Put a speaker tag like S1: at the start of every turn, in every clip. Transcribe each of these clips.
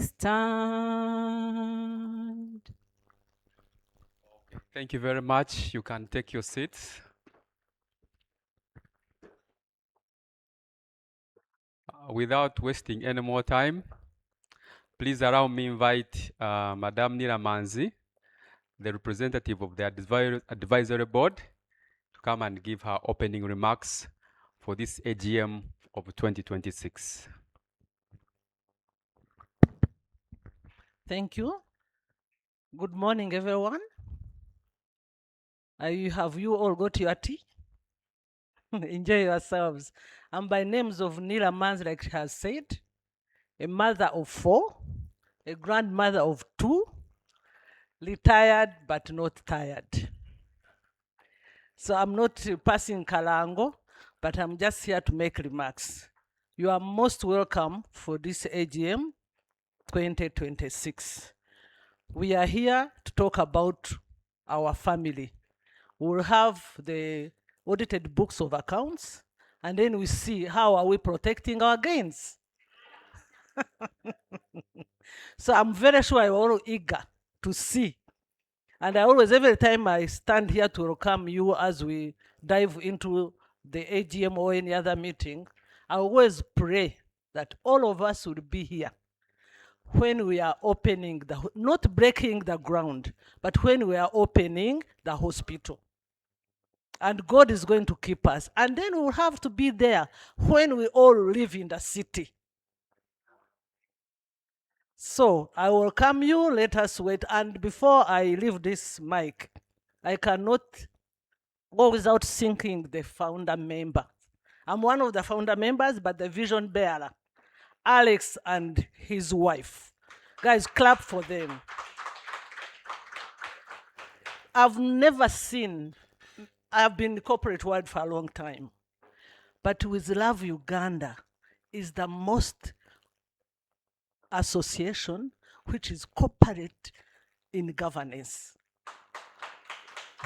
S1: stand.
S2: Thank you very much. You can take your seats. Without wasting any more time, please allow me invite Madame Nila Manzi, the representative of the advisory board, to come and give her opening remarks for this AGM of 2026.
S1: Thank you. Good morning, everyone. Have you all got your tea? Enjoy yourselves. I'm by names of Nila Manzi, like she has said, a mother of 4, a grandmother of 2, retired but not tired. So I'm not passing Kalango, but I'm just here to make remarks. You are most welcome for this AGM 2026. We are here to talk about our family. We'll have the audited books of accounts, and then we see how are we protecting our gains. So I'm very sure you're all eager to see. And I always, every time I stand here to welcome you as we dive into the AGM or any other meeting, I always pray that all of us would be here when we are opening not breaking the ground, but when we are opening the hospital. And God is going to keep us. And then we'll have to be there when we all live in the city. So I welcome you. Let us wait. And before I leave this mic, I cannot go without thanking the founder member. I'm one of the founder members, but the vision bearer, Alex and his wife. Guys, clap for them. I've never seen, I've been in the corporate world for a long time, but with Love Uganda is the most association which is corporate in governance.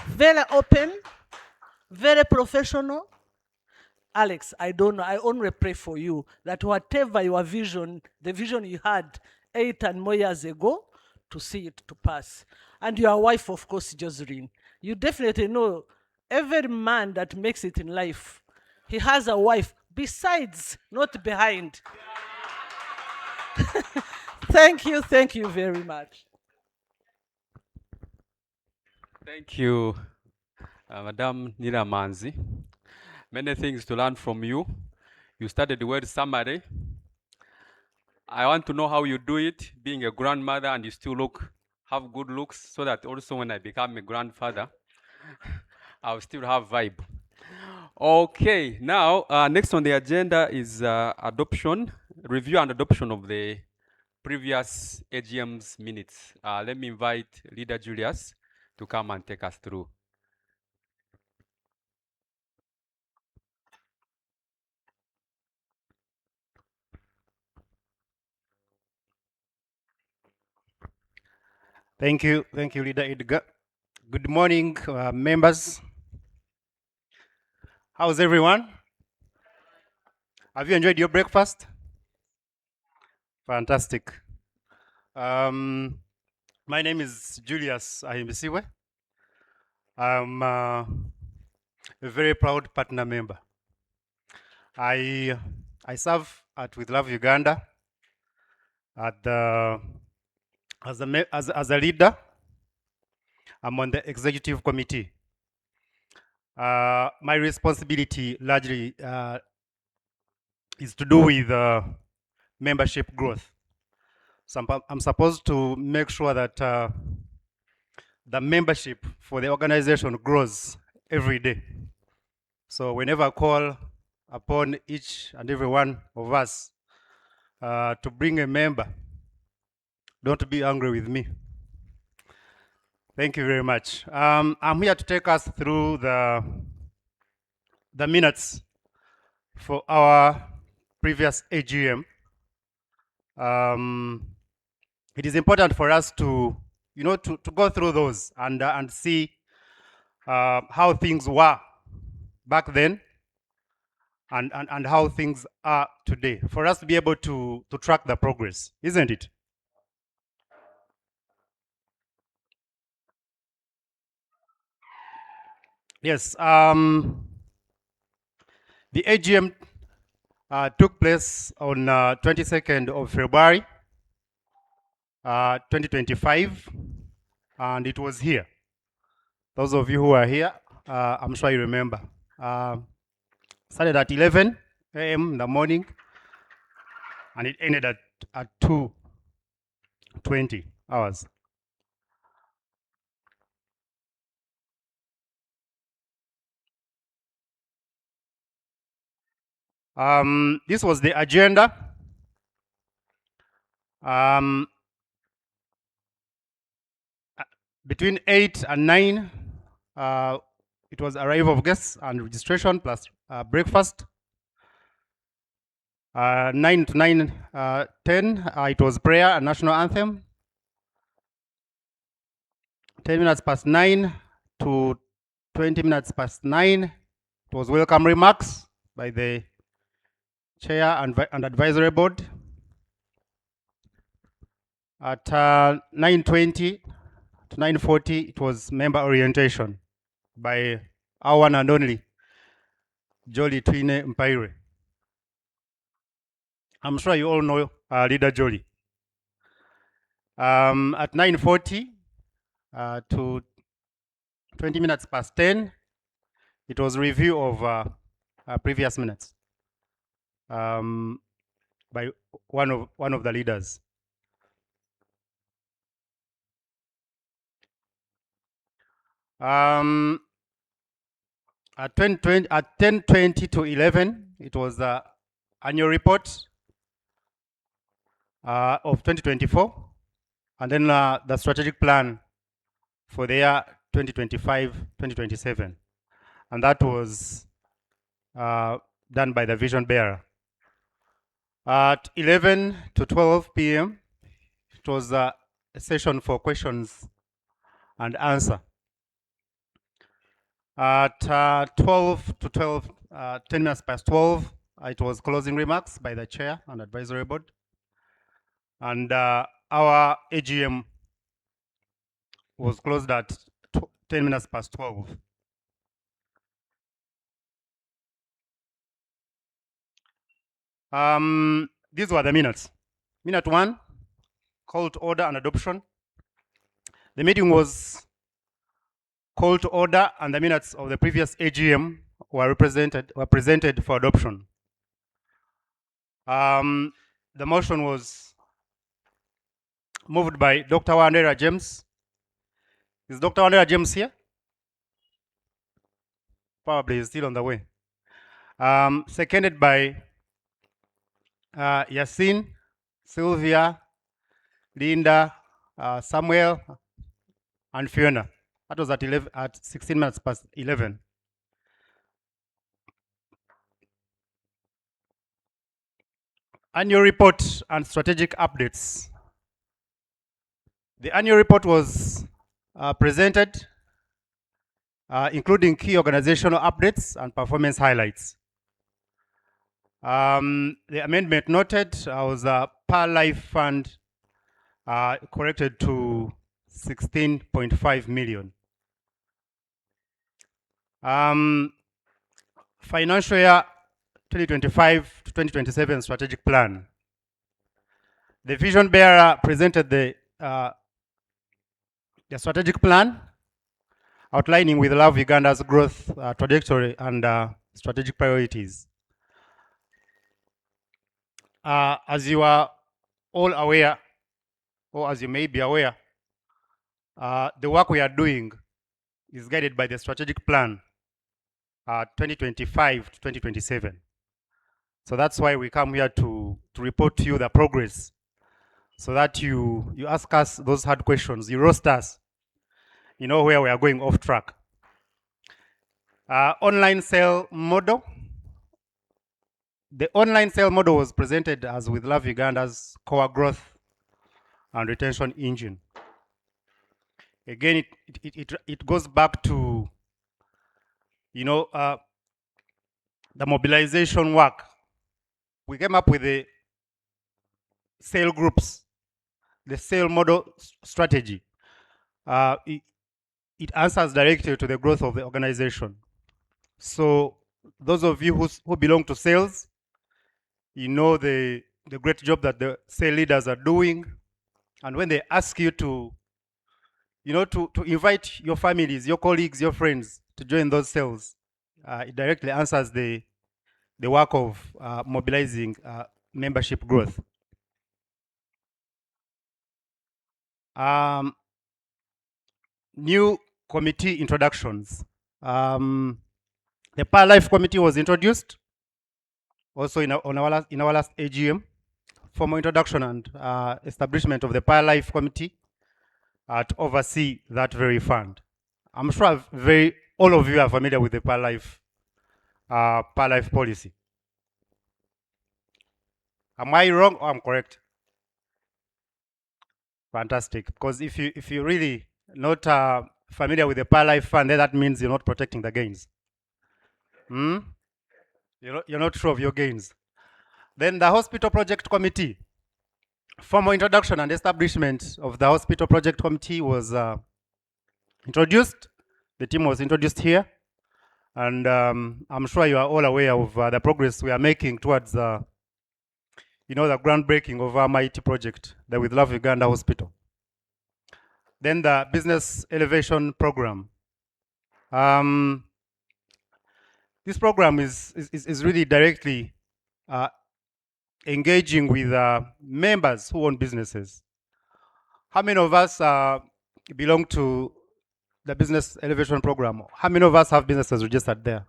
S1: Very open, very professional. Alex, I don't know, I only pray for you that whatever your vision, the vision you had 8 and more years ago, to see it to pass. And your wife, of course, Joseline. You definitely know every man that makes it in life, he has a wife besides, not behind. Thank you very much.
S2: Thank you, Madame Nila Manzi. Many things to learn from you. You started the word summary. I want to know how you do it, being a grandmother and you still have good looks, so that also when I become a grandfather, I'll still have vibe. Okay, now next on the agenda is review and adoption of the previous AGM's minutes. Let me invite Leader Julius to come and take us through.
S3: Thank you, Leader Edgar. Good morning, members. How's everyone? Have you enjoyed your breakfast? Fantastic. My name is Julius Ahimbisiwe. I'm a very proud partner member. I serve with Love Uganda as a leader. I'm on the executive committee. My responsibility largely is to do with membership growth. So I'm supposed to make sure that the membership for the organization grows every day. So whenever I call upon each and every one of us to bring a member, don't be angry with me. Thank you very much. I'm here to take us through the minutes for our previous AGM. It is important for us to go through those and see how things were back then and how things are today, for us to be able to track the progress, isn't it? Yes, the AGM took place on 22nd of February 2025, and it was here. Those of you who are here, I'm sure you remember. Started at 11 a.m. in the morning, and it ended at 2:20 hours. This was the agenda. Between 8 and 9, it was arrival of guests and registration plus breakfast. 9 to 9:10, it was prayer and national anthem. 10 minutes past 9 to 20 minutes past 9, it was welcome remarks by the chair and advisory board. At 9:20 to 9:40, it was member orientation by our one and only Jolly Twine Mpaire. I'm sure you all know Leader Jolly. At 9:40 to 20 minutes past 10, it was review of previous minutes by one of the leaders. At 10:20 to 11, it was the annual report of 2024, and then the strategic plan for the year 2025-2027, and that was done by the vision bearer. At 11 to 12 p.m., it was a session for questions and answer. At 12 to 12, 10 minutes past 12, it was closing remarks by the chair and advisory board. And our AGM was closed at 10 minutes past 12. These were the minutes. Minute 1, call to order and adoption. The meeting was called to order, and the minutes of the previous AGM were presented for adoption. The motion was moved by Dr. Wandera James. Is Dr. Wandera James here? Probably he's still on the way. Seconded by Yasin, Sylvia, Linda, Samuel, and Fiona. That was at 16 minutes past 11. Annual report and strategic updates. The annual report was presented, including key organizational updates and performance highlights. The amendment noted was per life fund corrected to 16.5 million. Financial year 2025 to 2027 strategic plan. The vision bearer presented the strategic plan, outlining with Love Uganda's growth trajectory and strategic priorities. As you are all aware, or as you may be aware, the work we are doing is guided by the strategic plan 2025 to 2027. So that's why we come here to report to you the progress, so that you ask us those hard questions, you roast us, you know where we are going off track. Online sale model. The online sale model was presented as with Love Uganda's core growth and retention engine. Again, it goes back to, you know, the mobilization work. We came up with the sale groups, the sale model strategy. it answers directly to the growth of the organization. So those of you who belong to sales, you know the great job that the sales leaders are doing. And when they ask you to, to invite your families, your colleagues, your friends to join those sales, it directly answers the work of mobilizing membership growth. New committee introductions. The Paralife Committee was introduced also in our last AGM. Formal introduction and establishment of the Paralife Committee to oversee that very fund. I'm sure all of you are familiar with the Paralife policy. Am I wrong or I'm correct? Fantastic. Because if you really not familiar with the Paralife fund, then that means you're not protecting the gains. You're not sure of your gains. Then the Hospital Project Committee. Formal introduction and establishment of the Hospital Project Committee was introduced. The team was introduced here. And I'm sure you are all aware of the progress we are making towards the groundbreaking of our mighty project, the With Love Uganda Hospital. Then the Business Elevation Program. This program is really directly engaging with members who own businesses. How many of us belong to the Business Elevation Program? How many of us have businesses registered there?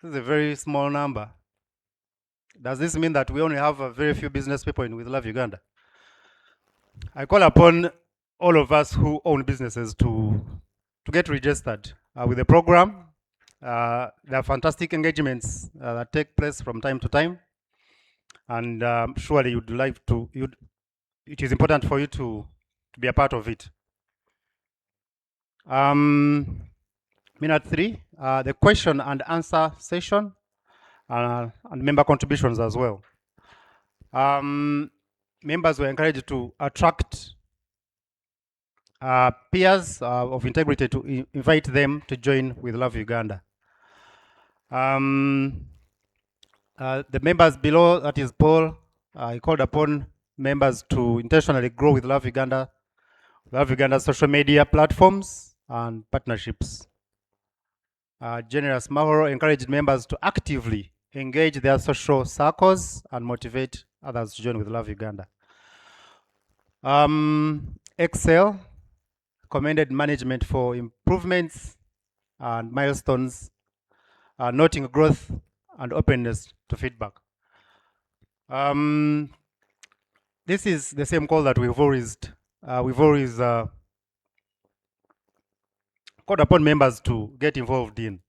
S3: This is a very small number. Does this mean that we only have very few business people in With Love Uganda? I call upon all of us who own businesses to get registered with the program. There are fantastic engagements that take place from time to time, and surely you'd like to. It is important for you to be a part of it. Minute 3, the question and answer session, and member contributions as well. Members were encouraged to attract peers of integrity to invite them to join With Love Uganda. The members below, that is Paul, he called upon members to intentionally grow With Love Uganda, social media platforms and partnerships. Generous Mahoro encouraged members to actively engage their social circles and motivate others to join With Love Uganda. Excel commended management for improvements and milestones, noting growth and openness to feedback. This is the same call that we've always called upon members to get involved in.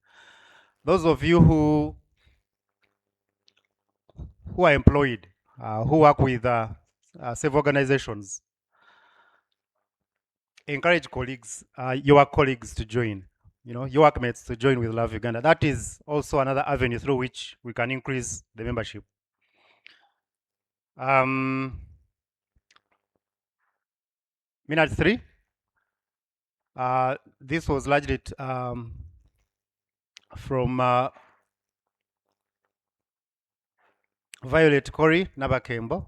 S3: Those of you who are employed, who work with several organizations, encourage colleagues, your colleagues to join, your workmates to join With Love Uganda. That is also another avenue through which we can increase the membership. Minute 3. This was largely from Violet Corey Nabakembo.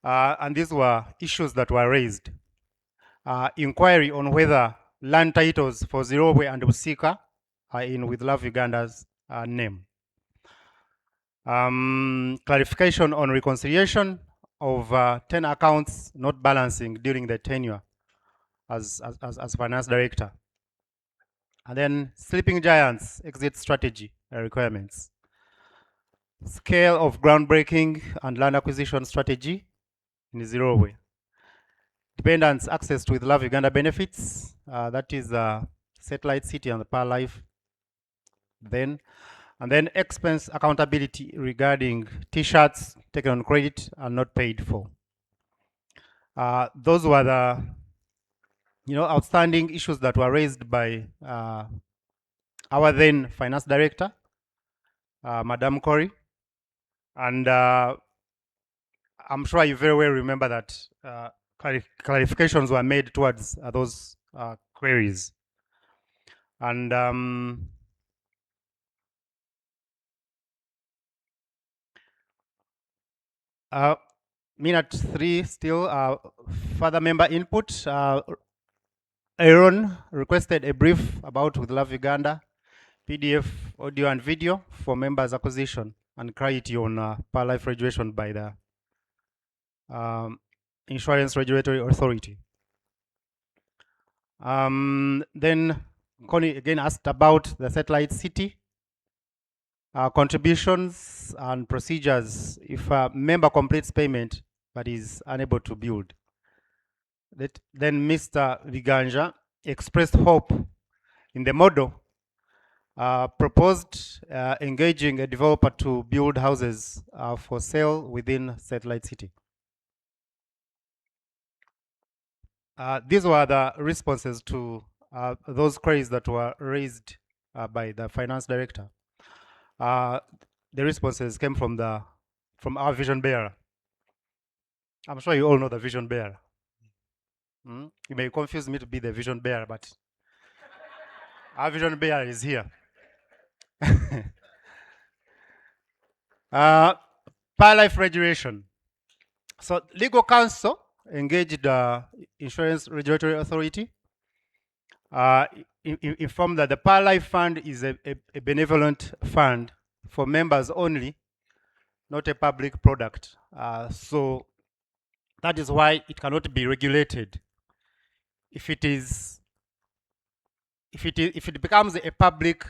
S3: And these were issues that were raised. Inquiry on whether land titles for Zirowe and Usika are in With Love Uganda's name. Clarification on reconciliation of 10 accounts not balancing during the tenure as finance director. And then Sleeping Giants exit strategy requirements. Scale of groundbreaking and land acquisition strategy in Zirowe. Dependents access to With Love Uganda benefits, that is Satellite City and the Paralife. And then expense accountability regarding T-shirts taken on credit and not paid for. Those were the outstanding issues that were raised by our then finance director, Madam Corey. And I'm sure you very well remember that clarifications were made towards those queries. And minute 3 still further member input. Aaron requested a brief about With Love Uganda, PDF, audio and video for members acquisition and clarity on per life regulation by the Insurance Regulatory Authority. Then Connie again asked about the satellite city, contributions and procedures if a member completes payment but is unable to build. Then Mr. Viganja expressed hope in the model, proposed engaging a developer to build houses for sale within satellite city. These were the responses to those queries that were raised by the finance director. The responses came from our vision bearer. I'm sure you all know the vision bearer. You may confuse me to be the vision bearer, but our vision bearer is here. Per life regulation. So legal counsel engaged Insurance Regulatory Authority, informed that the per life fund is a benevolent fund for members only, not a public product. So that is why it cannot be regulated. If it becomes a public,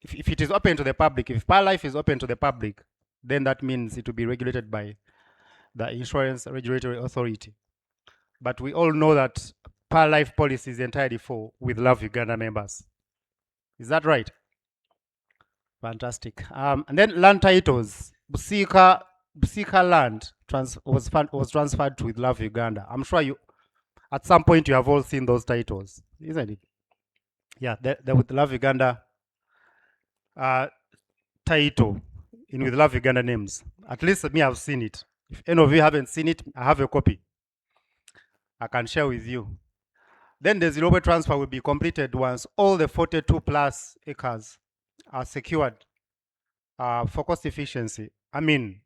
S3: if it is open to the public, if per life is open to the public, then that means it will be regulated by the Insurance Regulatory Authority. But we all know that per life policy is entirely for With Love Uganda members. Is that right? Fantastic. And then land titles. Busika land was transferred to With Love Uganda. I'm sure you, at some point, you have all seen those titles, isn't it? Yeah, the With Love Uganda title in With Love Uganda names. At least me, I've seen it. If any of you haven't seen it, I have a copy. I can share with you. Then the Zimbabwe transfer will be completed once all the 42 plus acres are secured for cost efficiency. I mean,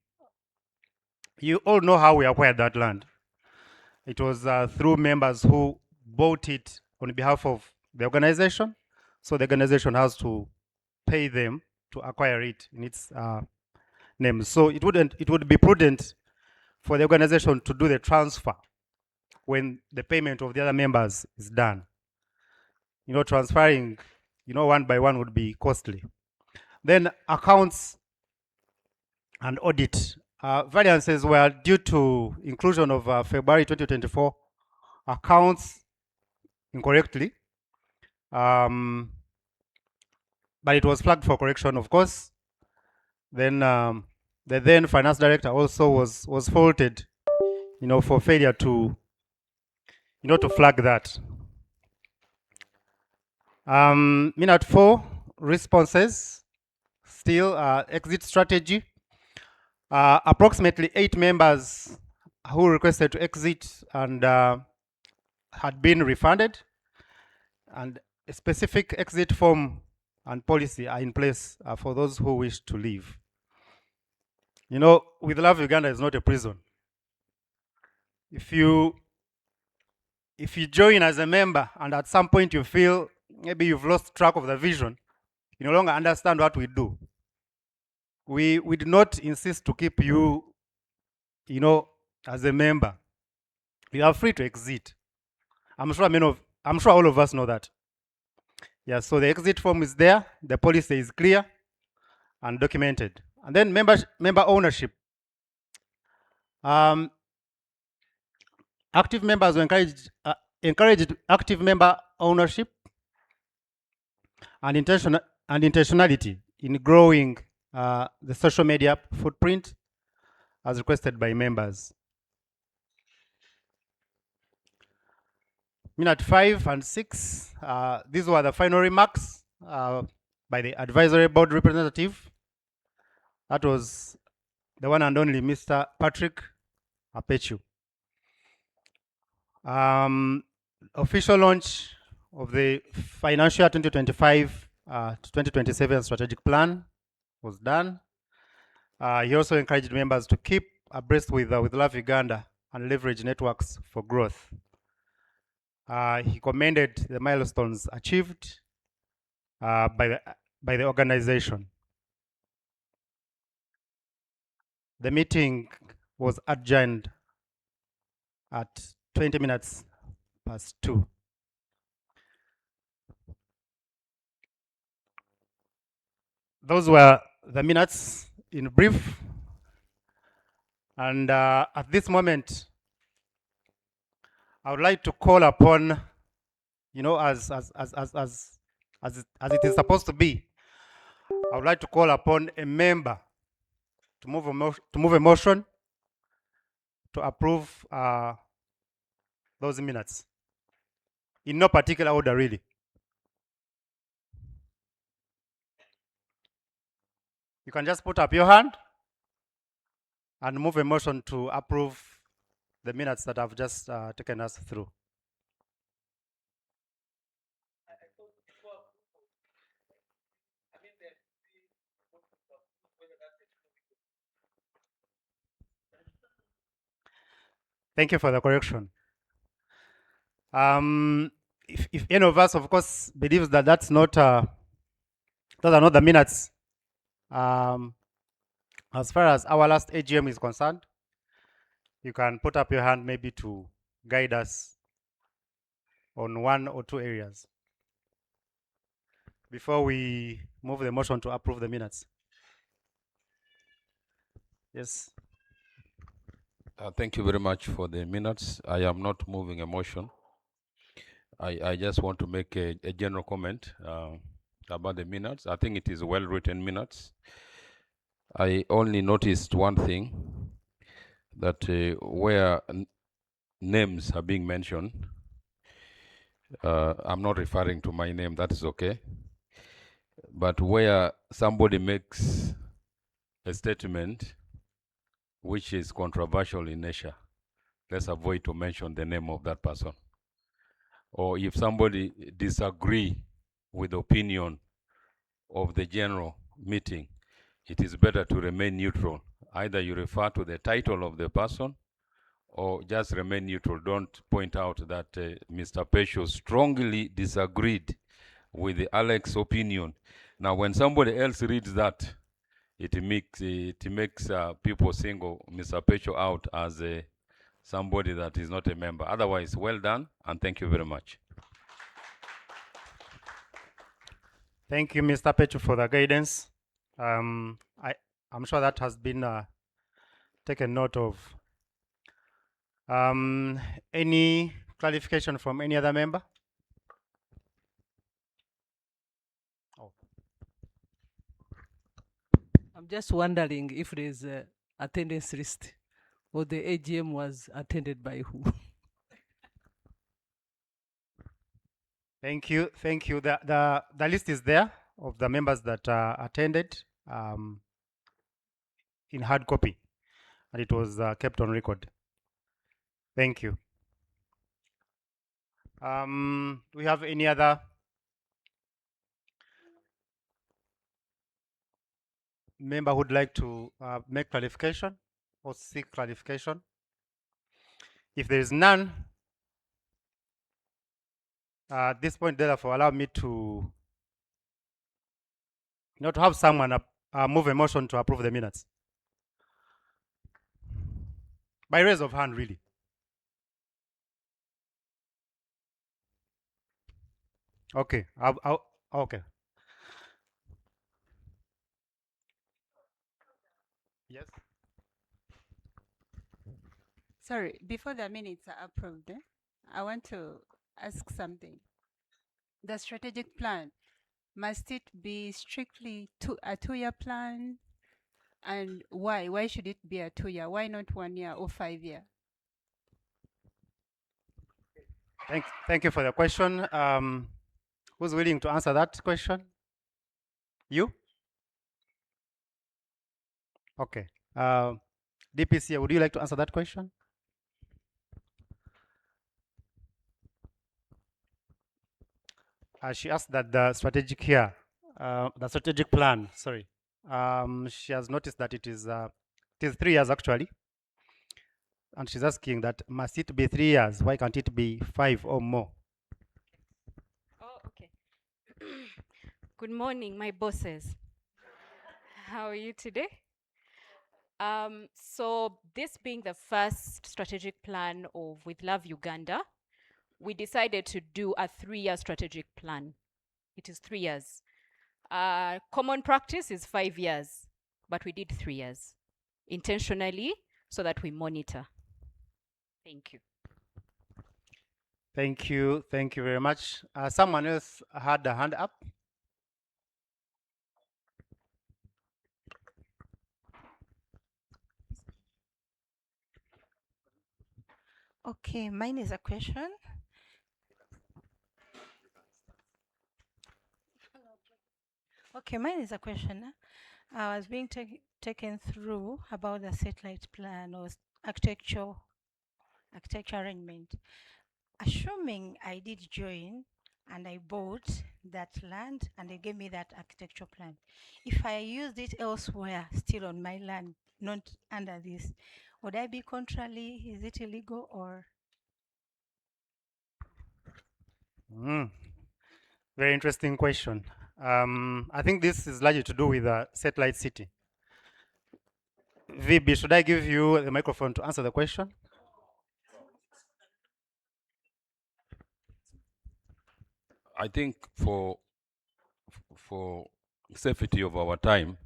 S3: you all know how we acquired that land. It was through members who bought it on behalf of the organization. So the organization has to pay them to acquire it in its name. So it would be prudent for the organization to do the transfer when the payment of the other members is done. You know, transferring, one by one would be costly. Then accounts and audit. Variances were due to inclusion of February 2024 accounts incorrectly. But it was flagged for correction, of course. Then the then finance director also was faulted, for failure to flag that. Minute 4, responses. Still exit strategy. Approximately 8 members who requested to exit and had been refunded, and a specific exit form and policy are in place for those who wish to leave. With Love Uganda is not a prison. If you join as a member and at some point you feel maybe you've lost track of the vision, you no longer understand what we do, we do not insist to keep you, as a member. You are free to exit. I'm sure all of us know that. Yeah, so the exit form is there, the policy is clear and documented. And then member ownership. Active members were encouraged active member ownership and intentionality in growing the social media footprint as requested by members. Minute 5 and 6, these were the final remarks by the advisory board representative. That was the one and only Mr. Patrick Apechu. Official launch of the financial year 2025 to 2027 strategic plan was done. He also encouraged members to keep abreast with Love Uganda and leverage networks for growth. He commended the milestones achieved by the organization. The meeting was adjourned at 20 minutes past 2. Those were the minutes in brief. And at this moment, I would like to call upon, as it is supposed to be, I would like to call upon a member to move a motion to approve those minutes in no particular order, really. You can just put up your hand and move a motion to approve the minutes that I've just taken us through. Thank you for the correction. If any of us, of course, believes that those are not the minutes, as far as our last AGM is concerned, you can put up your hand maybe to guide us on one or two areas before we move the motion to approve the minutes. Yes.
S4: Thank you very much for the minutes. I am not moving a motion. I just want to make a general comment about the minutes. I think it is well-written minutes. I only noticed one thing, that where names are being mentioned, I'm not referring to my name, that is okay. But where somebody makes a statement which is controversial in nature, let's avoid to mention the name of that person. Or if somebody disagree with the opinion of the general meeting, it is better to remain neutral. Either you refer to the title of the person or just remain neutral. Don't point out that Mr. Pesho strongly disagreed with the Alex's opinion. Now, when somebody else reads that, it makes people single Mr. Pesho out as somebody that is not a member. Otherwise, well done, and thank you very much.
S3: Thank you, Mr. Pechu, for the guidance. I'm sure that has been taken note of. Any clarification from any other member?
S1: I'm just wondering if there's a attendance list or the AGM was attended by who.
S3: Thank you. The list is there of the members that attended in hard copy, and it was kept on record. Thank you. Do we have any other member who'd like to make clarification or seek clarification? If there is none, at this point, therefore, allow me to have someone move a motion to approve the minutes. By raise of hand, really. Okay. Okay. Yes.
S5: Sorry, before the minutes are approved, I want to ask something. The strategic plan, must it be strictly a 2-year plan? And why? Why should it be a 2-year? Why not 1 year or 5 year?
S3: Thank you for the question. Who's willing to answer that question? You? Okay. DPC, would you like to answer that question? she asked that the strategic plan, sorry, she has noticed that it is 3 years actually. And she's asking that must it be 3 years? Why can't it be 5 or more?
S6: Oh, okay. Good morning, my bosses. How are you today? So this being the first strategic plan of With Love Uganda, we decided to do a 3-year strategic plan. It is 3 years. Common practice is 5 years, but we did 3 years intentionally so that we monitor. Thank you.
S3: Thank you. Thank you very much. Someone else had a hand up.
S7: Okay, mine is a question. Okay, mine is a question. I was being taken through about the satellite plan or architecture arrangement. Assuming I did join and I bought that land and they gave me that architecture plan. If I used it elsewhere, still on my land, not under this, would I be contrary? Is it illegal or?
S3: Very interesting question. I think this is largely to do with the satellite city. VB, should I give you the microphone to answer the question?
S4: I think for safety of our time,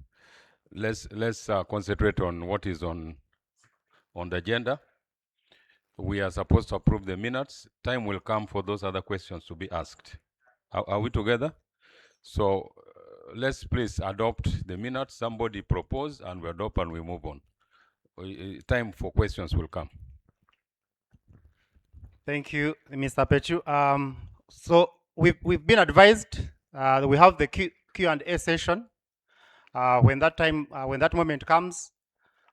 S4: let's concentrate on what is on the agenda. We are supposed to approve the minutes. Time will come for those other questions to be asked. Are we together? So let's please adopt the minutes. Somebody propose and we adopt and we move on. Time for questions will come.
S3: Thank you, Mr. Pechu. So we've been advised that we have the Q&A session. When that moment comes,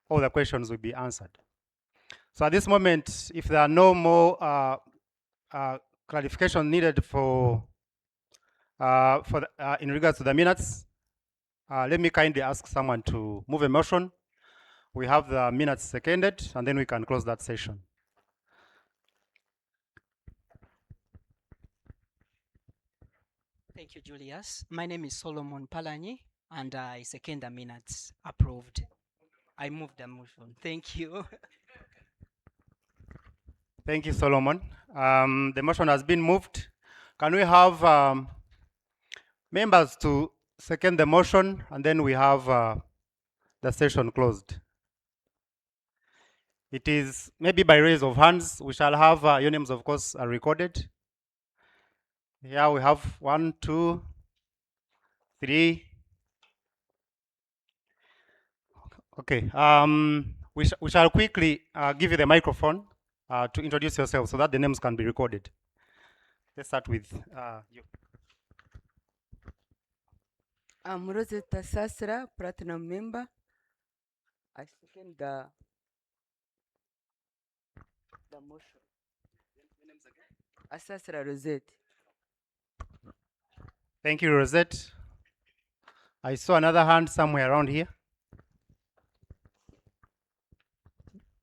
S3: all the questions will be answered. So at this moment, if there are no more clarification needed in regards to the minutes, let me kindly ask someone to move a motion. We have the minutes seconded, and then we can close that session.
S8: Thank you, Julius. My name is Solomon Palanyi, and I second the minutes. Approved. I move the motion. Thank you.
S3: Thank you, Solomon. The motion has been moved. Can we have members to second the motion, and then we have the session closed? It is maybe by raise of hands. We shall have your names, of course, are recorded. Here we have 1, 2, 3. Okay. We shall quickly give you the microphone to introduce yourself so that the names can be recorded. Let's start with you.
S9: I'm Rosetta Sasra, Platinum member. I second the motion. Asasra Rosette.
S3: Thank you, Rosette. I saw another hand somewhere around here.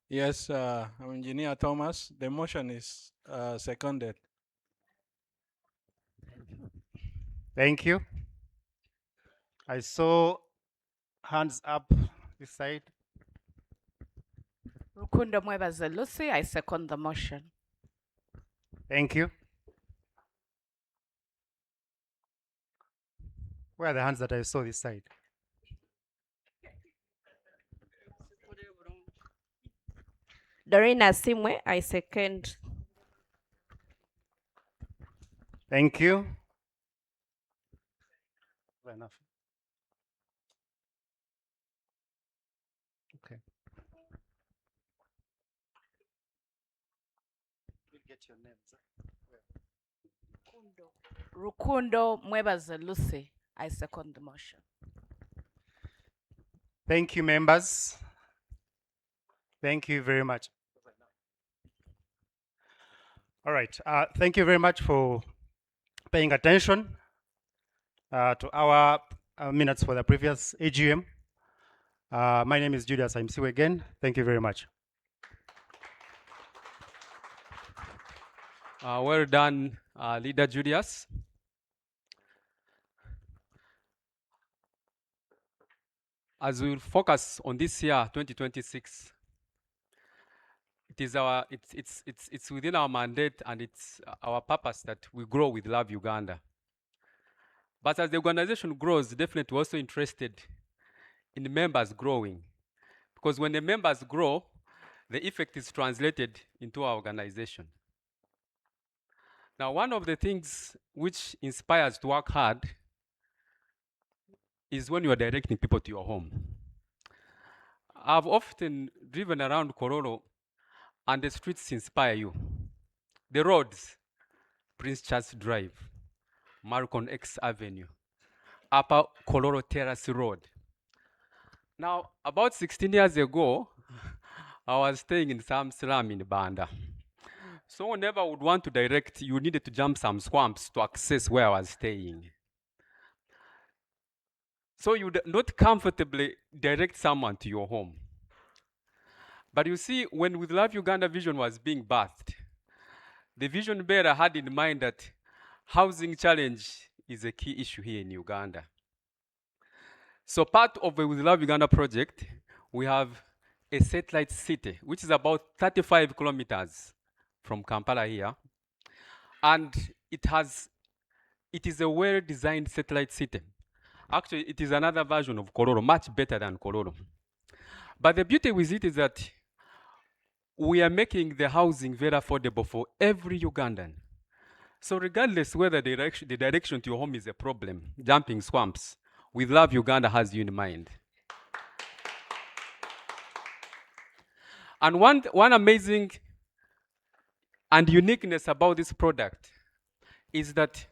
S10: Yes, I'm Engineer Thomas. The motion is seconded.
S3: Thank you. I saw hands up this side.
S1: Rukundo Mwebaze Lucy, I second the motion.
S3: Thank you. Where are the hands that I saw this side?
S1: Dorina Simwe, I second.
S3: Thank you. Enough. Okay. We'll get your names.
S1: Rukundo Mwebaze Lucy, I second the motion.
S3: Thank you, members. Thank you very much. All right. Thank you very much for paying attention to our minutes for the previous AGM. My name is Julius Imsiwe again. Thank you very much.
S2: Well done, Leader Julius. As we focus on this year, 2026, it's within our mandate and it's our purpose that we grow with Love Uganda. But as the organization grows, definitely we're also interested in the members growing. Because when the members grow, the effect is translated into our organization. Now, one of the things which inspires to work hard is when you are directing people to your home. I've often driven around Kololo and the streets inspire you. The roads, Prince Charles Drive, Malcolm X Avenue, Upper Kololo Terrace Road. Now, about 16 years ago, I was staying in some slum in Banda. So whenever I would want to direct, you needed to jump some swamps to access where I was staying. So you would not comfortably direct someone to your home. But you see, when With Love Uganda vision was being birthed, the vision bearer had in mind that housing challenge is a key issue here in Uganda. So part of the With Love Uganda project, we have a satellite city, which is about 35 kilometers from Kampala here. And it is a well-designed satellite city. Actually, it is another version of Kololo, much better than Kololo. But the beauty with it is that we are making the housing very affordable for every Ugandan. So regardless whether the direction to your home is a problem, jumping swamps, With Love Uganda has you in mind. And one amazing and uniqueness about this product is that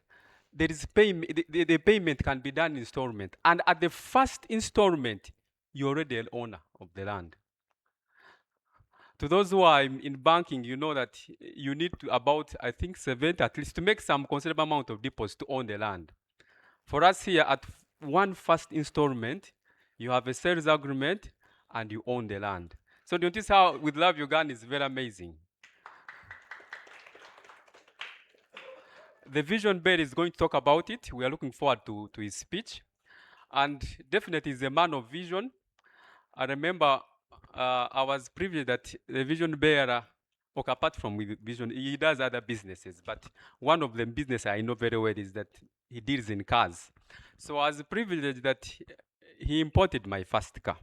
S2: there is the payment can be done in installment. And at the first installment, you're already an owner of the land. To those who are in banking, you know that you need to about, I think, 70 at least to make some considerable amount of deposits to own the land. For us here, at one first installment, you have a sales agreement and you own the land. So notice how With Love Uganda is very amazing. The vision bearer is going to talk about it. We are looking forward to his speech. And definitely he's a man of vision. I remember I was privileged that the vision bearer, apart from vision, he does other businesses. But one of the businesses I know very well is that he deals in cars. So I was privileged that he imported my first car.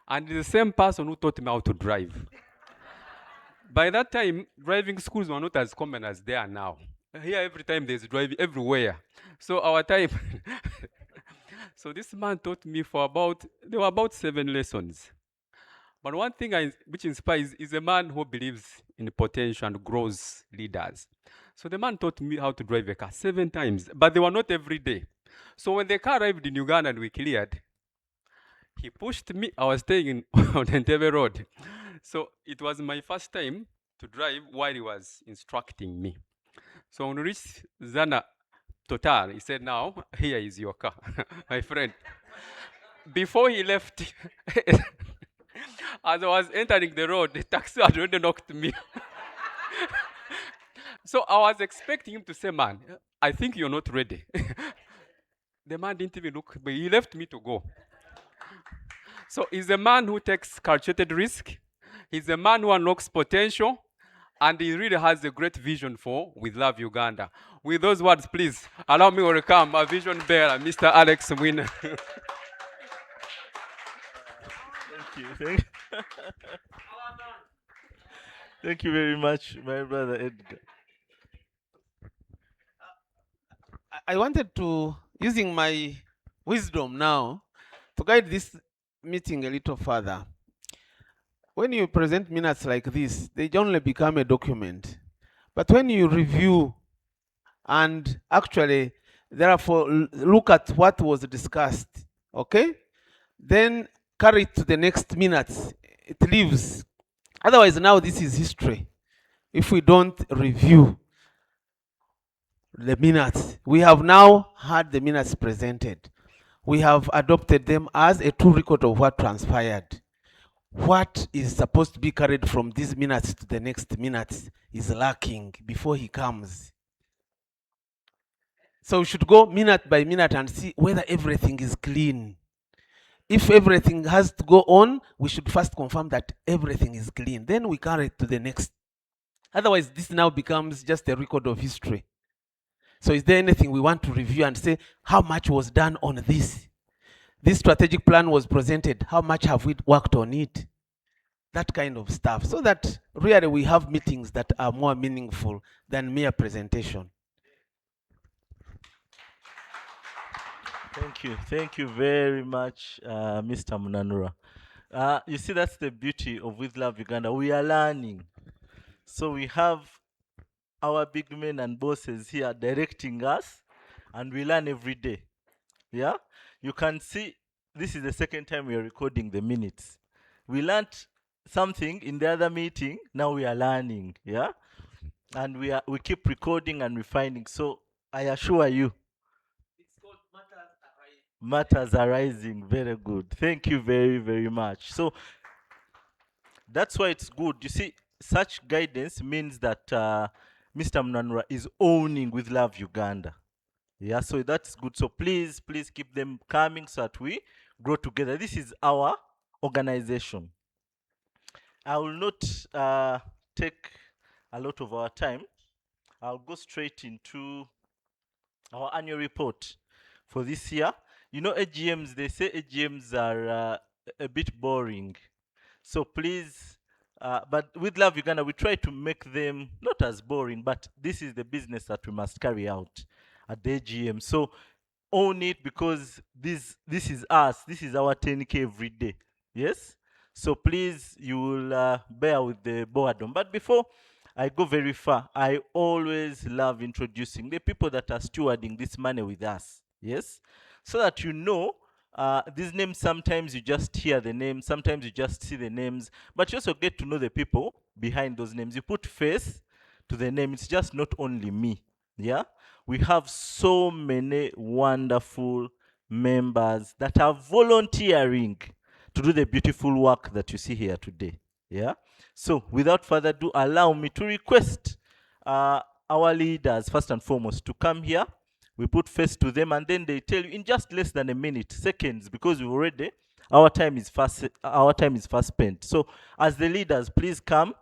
S2: And the same person who taught me how to drive. By that time, driving schools were not as common as they are now. Here, every time there's driving everywhere. So our time, so this man taught me there were about 7 lessons. But one thing which inspires is a man who believes in potential and grows leaders. So the man taught me how to drive a car 7 times, but they were not every day. So when the car arrived in Uganda and we cleared, he pushed me. I was staying on Entebbe Road. So it was my first time to drive while he was instructing me. So when we reached Zana Total, he said, now, here is your car, my friend. Before he left, as I was entering the road, the taxi had already knocked me. So I was expecting him to say, man, I think you're not ready. The man didn't even look, but he left me to go. So he's a man who takes calculated risk. He's a man who unlocks potential. And he really has a great vision for With Love Uganda. With those words, please allow me to welcome our vision bearer, Mr. Alex Mwina.
S11: Thank you. Thank you very much, my brother Edgar. I wanted to, using my wisdom now, to guide this meeting a little further. When you present minutes like this, they only become a document. But when you review and actually, therefore, look at what was discussed, okay? Then carry it to the next minutes. It lives. Otherwise, now this is history if we don't review. the minutes. We have now had the minutes presented. We have adopted them as a true record of what transpired. What is supposed to be carried from these minutes to the next minutes is lacking before he comes. So we should go minute by minute and see whether everything is clean. If everything has to go on, we should first confirm that everything is clean. Then we carry it to the next. Otherwise, this now becomes just a record of history. So is there anything we want to review and say, how much was done on this? This strategic plan was presented. How much have we worked on it? That kind of stuff. So that really we have meetings that are more meaningful than mere presentation.
S12: Thank you very much, Mr. Munanura. You see, that's the beauty of With Love Uganda. We are learning. So we have our big men and bosses here directing us, and we learn every day. Yeah? You can see, this is the second time we are recording the minutes. We learned something in the other meeting, now we are learning. Yeah? And we keep recording and refining. So I assure you, matters arising. Very good. Thank you very, very much. So that's why it's good. You see, such guidance means that Mr. Mnanura is owning With Love Uganda. Yeah, so that's good. So please keep them coming so that we grow together. This is our organization. I will not take a lot of our time. I'll go straight into our annual report for this year. You know, AGMs, they say AGMs are a bit boring. So please, but With Love Uganda, we try to make them not as boring, but this is the business that we must carry out at the AGM. So own it, because this is us. This is our 10K every day. Yes? So please, you will bear with the boredom. But before I go very far, I always love introducing the people that are stewarding this money with us. Yes? So that you know, these names, sometimes you just hear the names, sometimes you just see the names, but you also get to know the people behind those names. You put face to the name. It's just not only me. Yeah? We have so many wonderful members that are volunteering to do the beautiful work that you see here today. Yeah? So without further ado, allow me to request our leaders, first and foremost, to come here. We put face to them, and then they tell you in just less than a minute, seconds, because we already, our time is fast spent. So as the leaders, please come,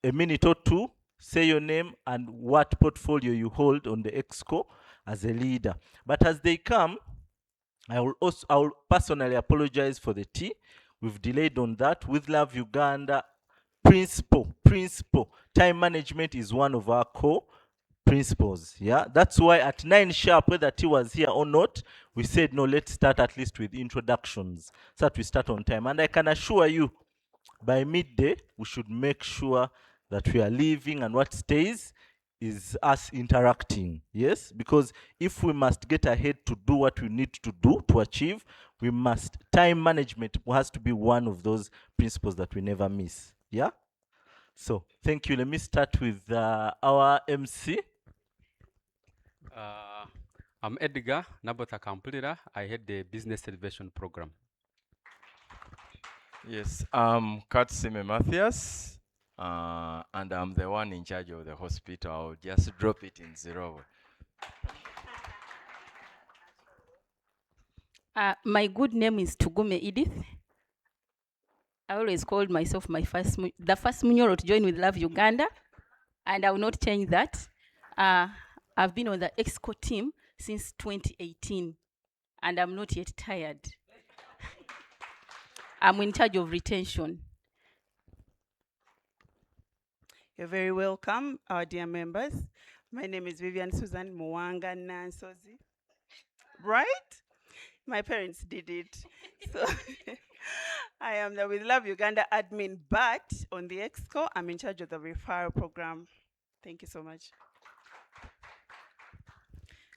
S12: a minute or two, say your name and what portfolio you hold on the Exco as a leader. But as they come, I will personally apologize for the tea. We've delayed on that. With Love Uganda, principle. Time management is one of our core principles. Yeah, that's why at 9 sharp, whether tea was here or not, we said no, let's start at least with introductions so that we start on time. And I can assure you, by midday, we should make sure that we are leaving, and what stays is us interacting. Yes, because if we must get ahead to do what we need to do to achieve, we must, time management has to be one of those principles that we never miss. Yeah. So thank you. Let me start with our MC.
S2: I'm Edgar Nabota Kampulira. I head the Business Elevation Program.
S13: Yes, I'm Katsime Matthias, and I'm the one in charge of the hospital. I'll just drop it in zero.
S14: My good name is Tugume Edith. I always called myself the first Munyoro to join With Love Uganda, and I will not change that. I've been on the Exco team since 2018, and I'm not yet tired. I'm in charge of retention.
S15: You're very welcome, our dear members. My name is Vivian Susan Mwanga Nansozi. Right? My parents did it. So I am the With Love Uganda admin, but on the Exco, I'm in charge of the referral program. Thank you so much.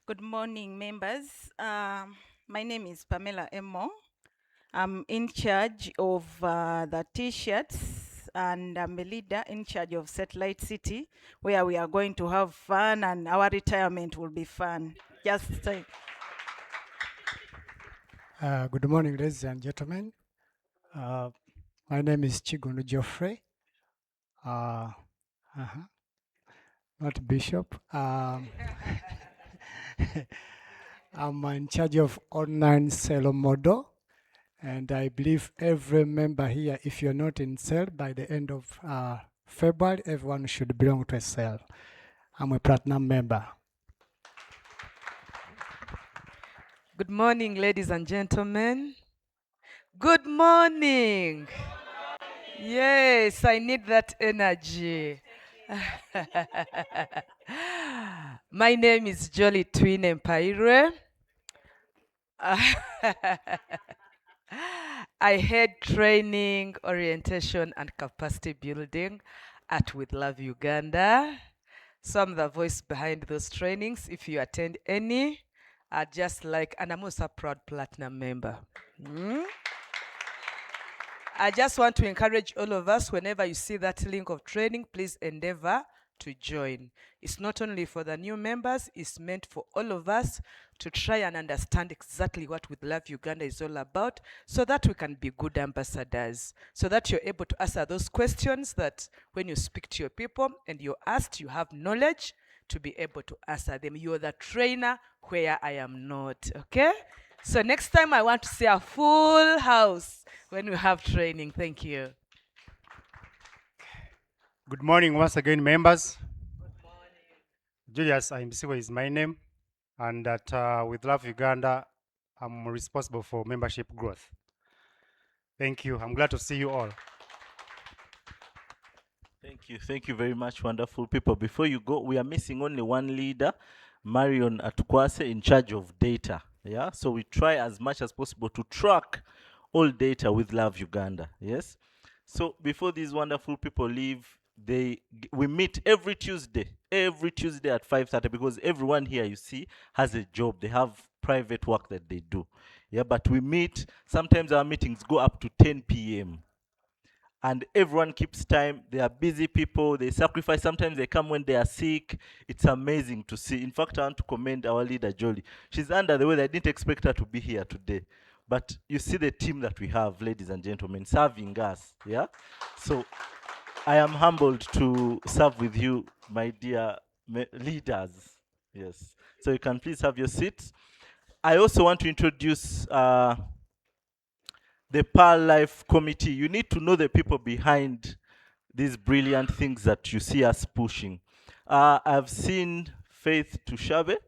S7: Good morning, members. My name is Pamela Emo. I'm in charge of the T-shirts
S16: and I'm a leader in charge of Satellite City, where we are going to have fun and our retirement will be fun. Just say.
S17: Good morning, ladies and gentlemen. My name is Chigundu Geoffrey. Not Bishop. I'm in charge of online sale model, and I believe every member here, if you're not in sale by the end of February, everyone should belong to a sale. I'm a platinum member.
S18: Good morning, ladies and gentlemen. Good morning. Yes, I need that energy. My name is Jolly Twin Empire. I head training, orientation, and capacity building at With Love Uganda. So I'm the voice behind those trainings. If you attend any, just like, and I'm also a proud platinum member. I just want to encourage all of us, whenever you see that link of training, please endeavor to join. It's not only for the new members, it's meant for all of us to try and understand exactly what With Love Uganda is all about, so that we can be good ambassadors, so that you're able to answer those questions that when you speak to your people and you're asked, you have knowledge to be able to answer them. You're the trainer where I am not, okay? So next time I want to see a full house when we have training. Thank you.
S3: Good morning once again, members. Julius Imsiwe is my name, and at With Love Uganda, I'm responsible for membership growth. Thank you. I'm glad to see you all.
S12: Thank you very much, wonderful people. Before you go, we are missing only one leader, Marion Atukwase, in charge of data. Yeah, so we try as much as possible to track all data with Love Uganda. Yes. So before these wonderful people leave, we meet every Tuesday at 5:30, because everyone here, you see, has a job. They have private work that they do. Yeah, but we meet. Sometimes our meetings go up to 10 p.m. and everyone keeps time. They are busy people. They sacrifice. Sometimes they come when they are sick. It's amazing to see. In fact, I want to commend our leader, Jolie. She's under the weather. I didn't expect her to be here today. But you see the team that we have, ladies and gentlemen, serving us. Yeah? So I am humbled to serve with you, my dear leaders. Yes. So you can please have your seats. I also want to introduce the Pearl Life Committee. You need to know the people behind these brilliant things that you see us pushing. I've seen Faith Tushabe.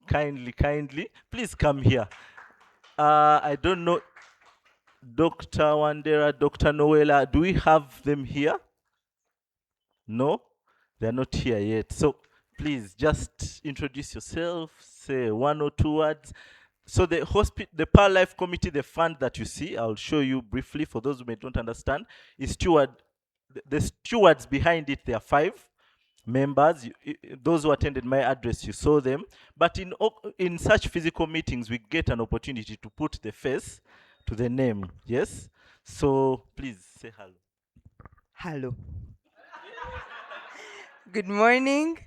S12: Kindly, please come here. I don't know, Dr. Wandera, Dr. Noela, do we have them here? No? They're not here yet. So please just introduce yourself, say one or two words. So the Pearl Life Committee, the fund that you see, I'll show you briefly for those who may not understand, is the stewards behind it, there are 5 members. Those who attended my address, you saw them. But in such physical meetings, we get an opportunity to put the face to the name. Yes? So please say hello.
S19: Hello. Good morning.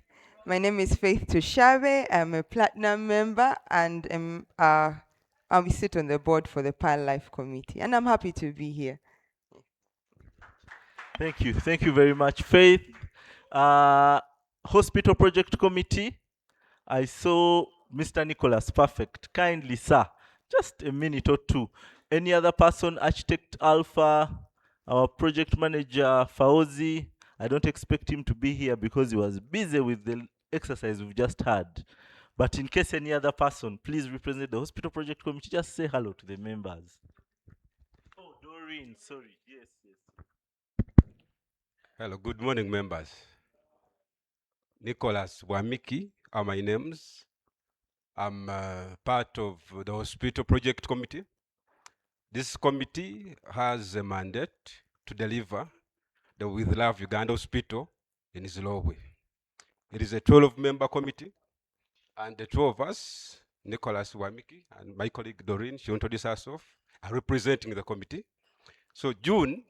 S19: My name is Faith Tushabe. I'm a platinum member and I sit on the board for the Pearl Life Committee. And I'm happy to be here.
S12: Thank you. Thank you very much, Faith. Hospital Project Committee. I saw Mr. Nicholas. Perfect. Kindly, sir. Just a minute or two. Any other person? Architect Alpha, our project manager, Fauzi. I don't expect him to be here because he was busy with the exercise we've just had. But in case any other person, please represent the Hospital Project Committee. Just say hello to the members. Oh, Doreen, sorry. Yes.
S20: Hello, good morning, members. Nicholas Wamiki are my names. I'm part of the Hospital Project Committee. This committee has a mandate to deliver the With Love Uganda Hospital in Zimbabwe. It is a 12-member committee, and the 2 of us, Nicholas Wamiki and my colleague Doreen, she introduced herself, are representing the committee. So June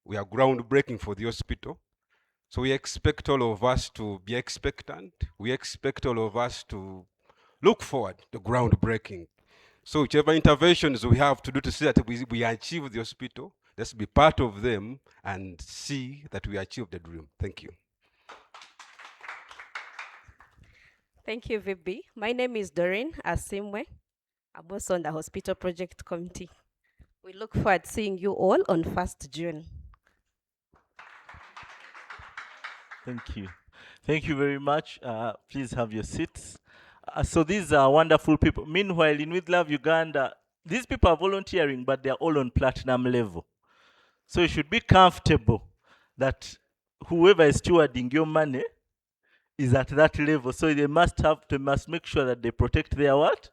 S20: we are groundbreaking for the hospital. So we expect all of us to be expectant. We expect all of us to look forward to groundbreaking. So whichever interventions we have to do to see that we achieve the hospital, let's be part of them and see that we achieve the dream. Thank you.
S21: Thank you, VB. My name is Doreen Asimwe. I'm also on the hospital project committee. We look forward to seeing you all on 1st June.
S12: Thank you. Thank you very much. Please have your seats. So these are wonderful people. Meanwhile, in With Love Uganda, these people are volunteering, but they're all on platinum level. So you should be comfortable that whoever is stewarding your money is at that level. So they must make sure that they protect their what?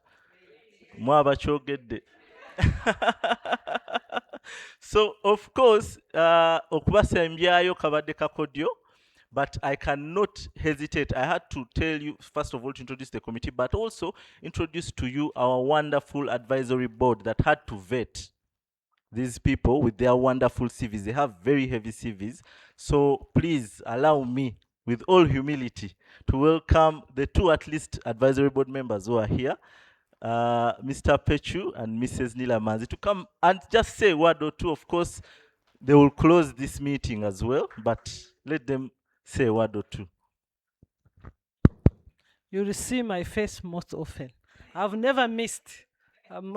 S12: Mwabachogedde. So of course, okubasembyayo kabadde kakodyo, but I cannot hesitate. I had to tell you, first of all, to introduce the committee, but also introduce to you our wonderful advisory board that had to vet these people with their wonderful CVs. They have very heavy CVs. So please allow me, with all humility, to welcome the two at least advisory board members who are here, Mr. Pechu and Mrs. Nila-Manzi, to come and just say a word or two. Of course, they will close this meeting as well, but let them say a word or two.
S1: You will see my face most often. I've never missed. I'm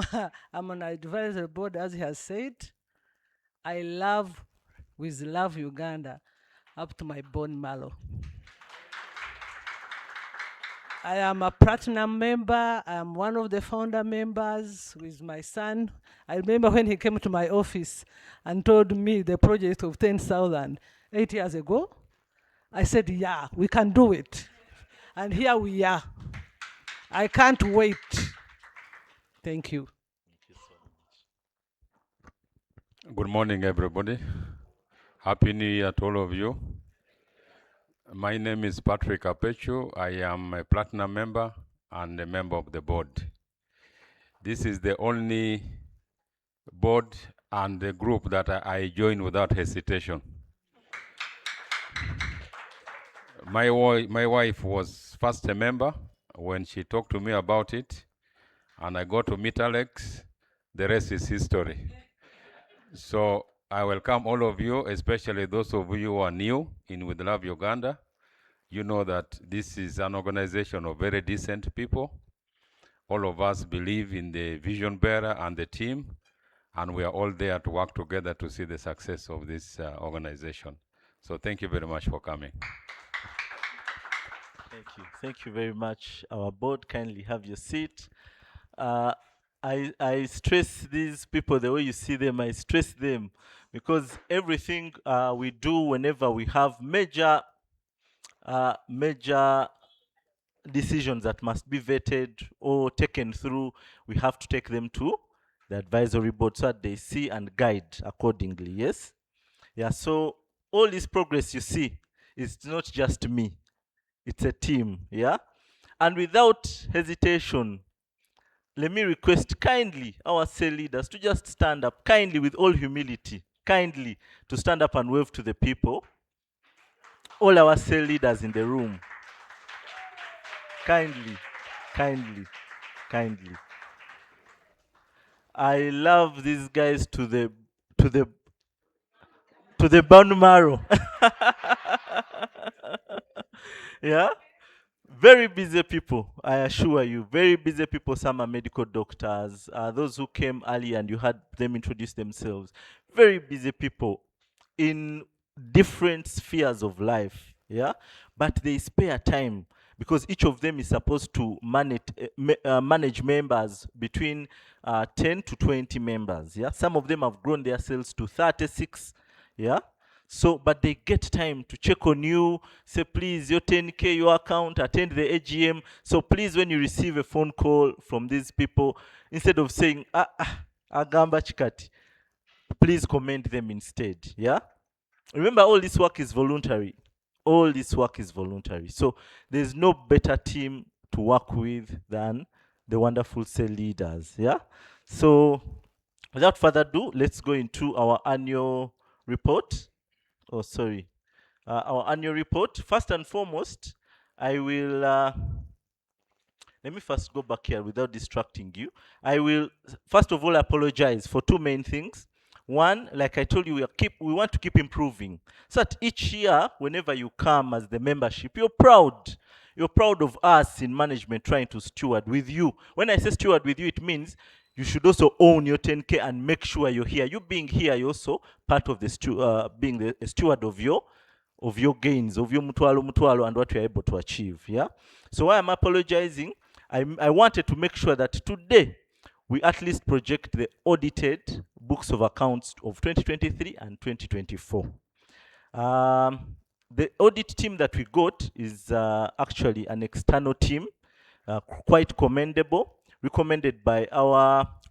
S1: on advisory board, as he has said. I love, with Love Uganda, up to my bone marrow. I am a platinum member. I am one of the founder members with my son. I remember when he came to my office and told me the project of 10,000 8 years ago. I said, yeah, we can do it. And here we are. I can't wait. Thank you.
S4: Good morning, everybody. Happy New Year to all of you. My name is Patrick Apechu. I am a platinum member and a member of the board. This is the only board and the group that I join without hesitation. My wife was first a member when she talked to me about it, and I got to meet Alex. The rest is history. So I welcome all of you, especially those of you who are new in With Love Uganda. You know that this is an organization of very decent people. All of us believe in the vision bearer and the team, and we are all there to work together to see the success of this organization. So thank you very much for coming.
S12: Thank you. Thank you very much. Our board, kindly have your seat. I stress these people the way you see them. I stress them because everything we do whenever we have major decisions that must be vetted or taken through, we have to take them to the advisory board so that they see and guide accordingly. Yes? Yeah, so all this progress you see is not just me. It's a team, yeah? And without hesitation, let me request kindly our cell leaders to just stand up, kindly, with all humility, kindly to stand up and wave to the people. All our cell leaders in the room. Kindly, kindly, kindly. I love these guys to the bone marrow. Yeah? Very busy people, I assure you. Very busy people. Some are medical doctors. Those who came early and you had them introduce themselves. Very busy people in different spheres of life. Yeah? But they spare time because each of them is supposed to manage members between 10 to 20 members. Yeah? Some of them have grown their cells to 36. Yeah? So, but they get time to check on you, say, please, your 10K, your account, attend the AGM. So please, when you receive a phone call from these people, instead of saying, agamba chikati, please commend them instead, yeah? Remember, all this work is voluntary. All this work is voluntary. So there's no better team to work with than the wonderful cell leaders, yeah? So without further ado, let's go into our annual report. Oh, sorry. Our annual report. First and foremost, I will. Let me first go back here without distracting you. I will first of all apologize for two main things. One, like I told you, we want to keep improving. So that each year, whenever you come as the membership, you're proud. You're proud of us in management trying to steward with you. When I say steward with you, it means you should also own your 10K and make sure you're here. You being here, you're also part of the being the steward of your gains, of your mutwalo, and what you're able to achieve. Yeah. So why I'm apologizing, I wanted to make sure that today we at least project the audited books of accounts of 2023 and 2024. The audit team that we got is actually an external team, quite commendable, recommended by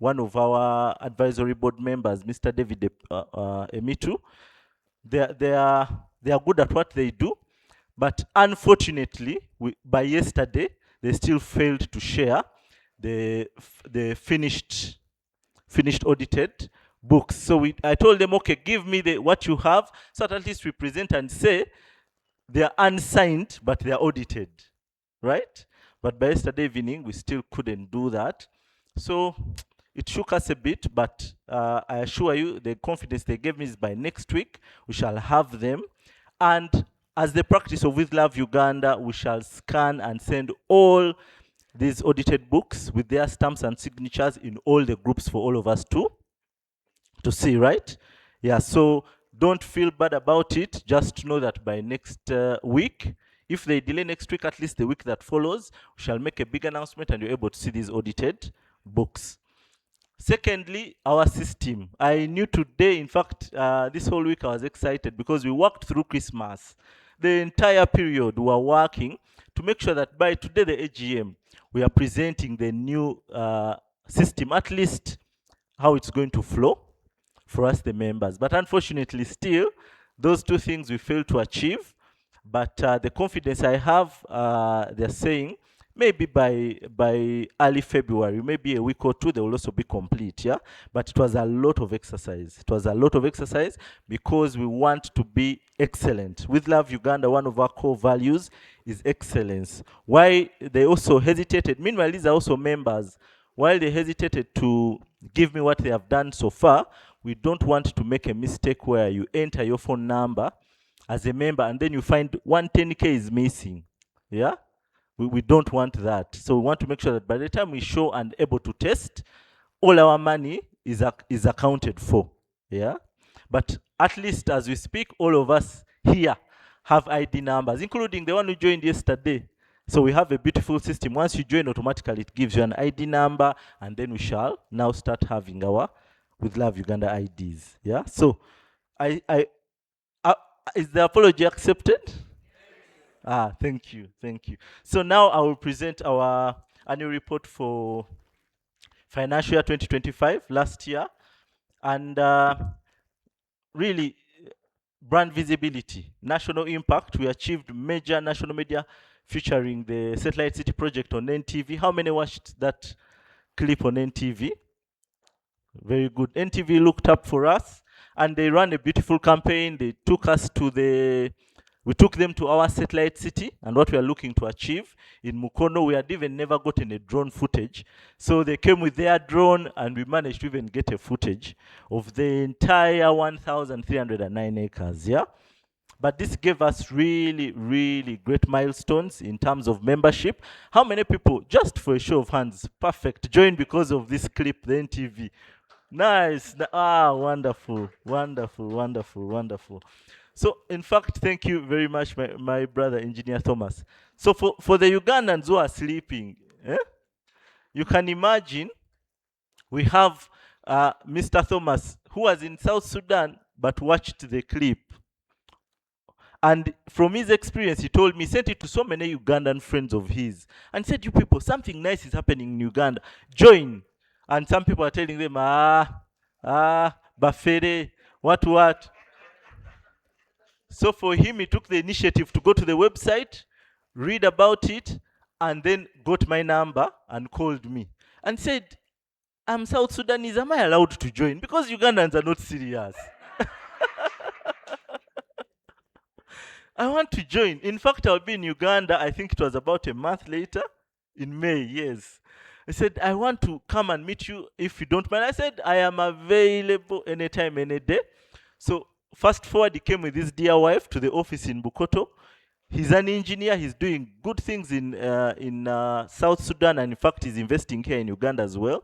S12: one of our advisory board members, Mr. David Emitu. They are good at what they do, but unfortunately, by yesterday, they still failed to share the finished audited books. So I told them, okay, give me what you have, so that at least we present and say they are unsigned, but they are audited, right? But by yesterday evening, we still couldn't do that. So it shook us a bit, but I assure you, the confidence they gave me is by next week, we shall have them. And as the practice of With Love Uganda, we shall scan and send all these audited books with their stamps and signatures in all the groups for all of us to see, right? Yeah, so don't feel bad about it. Just know that by next week, if they delay next week, at least the week that follows, we shall make a big announcement and you're able to see these audited books. Secondly, our system. I knew today, in fact, this whole week I was excited because we worked through Christmas. The entire period we were working to make sure that by today, the AGM, we are presenting the new system, at least how it's going to flow for us, the members. But unfortunately, still, those two things we failed to achieve. But the confidence I have, they're saying, maybe by early February, maybe a week or two, they will also be complete, yeah? But it was a lot of exercise. It was a lot of exercise because we want to be excellent. With Love Uganda, one of our core values is excellence. Why they also hesitated, meanwhile, these are also members. While they hesitated to give me what they have done so far, we don't want to make a mistake where you enter your phone number as a member and then you find 110K is missing, yeah? We don't want that. So we want to make sure that by the time we show and able to test, all our money is accounted for. Yeah. But at least as we speak, all of us here have ID numbers, including the one who joined yesterday. So we have a beautiful system. Once you join, automatically it gives you an ID number, and then we shall now start having our With Love Uganda IDs. Yeah. So is the apology accepted? Thank you, thank you. So now I will present our annual report for financial year 2025, last year. And really, brand visibility, national impact. We achieved major national media featuring the Satellite City project on NTV. How many watched that clip on NTV? Very good. NTV looked up for us, and they ran a beautiful campaign. They took us to we took them to our satellite city and what we are looking to achieve. In Mukono, we had even never gotten a drone footage. So they came with their drone and we managed to even get a footage of the entire 1,309 acres, yeah? But this gave us really, really great milestones in terms of membership. How many people, just for a show of hands, perfect, joined because of this clip, the NTV? Nice. Wonderful, wonderful, wonderful, wonderful. So, in fact, thank you very much, my brother, Engineer Thomas. So, for the Ugandans who are sleeping, you can imagine we have Mr. Thomas, who was in South Sudan, but watched the clip. And from his experience, he told me, sent it to so many Ugandan friends of his, and said, you people, something nice is happening in Uganda. Join. And some people are telling them, Bafere, what? So for him, he took the initiative to go to the website, read about it, and then got my number and called me and said, I'm South Sudanese, am I allowed to join? Because Ugandans are not serious. I want to join. In fact, I'll be in Uganda. I think it was about a month later, in May, yes. I said, I want to come and meet you if you don't mind. I said, I am available anytime, any day. So fast forward, he came with his dear wife to the office in Bukoto. He's an engineer. He's doing good things in South Sudan, and in fact, he's investing here in Uganda as well.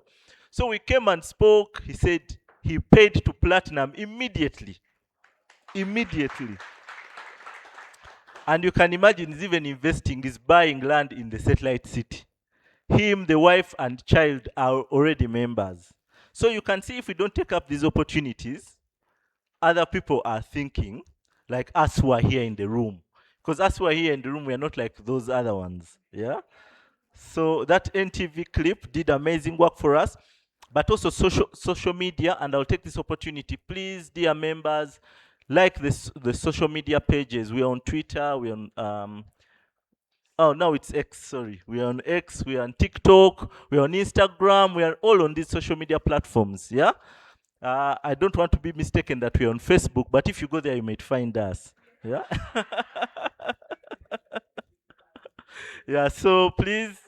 S12: So we came and spoke. He said he paid to Platinum immediately. Immediately. And you can imagine he's even investing, he's buying land in the satellite city. Him, the wife, and child are already members. So you can see if we don't take up these opportunities, other people are thinking, like us who are here in the room. Because us who are here in the room, we are not like those other ones. Yeah? So that NTV clip did amazing work for us, but also social media, and I'll take this opportunity. Please, dear members, like the social media pages. We are on Twitter, we're on oh, now it's X, sorry. We are on X, we are on TikTok, we are on Instagram, we are all on these social media platforms, yeah? I don't want to be mistaken that we are on Facebook, but if you go there, you might find us, yeah? Yeah, so please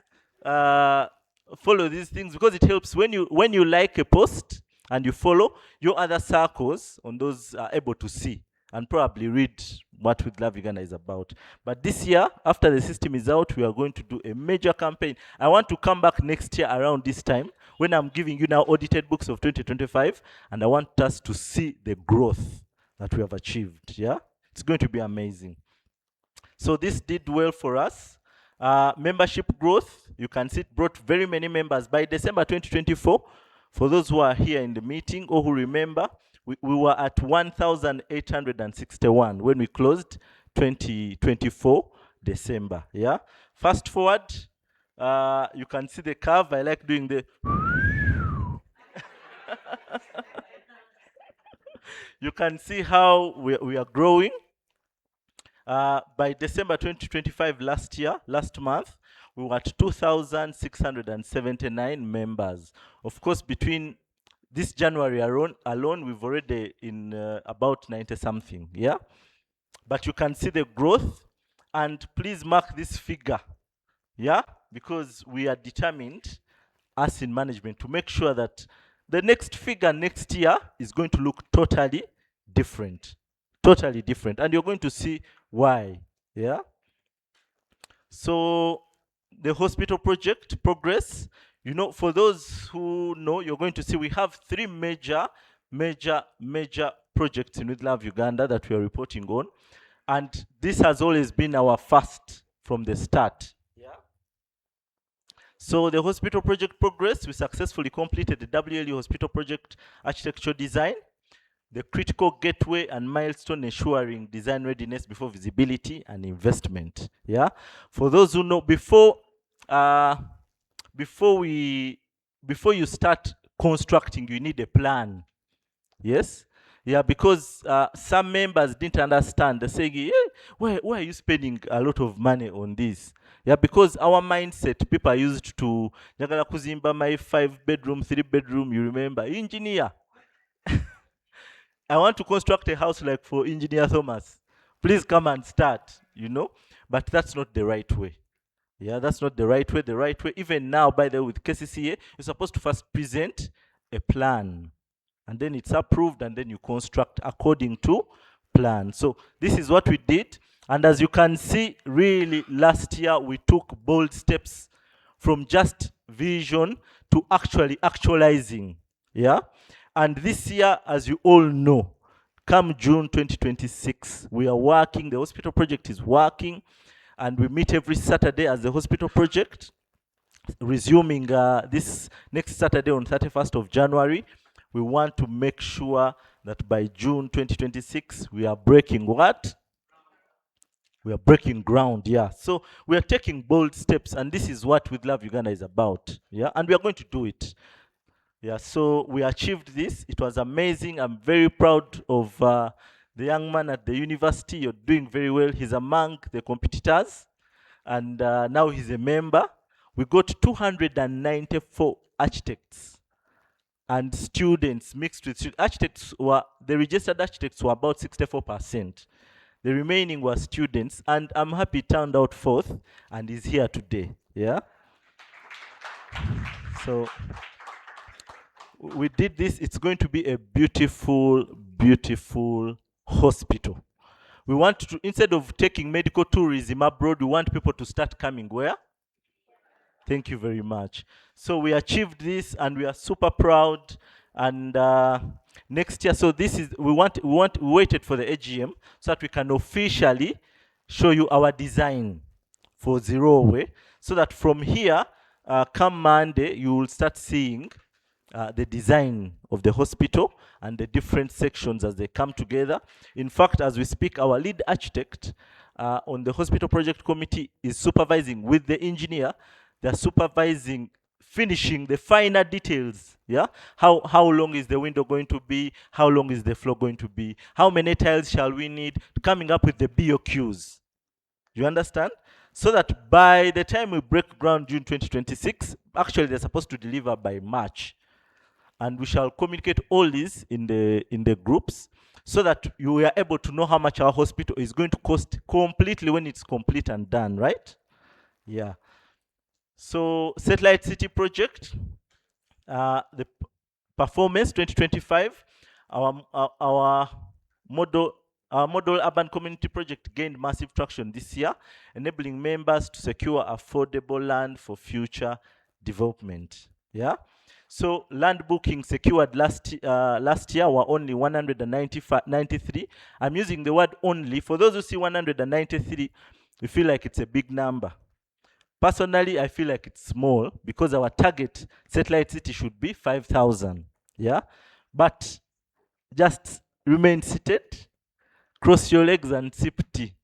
S12: follow these things, because it helps when you like a post and you follow, your other circles on those are able to see and probably read what With Love Uganda is about. But this year, after the system is out, we are going to do a major campaign. I want to come back next year around this time when I'm giving you now audited books of 2025, and I want us to see the growth that we have achieved. Yeah, it's going to be amazing. So this did well for us. Membership growth, you can see it brought very many members. By December 2024, for those who are here in the meeting or who remember, we were at 1,861 when we closed 2024 December. Yeah. Fast forward, you can see the curve. I like doing the. You can see how we are growing. By December 2025 last month, we were at 2,679 members. Of course, between this January alone, we've already in about 90 something, yeah? But you can see the growth, and please mark this figure, yeah? Because we are determined, us in management, to make sure that the next figure next year is going to look totally different. Totally different. And you're going to see why, yeah? So the hospital project progress, you know, for those who know, you're going to see we have 3 major projects in With Love Uganda that we are reporting on. And this has always been our first from the start. Yeah. So the hospital project progress, we successfully completed the WLU hospital project architecture design, the critical gateway and milestone ensuring design readiness before visibility and investment. Yeah. For those who know, before you start constructing, you need a plan. Yes? Yeah, because some members didn't understand. They say, hey, why are you spending a lot of money on this? Yeah, because our mindset, people are used to, Nyagala kuzimba my 5-bedroom, 3-bedroom, you remember, engineer. I want to construct a house like for Engineer Thomas. Please come and start, you know? But that's not the right way. Yeah, that's not the right way. The right way, even now, by the way, with KCCA, you're supposed to first present a plan. And then it's approved, and then you construct according to plan. So this is what we did. And as you can see, really, last year, we took bold steps from just vision to actually actualizing. Yeah? And this year, as you all know, come June 2026, we are working, the hospital project is working, and we meet every Saturday as the hospital project, resuming this next Saturday on 31st of January. We want to make sure that by June 2026, we are breaking what? We are breaking ground, yeah. So we are taking bold steps, and this is what With Love Uganda is about, yeah. And we are going to do it, yeah. So we achieved this. It was amazing. I'm very proud of the young man at the university. You're doing very well. He's among the competitors, and now he's a member. We got 294 architects and students mixed with architects. The registered architects were about 64%. The remaining were students, and I'm happy it turned out fourth and is here today. Yeah. So we did this. It's going to be a beautiful, beautiful hospital. We want to, instead of taking medical tourism abroad, we want people to start coming where? Thank you very much. So we achieved this, and we are super proud. And next year, so this is, we waited for the AGM so that we can officially show you our design for Zero Way, so that from here, come Monday, you will start seeing the design of the hospital and the different sections as they come together. In fact, as we speak, our lead architect on the hospital project committee is supervising with the engineer. They're supervising, finishing the finer details. Yeah, how long is the window going to be? How long is the floor going to be? How many tiles shall we need? Coming up with the BOQs. You understand? So that by the time we break ground June 2026, actually they're supposed to deliver by March. And we shall communicate all this in the groups so that you are able to know how much our hospital is going to cost completely when it's complete and done, right? Yeah. So Satellite City project, the performance 2025, our model urban community project gained massive traction this year, enabling members to secure affordable land for future development. Yeah. So land booking secured last year were only 193. I'm using the word only. For those who see 193, we feel like it's a big number. Personally, I feel like it's small because our target Satellite City should be 5,000. Yeah, but just remain seated, cross your legs and sip tea.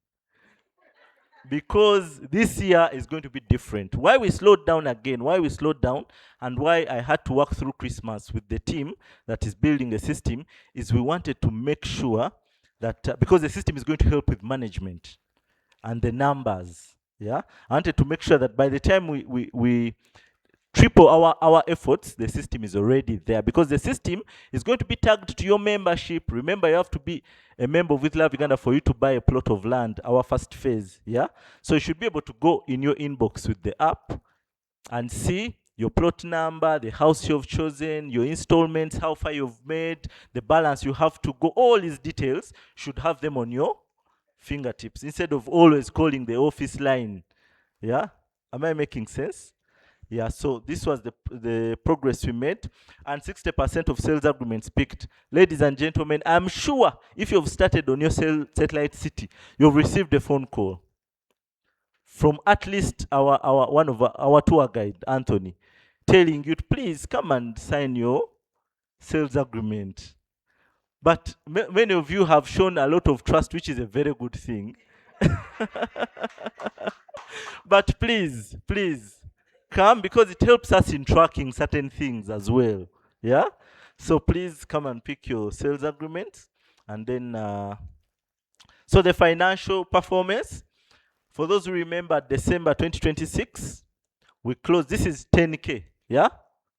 S12: Because this year is going to be different. Why we slowed down again, why we slowed down, and why I had to work through Christmas with the team that is building the system, is we wanted to make sure that, because the system is going to help with management and the numbers, yeah? I wanted to make sure that by the time we triple our efforts, the system is already there, because the system is going to be tagged to your membership. Remember, you have to be a member of With Love Uganda for you to buy a plot of land, our first phase, yeah? So you should be able to go in your inbox with the app and see your plot number, the house you've chosen, your installments, how far you've made, the balance you have to go. All these details should have them on your fingertips instead of always calling the office line, yeah? Am I making sense? Yeah, so this was the progress we made, and 60% of sales agreements picked. Ladies and gentlemen, I'm sure if you've started on your Satellite City, you've received a phone call from at least one of our tour guide, Anthony, telling you, please come and sign your sales agreement. But many of you have shown a lot of trust, which is a very good thing. But please, come, because it helps us in tracking certain things as well. Yeah? So please come and pick your sales agreements. And then, so the financial performance, for those who remember December 2026, we closed, this is 10K, yeah?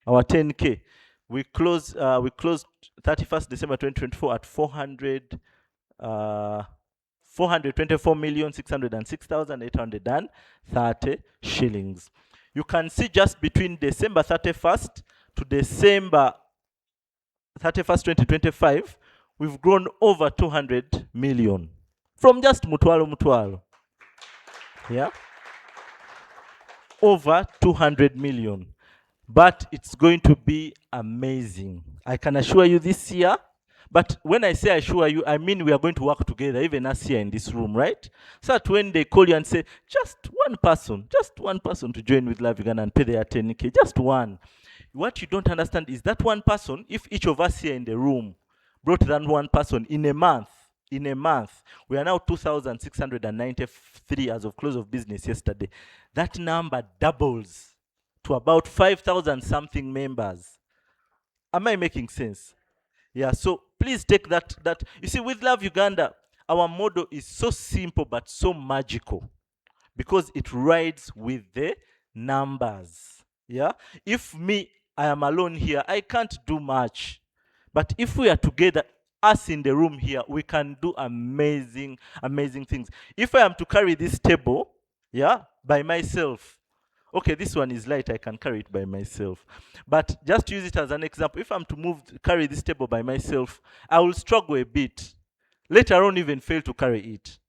S12: Our 10K. We closed 31st December 2024 at 424,606,830 shillings. You can see just between December 31st to December 31st, 2025, we've grown over 200 million from just Mutwalo. Yeah? Over 200 million. But it's going to be amazing. I can assure you this year. But when I say assure you, I mean we are going to work together, even us here in this room, right? So that when they call you and say, just one person to join With Love Uganda and pay their 10K, just one. What you don't understand is that one person, if each of us here in the room brought that one person in a month, we are now 2,693 as of close of business yesterday. That number doubles to about 5,000 something members. Am I making sense? Yeah, so please take that. You see, With Love Uganda, our model is so simple but so magical because it rides with the numbers. Yeah, if I am alone here, I can't do much. But if we are together, us in the room here, we can do amazing, amazing things. If I am to carry this table, yeah, by myself, okay, this one is light, I can carry it by myself. But just to use it as an example, if I'm to carry this table by myself, I will struggle a bit. Later on, even fail to carry it.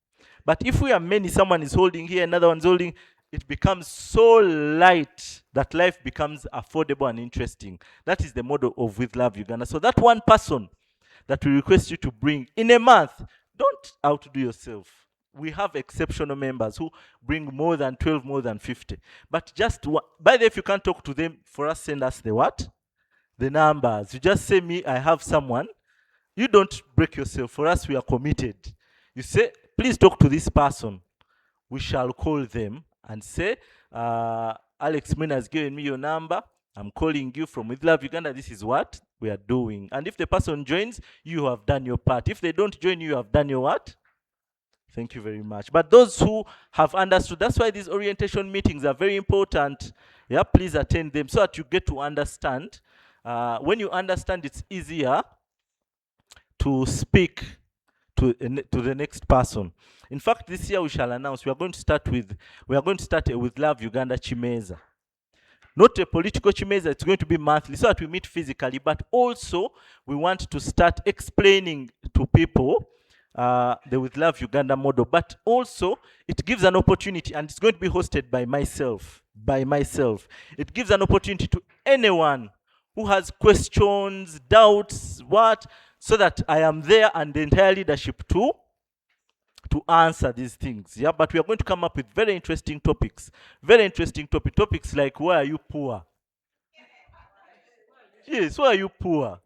S12: But if we are many, someone is holding here, another one's holding, it becomes so light that life becomes affordable and interesting. That is the model of With Love Uganda. So that one person that we request you to bring in a month, don't outdo yourself. We have exceptional members who bring more than 12, more than 50. But just, by the way, if you can't talk to them, for us, send us the what? The numbers. You just say me, I have someone. You don't break yourself. For us, we are committed. You say, please talk to this person. We shall call them and say, Alex Mina has given me your number. I'm calling you from With Love Uganda. This is what we are doing. And if the person joins, you have done your part. If they don't join, you have done your what? Thank you very much. But those who have understood, that's why these orientation meetings are very important. Yeah, please attend them so that you get to understand. When you understand, it's easier to speak to the next person. In fact, this year we shall announce we are going to start a With Love Uganda Chimeza. Not a political chimeza, it's going to be monthly so that we meet physically, but also we want to start explaining to people the With Love Uganda model, but also it gives an opportunity, and it's going to be hosted by myself. It gives an opportunity to anyone who has questions, doubts, so that I am there and the entire leadership to answer these things. Yeah, but we are going to come up with very interesting topics. Topics like, why are you poor? Yes, why are you poor?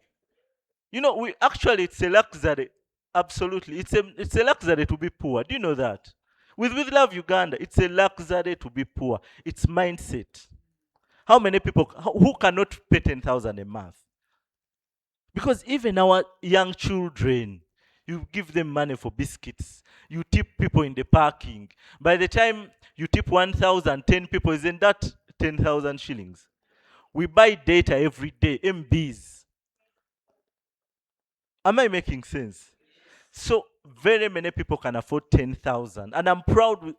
S12: You know, it's a luxury. Absolutely. It's a luxury to be poor. Do you know that? With Love Uganda, it's a luxury to be poor. It's mindset. How many people who cannot pay 10,000 a month? Because even our young children, you give them money for biscuits. You tip people in the parking. By the time you tip 1,000, 10 people, isn't that 10,000 shillings? We buy data every day, MBs. Am I making sense? So very many people can afford 10,000. And I'm proud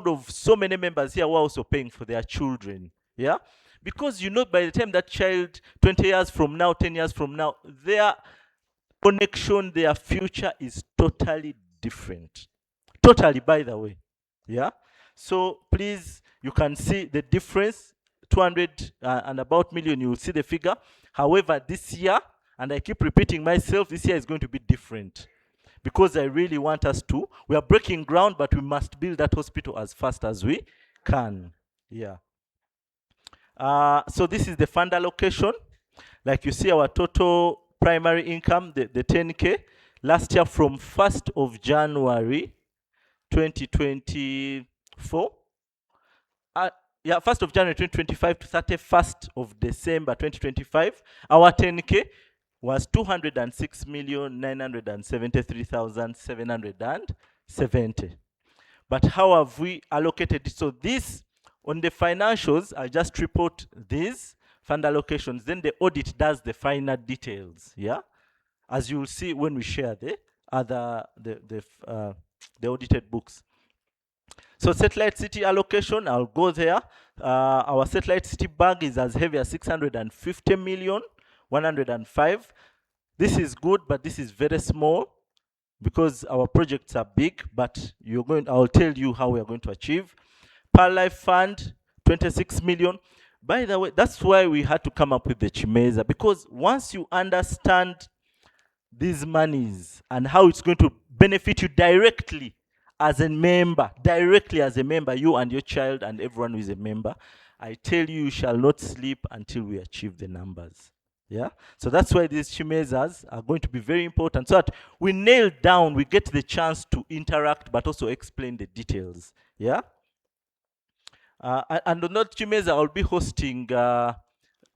S12: of so many members here who are also paying for their children. Yeah? Because you know, by the time that child, 20 years from now, 10 years from now, their connection, their future is totally different. Totally, by the way. Yeah? So please, you can see the difference. 200 and about million, you will see the figure. However, this year, and I keep repeating myself, this year is going to be different. Because I really want us to. We are breaking ground, but we must build that hospital as fast as we can. Yeah. So this is the fund allocation. Like you see, our total primary income, the 10K, last year from 1st of January 2024. 1st of January 2025 to 31st of December 2025, our 10K was 206,973,770. But how have we allocated it? So this, on the financials, I just report these fund allocations. Then the audit does the final details. Yeah, as you will see when we share the audited books. So satellite city allocation, I'll go there. Our satellite city bag is as heavy as 650 million, 105. This is good, but this is very small because our projects are big, but I'll tell you how we are going to achieve. Pearl Life Fund, 26 million. By the way, that's why we had to come up with the Chimeza, because once you understand these monies and how it's going to benefit you directly as a member, you and your child and everyone who is a member, I tell you, you shall not sleep until we achieve the numbers. Yeah, so that's why these Chimezas are going to be very important, so that we nail down, we get the chance to interact, but also explain the details. Yeah, and on that Chimeza, I'll be hosting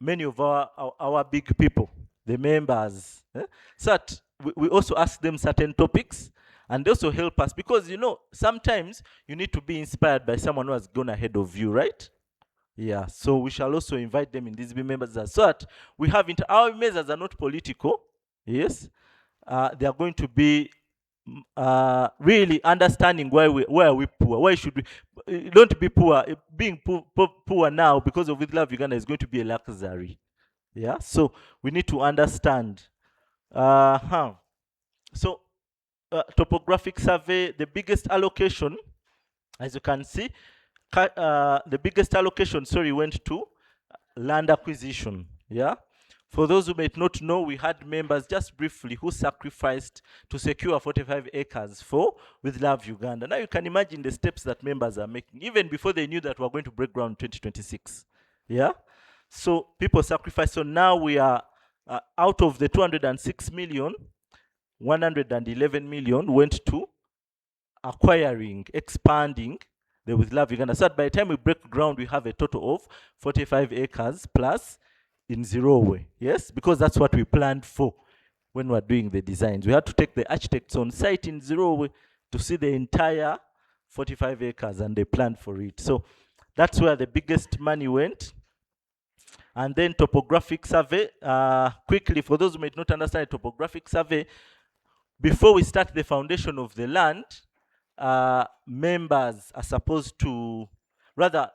S12: many of our big people, the members, so that we also ask them certain topics, and they also help us, because you know, sometimes you need to be inspired by someone who has gone ahead of you, right? Yeah, so we shall also invite them in these members, so that we have our members are not political, yes, they are going to be really understanding why are we poor, why should we don't be poor. Being poor now because of With Love Uganda is going to be a luxury. Yeah, so we need to understand. So topographic survey, the biggest allocation, as you can see, the biggest allocation, sorry, went to land acquisition. Yeah. For those who may not know, we had members, just briefly, who sacrificed to secure 45 acres for With Love Uganda. Now you can imagine the steps that members are making, even before they knew that we are going to break ground in 2026. Yeah? So people sacrificed. So now we are out of the 206 million, 111 million went to acquiring, expanding the With Love Uganda. So that by the time we break ground, we have a total of 45 acres plus in Zirowe. Yes, because that's what we planned for when we were doing the designs. We had to take the architects on site in Zirowe to see the entire 45 acres, and they planned for it. So that's where the biggest money went. And then topographic survey. Quickly, for those who may not understand a topographic survey, before we start the foundation of the land, members are supposed to, rather,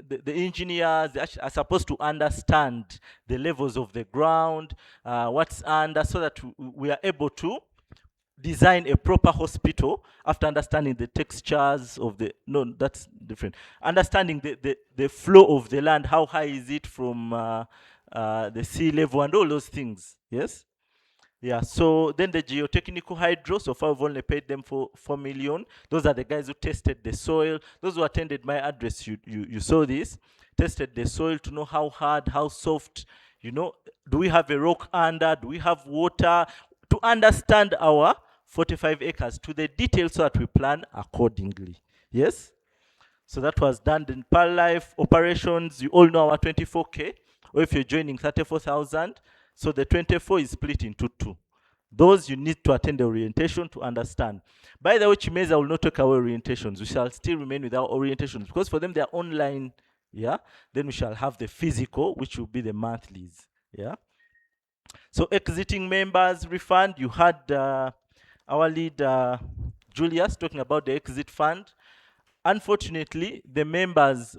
S12: the engineers are supposed to understand the levels of the ground, what's under, so that we are able to design a proper hospital after understanding the textures of the, no, that's different. Understanding the flow of the land, how high is it from the sea level and all those things, yes? Yeah, so then the geotechnical hydro, so far we've only paid them for 4 million. Those are the guys who tested the soil. Those who attended my address, you saw this. Tested the soil to know how hard, how soft, you know, do we have a rock under, do we have water, to understand our 45 acres to the detail so that we plan accordingly. Yes? So that was done in Pearl Life operations. You all know our 24K, or if you're joining 34,000. So the 24 is split into two. Those you need to attend the orientation to understand. By the way, Chimeza will not take away orientations. We shall still remain with our orientations because for them they are online. Yeah. Then we shall have the physical, which will be the monthlies. Yeah. So exiting members refund. You had our lead Julius talking about the exit fund. Unfortunately, the members,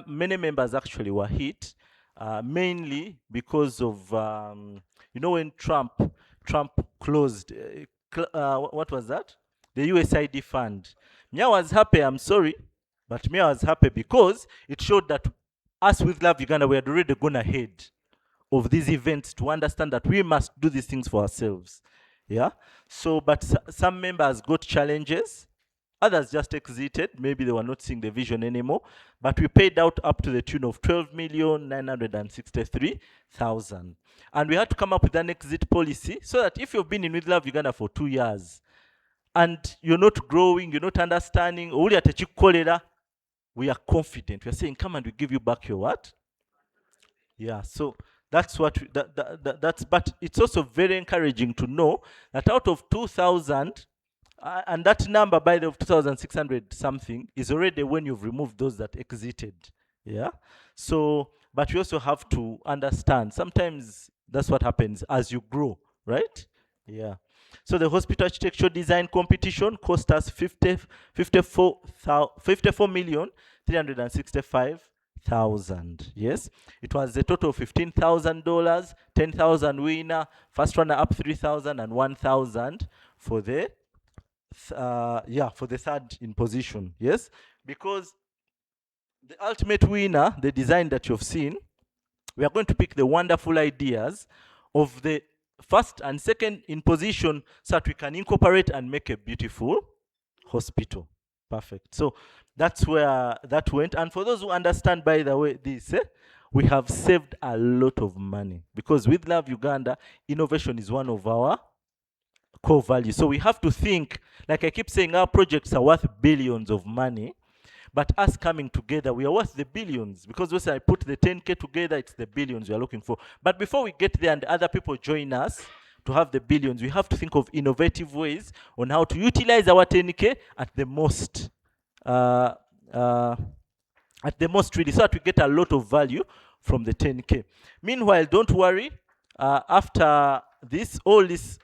S12: many members actually were hit. Mainly because of, you know, when Trump closed, what was that? The USAID fund. Mia was happy, I'm sorry, but Mia was happy because it showed that us with Love Uganda, we had already gone ahead of these events to understand that we must do these things for ourselves. Yeah. So, but some members got challenges. Others just exited. Maybe they were not seeing the vision anymore. But we paid out up to the tune of 12,963,000. And we had to come up with an exit policy so that if you've been in With Love Uganda for 2 years and you're not growing, you're not understanding, we are confident. We are saying, come and we give you back your what? Yeah, so that's what, but it's also very encouraging to know that out of 2,000, and that number, by the 2,600 something, is already when you've removed those that exited. Yeah. So, but we also have to understand. Sometimes that's what happens as you grow, right? Yeah. So the hospital architecture design competition cost us 54,365,000. Yes. It was a total of $15,000, 10,000 winner, first runner up 3,000, and 1,000 for the for the third in position. Yes, because the ultimate winner, the design that you've seen, we are going to pick the wonderful ideas of the first and second in position so that we can incorporate and make a beautiful hospital. Perfect. So that's where that went. And for those who understand, by the way, this, we have saved a lot of money because with Love Uganda, innovation is one of our core value. So we have to think, like I keep saying, our projects are worth billions of money, but us coming together, we are worth the billions, because once I put the 10K together, it's the billions we are looking for. But before we get there and other people join us to have the billions, we have to think of innovative ways on how to utilize our 10K at the most, really, so that we get a lot of value from the 10K. Meanwhile, don't worry, after all these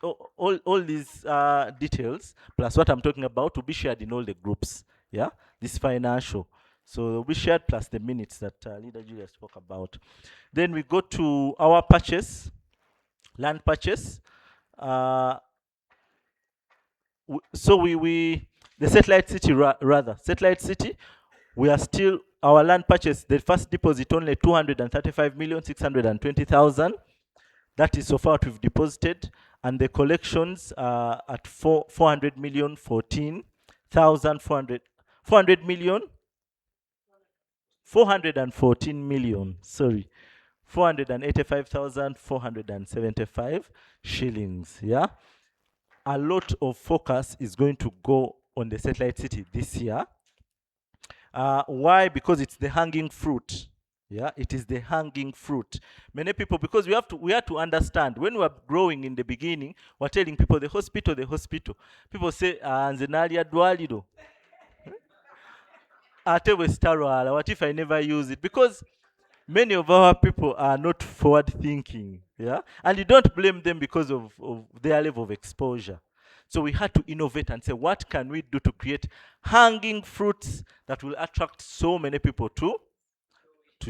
S12: details plus what I'm talking about will be shared in all the groups. Yeah, this financial. So they'll be shared plus the minutes that Leader Julia spoke about. Then we go to our purchase, land purchase. So the satellite city rather, satellite city, we are still, our land purchase, the first deposit only 235,620,000. That is so far what we've deposited, and the collections are at 400 million 14,400 400 million 414 million, sorry, 485,475 shillings. Yeah, a lot of focus is going to go on the satellite city this year. Why? Because it's the hanging fruit. Yeah, it is the hanging fruit. Many people, because we have to understand, when we are growing in the beginning, we're telling people the hospital, the hospital. People say, Anzenalia Dwalido. What if I never use it? Because many of our people are not forward thinking. Yeah, and you don't blame them because of their level of exposure. So we had to innovate and say, what can we do to create hanging fruits that will attract so many people to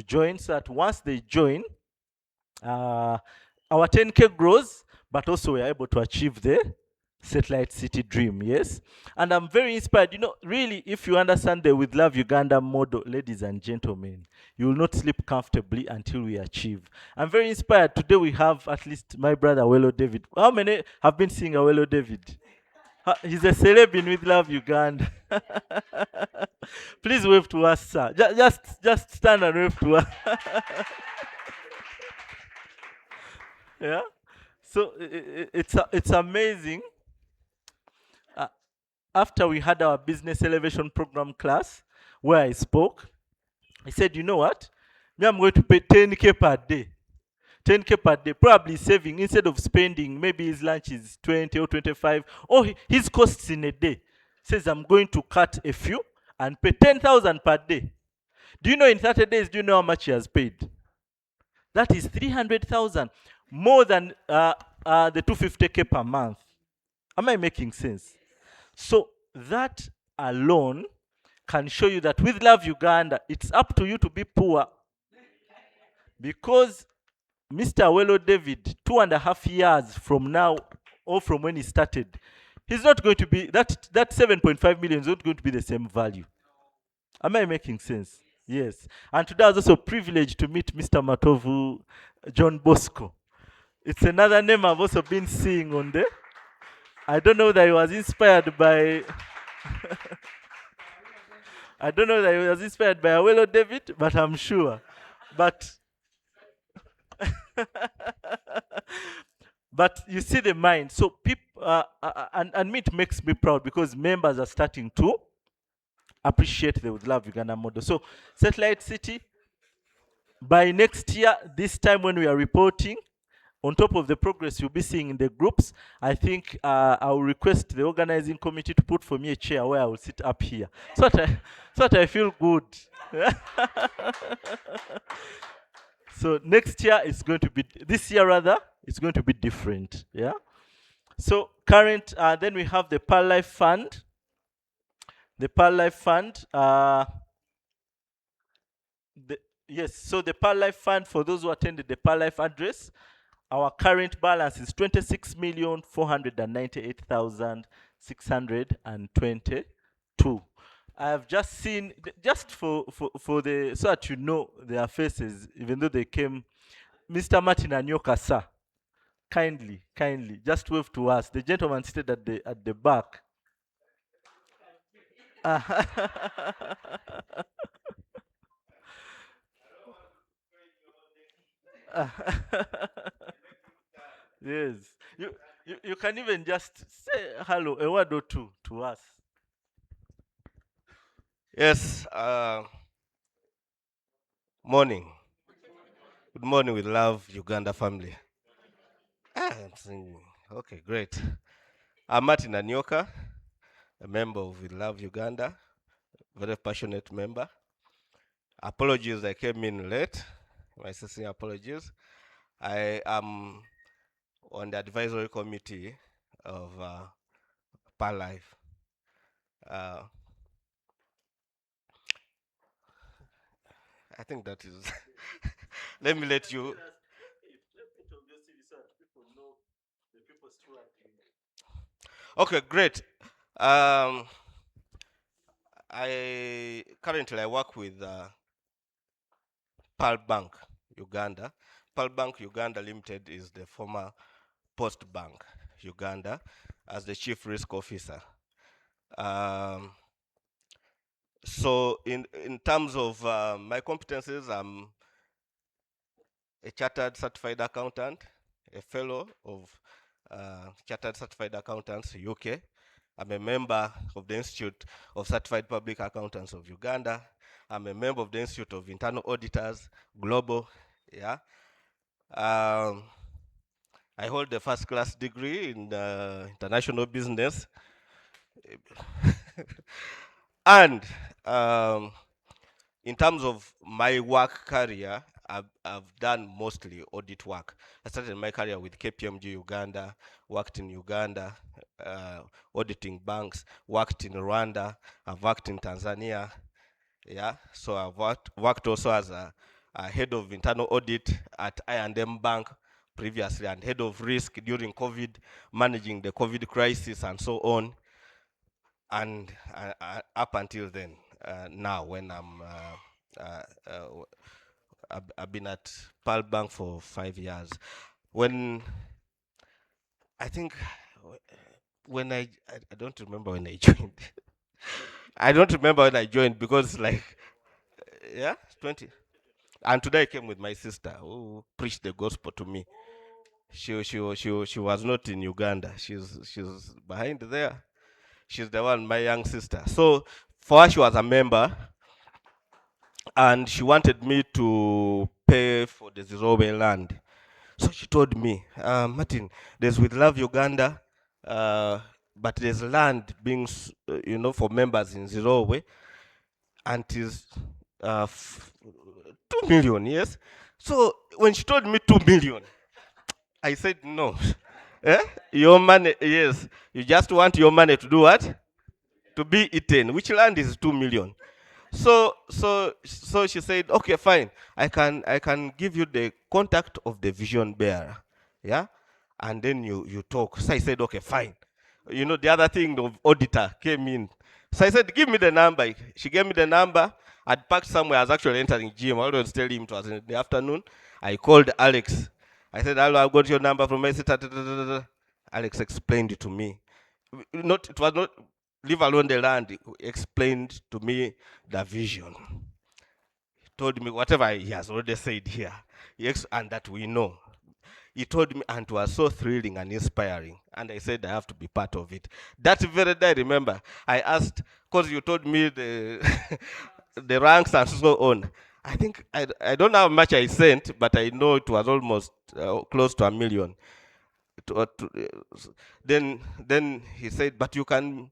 S12: join, so that once they join, our 10K grows, but also we are able to achieve the satellite city dream. Yes, and I'm very inspired. You know, really, if you understand the With Love Uganda model, ladies and gentlemen, you will not sleep comfortably until we achieve. I'm very inspired. Today we have at least my brother Awelo David. How many have been seeing Awelo David? He's a celeb in With Love Uganda. Please wave to us, sir. Just stand and wave to us. Yeah. So it's amazing. After we had our business elevation program class, where I spoke, I said, you know what? Me, I'm going to pay 10K per day. 10K per day, probably saving, instead of spending, maybe his lunch is 20 or 25, or his costs in a day. Says, I'm going to cut a few and pay 10,000 per day. Do you know in 30 days, do you know how much he has paid? That is 300,000, more than the 250K per month. Am I making sense? So that alone can show you that With Love Uganda, it's up to you to be poor. Because Mr. Awelo David, 2.5 years from now, or from when he started, he's not going to be, that 7.5 million is not going to be the same value. Am I making sense? Yes. And today I was also privileged to meet Mr. Matovu John Bosco. It's another name I've also been seeing on there. I don't know that he was inspired by I don't know that he was inspired by Awelo David, but I'm sure. But but you see the mind. So people and it makes me proud because members are starting to appreciate the With Love Uganda model. So Satellite City, by next year, this time when we are reporting, on top of the progress you'll be seeing in the groups, I think I will request the organizing committee to put for me a chair where I will sit up here, so that I feel good. So next year it's going to be, this year rather, it's going to be different. Yeah. So current, then we have the Pearl Life Fund. The Pearl Life Fund. Yes. So the Pearl Life Fund, for those who attended the Pearl Life address, our current balance is 26,498,622. I have just seen, just for the, so that you know their faces, even though they came, Mr. Martin Anyoka, sir, kindly, just wave to us. The gentleman seated at the back. Yes, you can even just say hello, a word or two to us.
S5: Yes, morning. Good morning, With Love Uganda family. I'm singing. Okay, great. I'm Martin Anyoka, a member of With Love Uganda, very passionate member. Apologies, I came in late. My sincere apologies. I am on the advisory committee of Pearl Life. I think that is. Let me let you. Okay, great. I currently work with Pearl Bank Uganda. Pearl Bank Uganda Limited is the former Post Bank Uganda as the chief risk officer. So in terms of my competencies, I'm a chartered certified accountant, a fellow of Chartered Certified Accountants UK. I'm a member of the Institute of Certified Public Accountants of Uganda. I'm a member of the Institute of Internal Auditors Global. Yeah. I hold a first-class degree in international business. And in terms of my work career, I've done mostly audit work. I started my career with KPMG Uganda, worked in Uganda, auditing banks, worked in Rwanda, I've worked in Tanzania. Yeah, so I've worked also as a head of internal audit at I&M Bank previously, and head of risk during COVID, managing the COVID crisis and so on. And up until then, now when I've been at Pearl Bank for 5 years. When I think when I don't remember when I joined. I don't remember when I joined because like yeah, 20. And today I came with my sister who preached the gospel to me. She was not in Uganda. She's behind there. She's the one, my young sister. So for her, she was a member, and she wanted me to pay for the Zimbabwe land. So she told me, Martin, there's With Love Uganda, but there's land being, for members in Zimbabwe, and it is 2 million, yes? So when she told me 2 million, I said, no. Your money, yes. You just want your money to do what? To be eaten. Which land is 2 million? So she said, okay, fine. I can give you the contact of the vision bearer. Yeah? And then you talk. So I said, okay, fine. The other thing of auditor came in. So I said, give me the number. She gave me the number. I'd parked somewhere. I was actually entering gym. I always tell him it was in the afternoon. I called Alex. I said, hello, I got your number from my sister. Alex explained it to me. It was not, leave alone the land. He explained to me the vision. He told me whatever he has already said here. And that we know. He told me, and it was so thrilling and inspiring. And I said, I have to be part of it. That very day, I remember, I asked, because you told me the, the ranks and so on. I think, I don't know how much I sent, but I know it was almost close to 1 million. Then he said, but you can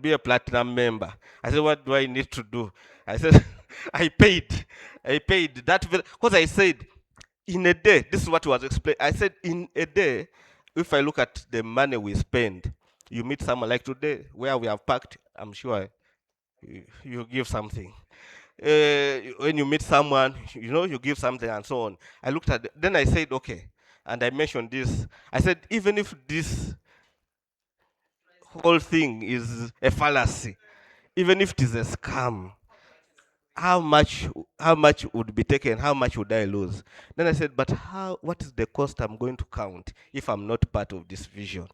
S5: be a platinum member. I said, what do I need to do? I said, I paid that, because I said, in a day, this is what was explained. I said, in a day, if I look at the money we spend, you meet someone like today, where we have packed, I'm sure you give something. When you meet someone, you give something and so on. I looked at it, then I said, okay, and I mentioned this. I said, even if this whole thing is a fallacy, even if it is a scam, how much would be taken? How much would I lose? Then I said, but what is the cost I'm going to count if I'm not part of this vision?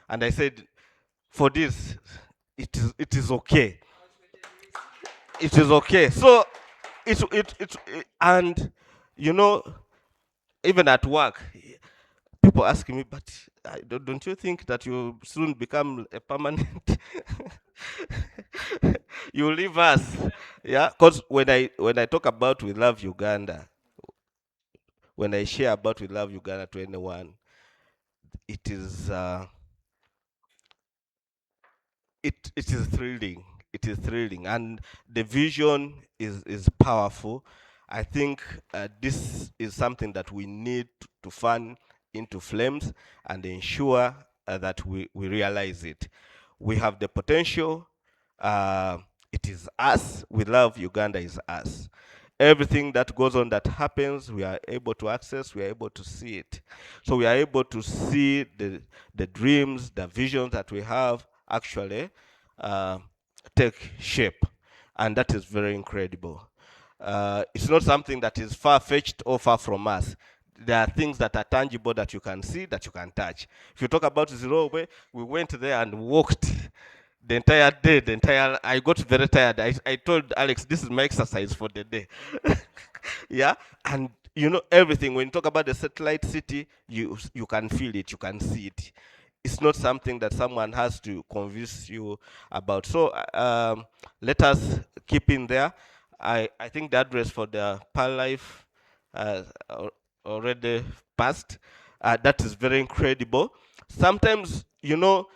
S5: And I said, for this, it is okay. It is okay. So and even at work, people ask me, but don't you think that you soon become a permanent? You leave us, yeah? Because when I talk about We Love Uganda, when I share about We Love Uganda to anyone, it is it is thrilling. It is thrilling, and the vision is powerful. I think this is something that we need to fund into flames and ensure that we realize it. We have the potential. It is us. We love Uganda is us. Everything that goes on that happens, we are able to access, we are able to see it. So we are able to see the dreams, the visions that we have actually take shape. And that is very incredible. It's not something that is far-fetched or far from us. There are things that are tangible that you can see, that you can touch. If you talk about Zirowe, we went there and walked the entire day, I got very tired. I told Alex, this is my exercise for the day. Yeah, and you know everything. When you talk about the satellite city, you can feel it, you can see it. It's not something that someone has to convince you about. So let us keep in there. I think the address for the Pearl Life already passed. That is very incredible. Sometimes, you know,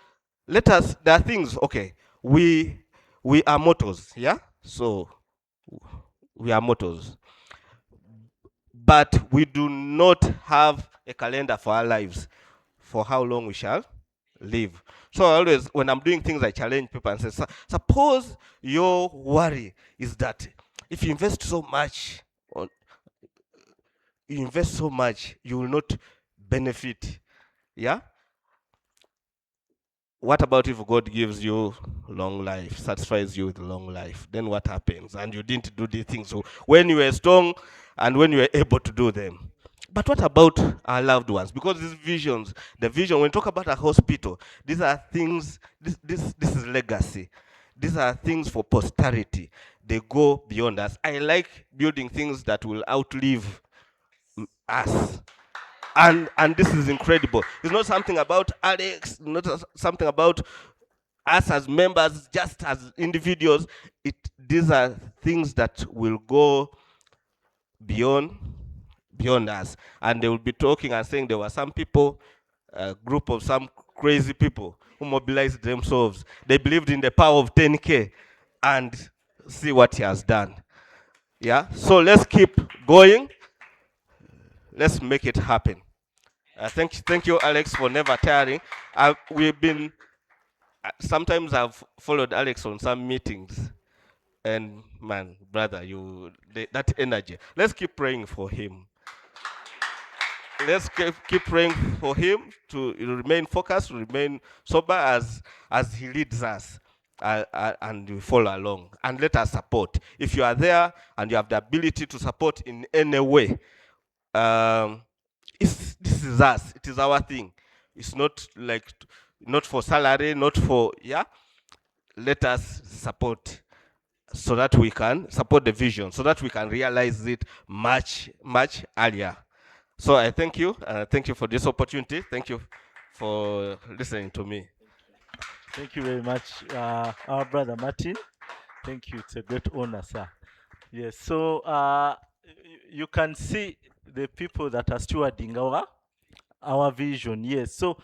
S5: there are things, okay, we are mortals, yeah? So, we are mortals. But we do not have a calendar for our lives, for how long we shall live. So always, when I'm doing things, I challenge people and say, suppose your worry is that if you invest so much, you will not benefit, yeah? What about if God gives you long life, satisfies you with long life? Then what happens? And you didn't do these things so when you were strong and when you were able to do them. But what about our loved ones? Because these visions, the vision, when we talk about a hospital, these are things, this is legacy. These are things for posterity. They go beyond us. I like building things that will outlive us. And this is incredible. It's not something about Alex, not something about us as members, just as individuals. These are things that will go beyond us. And they will be talking and saying there were some people, a group of some crazy people who mobilized themselves. They believed in the power of 10K and see what he has done. Yeah, so let's keep going. Let's make it happen. Thank you, Alex, for never tiring. We've been, sometimes I've followed Alex on some meetings, and man, brother, that energy. Let's keep praying for him. Let's keep praying for him to remain focused, remain sober as he leads us, and we follow along. And let us support. If you are there and you have the ability to support in any way, this is us. It is our thing. It's not like, not for salary, not for, yeah. Let us support so that we can support the vision, so that we can realize it much, much earlier. So I thank you. Thank you for this opportunity. Thank you for listening to me.
S12: Thank you very much, our brother Martin. Thank you. It's a great honor, sir. Yes. So you can see the people that are stewarding our vision. Yes. So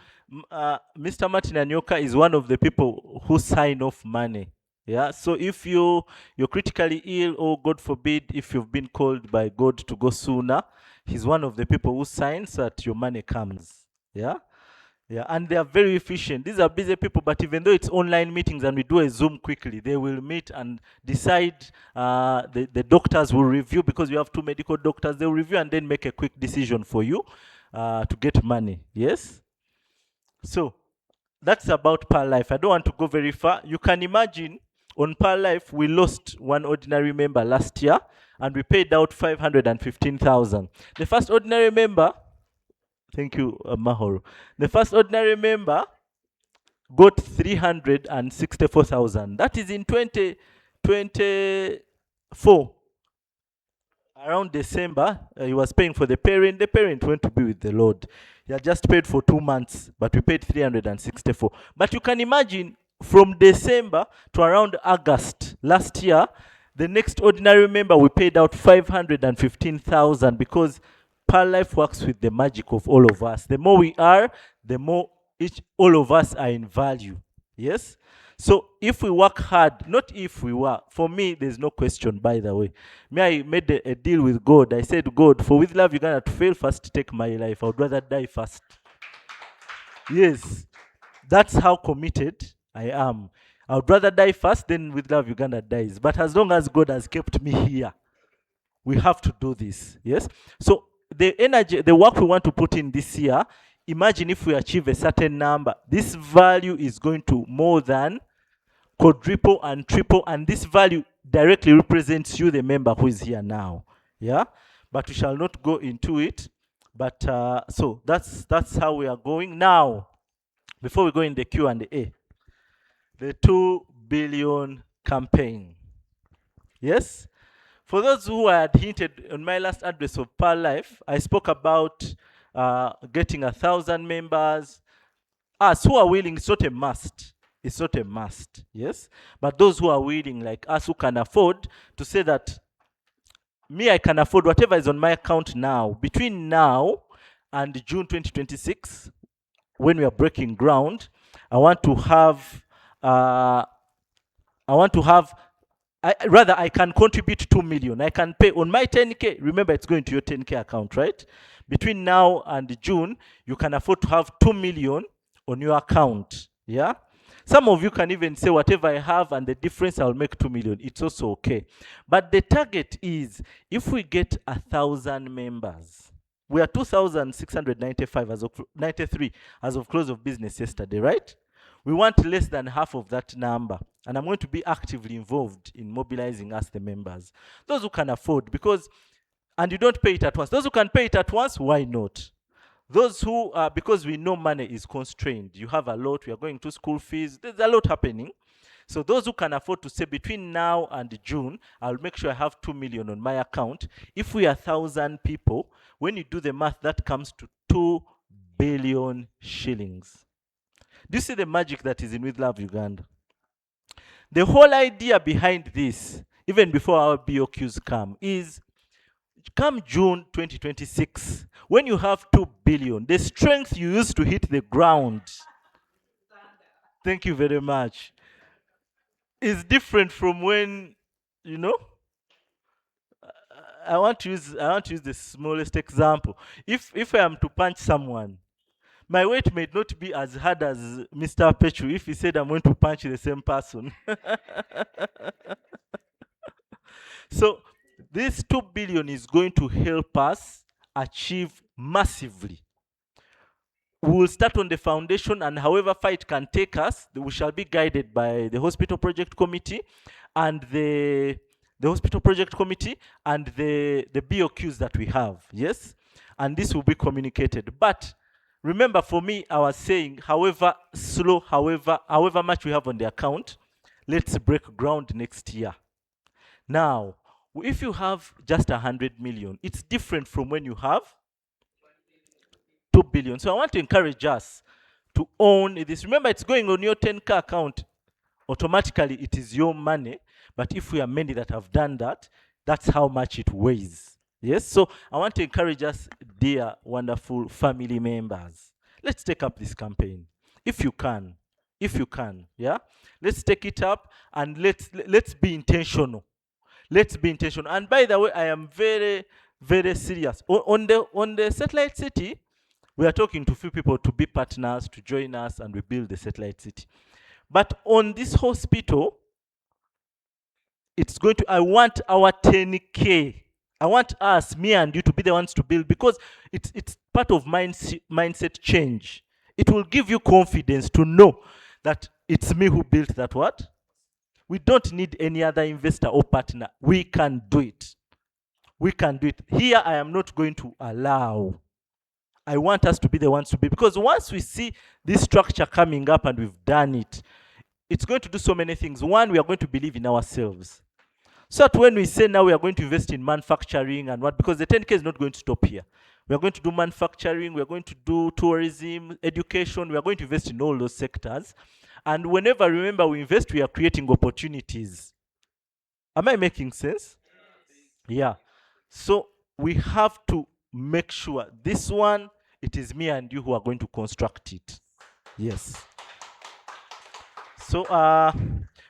S12: Mr. Martin Anyoka is one of the people who sign off money. Yeah. So if you're critically ill, or God forbid, if you've been called by God to go sooner, he's one of the people who signs that your money comes. Yeah. Yeah, and they are very efficient. These are busy people, but even though it's online meetings and we do a Zoom quickly, they will meet and decide. The doctors will review, because you have 2 medical doctors. They will review and then make a quick decision for you to get money. Yes? So that's about Pearl Life. I don't want to go very far. You can imagine on Pearl Life, we lost one ordinary member last year, and we paid out 515,000. The first ordinary member, thank you, Mahoro. The first ordinary member got 364,000. That is in 2024. Around December, he was paying for the parent. The parent went to be with the Lord. He had just paid for 2 months, but we paid 364. But you can imagine, from December to around August last year, the next ordinary member, we paid out 515,000, because Pearl Life works with the magic of all of us. The more we are, the more all of us are in value. Yes? So if we work hard, not if we work, for me, there's no question, by the way. Me, I made a deal with God. I said, God, for With Love Uganda to fail first, take my life. I would rather die first. Yes, that's how committed I am. I would rather die first than With Love Uganda dies. But as long as God has kept me here, we have to do this. Yes? So the energy, the work we want to put in this year, imagine if we achieve a certain number, this value is going to more than quadruple and triple, and this value directly represents you, the member who is here now. Yeah? But we shall not go into it. But so that's how we are going. Now, before we go in the Q&A, the 2 billion campaign. Yes? For those who had hinted on my last address of Pearl Life, I spoke about getting 1,000 members. Us who are willing, it's not a must. It's not a must, yes? But those who are willing, like us who can afford, to say that, me, I can afford whatever is on my account now. Between now and June 2026, when we are breaking ground, I want to have, I can contribute 2 million. I can pay on my 10K. Remember, it's going to your 10K account, right? Between now and June, you can afford to have 2 million on your account. Yeah? Some of you can even say, whatever I have and the difference, I'll make 2 million. It's also okay. But the target is, if we get 1,000 members, we are 2,695 as of 93 as of close of business yesterday, right? We want less than half of that number. And I'm going to be actively involved in mobilizing us, the members. Those who can afford, because, and you don't pay it at once. Those who can pay it at once, why not? Those who, because we know money is constrained. You have a lot, we are going to school fees, there's a lot happening. So those who can afford to say between now and June, I'll make sure I have 2 million on my account. If we are 1,000 people, when you do the math, that comes to 2 billion shillings. Do you see the magic that is in With Love Uganda? The whole idea behind this, even before our BOQs come, is come June 2026, when you have 2 billion, the strength you use to hit the ground, thank you very much, is different from when, you know, I want to use the smallest example. If I am to punch someone, my weight may not be as hard as Mr. Pechu if he said I'm going to punch the same person. So this 2 billion is going to help us achieve massively. We will start on the foundation, and however far it can take us, we shall be guided by the Hospital Project Committee and the Hospital Project Committee and the BOQs that we have, yes? And this will be communicated. But remember, for me, I was saying, however slow, however much we have on the account, let's break ground next year. Now, if you have just 100 million, it's different from when you have 2 billion. So I want to encourage us to own this. Remember, it's going on your 10K account. Automatically, it is your money. But if we are many that have done that, that's how much it weighs. Yes? So I want to encourage us, dear, wonderful family members. Let's take up this campaign. If you can. If you can. Yeah? Let's take it up and let's be intentional. Let's be intentional. And by the way, I am very, very serious. On the satellite city, we are talking to few people to be partners, to join us, and we build the satellite city. But on this hospital, it's going to, I want our 10K. I want us, me and you, to be the ones to build, because it's part of mindset change. It will give you confidence to know that it's me who built that what? We don't need any other investor or partner. We can do it. We can do it. Here, I am not going to allow. I want us to be the ones to be, because once we see this structure coming up and we've done it, it's going to do so many things. One, we are going to believe in ourselves. So that when we say now we are going to invest in manufacturing and what, because the 10K is not going to stop here. We are going to do manufacturing, we are going to do tourism, education, we are going to invest in all those sectors. And whenever, remember, we invest, we are creating opportunities. Am I making sense? Yeah. So we have to make sure this one, it is me and you who are going to construct it. Yes. So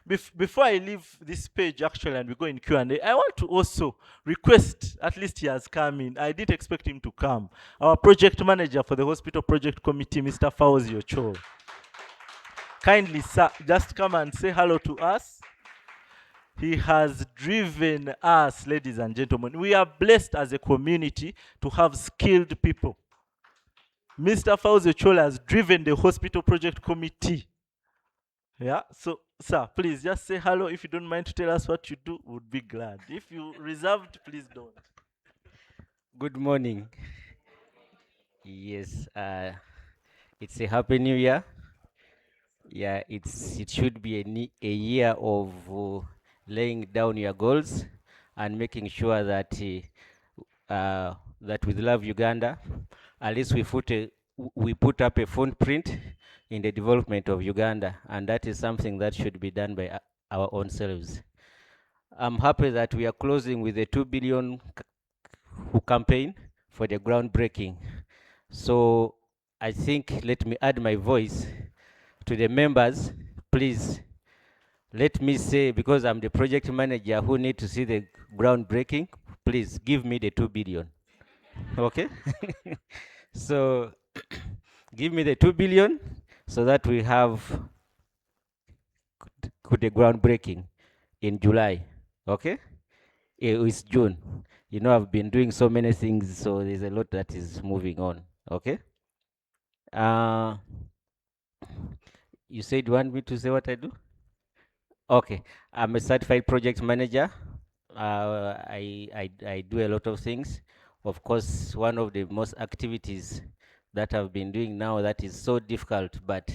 S12: before I leave this page actually and we go in Q&A, I want to also request, at least he has come in. I didn't expect him to come. Our project manager for the hospital project committee, Mr. Fauzi Ocho. Kindly, sir, just come and say hello to us. He has driven us, ladies and gentlemen. We are blessed as a community to have skilled people. Mr. Fauzi Chola has driven the hospital project committee. Yeah, so, sir, please just say hello. If you don't mind to tell us what you do, would be glad. If you reserved, please don't.
S6: Good morning. Yes, it's a happy new year. Yeah, it should be a year of laying down your goals and making sure that that with Love Uganda, at least we put up a footprint in the development of Uganda, and that is something that should be done by our own selves. I'm happy that we are closing with a 2 billion campaign for the groundbreaking. So I think, let me add my voice to the members. Please, let me say, because I'm the project manager who need to see the groundbreaking, please give me the 2 billion. Okay? So give me the 2 billion so that we have the groundbreaking in July. Okay? It's June. You know, I've been doing so many things, so there's a lot that is moving on. Okay? You said you want me to say what I do? Okay, I'm a certified project manager. I do a lot of things. Of course, one of the most activities that I've been doing now that is so difficult, but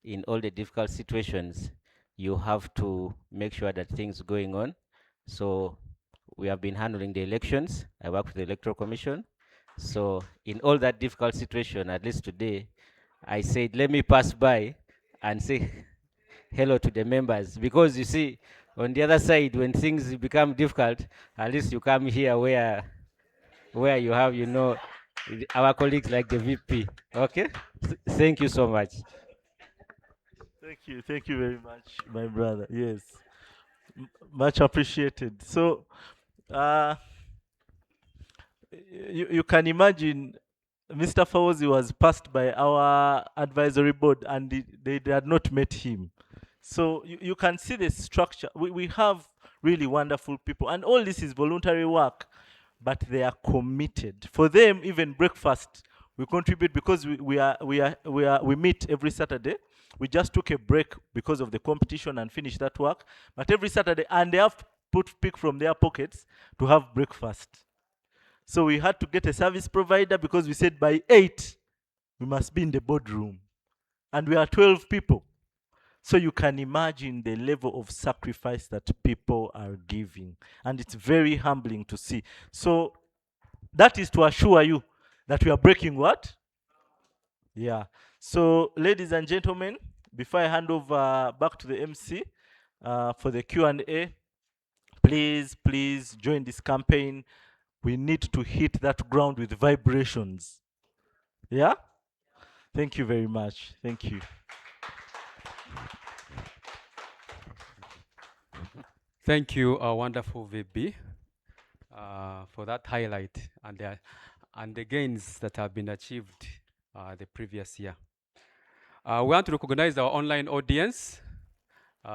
S6: in all the difficult situations, you have to make sure that things are going on. So we have been handling the elections. I work with the Electoral Commission. So in all that difficult situation, at least today, I said, let me pass by and say hello to the members, because you see, on the other side, when things become difficult, at least you come here where you have, you know, our colleagues like the VP. Okay? Thank you so much.
S12: Thank you very much, my brother. Yes, much appreciated. So, you can imagine Mr. Fauzi was passed by our advisory board and they had not met him. So you can see the structure. We have really wonderful people, and all this is voluntary work, but they are committed. For them, even breakfast, we contribute because we meet every Saturday. We just took a break because of the competition and finished that work. But every Saturday, and they have to pick from their pockets to have breakfast. So we had to get a service provider because we said by 8, we must be in the boardroom. And we are 12 people. So you can imagine the level of sacrifice that people are giving. And it's very humbling to see. So that is to assure you that we are breaking what? Yeah. So ladies and gentlemen, before I hand over back to the MC for the Q&A, please join this campaign. We need to hit that ground with vibrations. Yeah? Thank you very much. Thank you.
S2: Thank you, wonderful VB, for that highlight and the gains that have been achieved the previous year. We want to recognize our online audience. We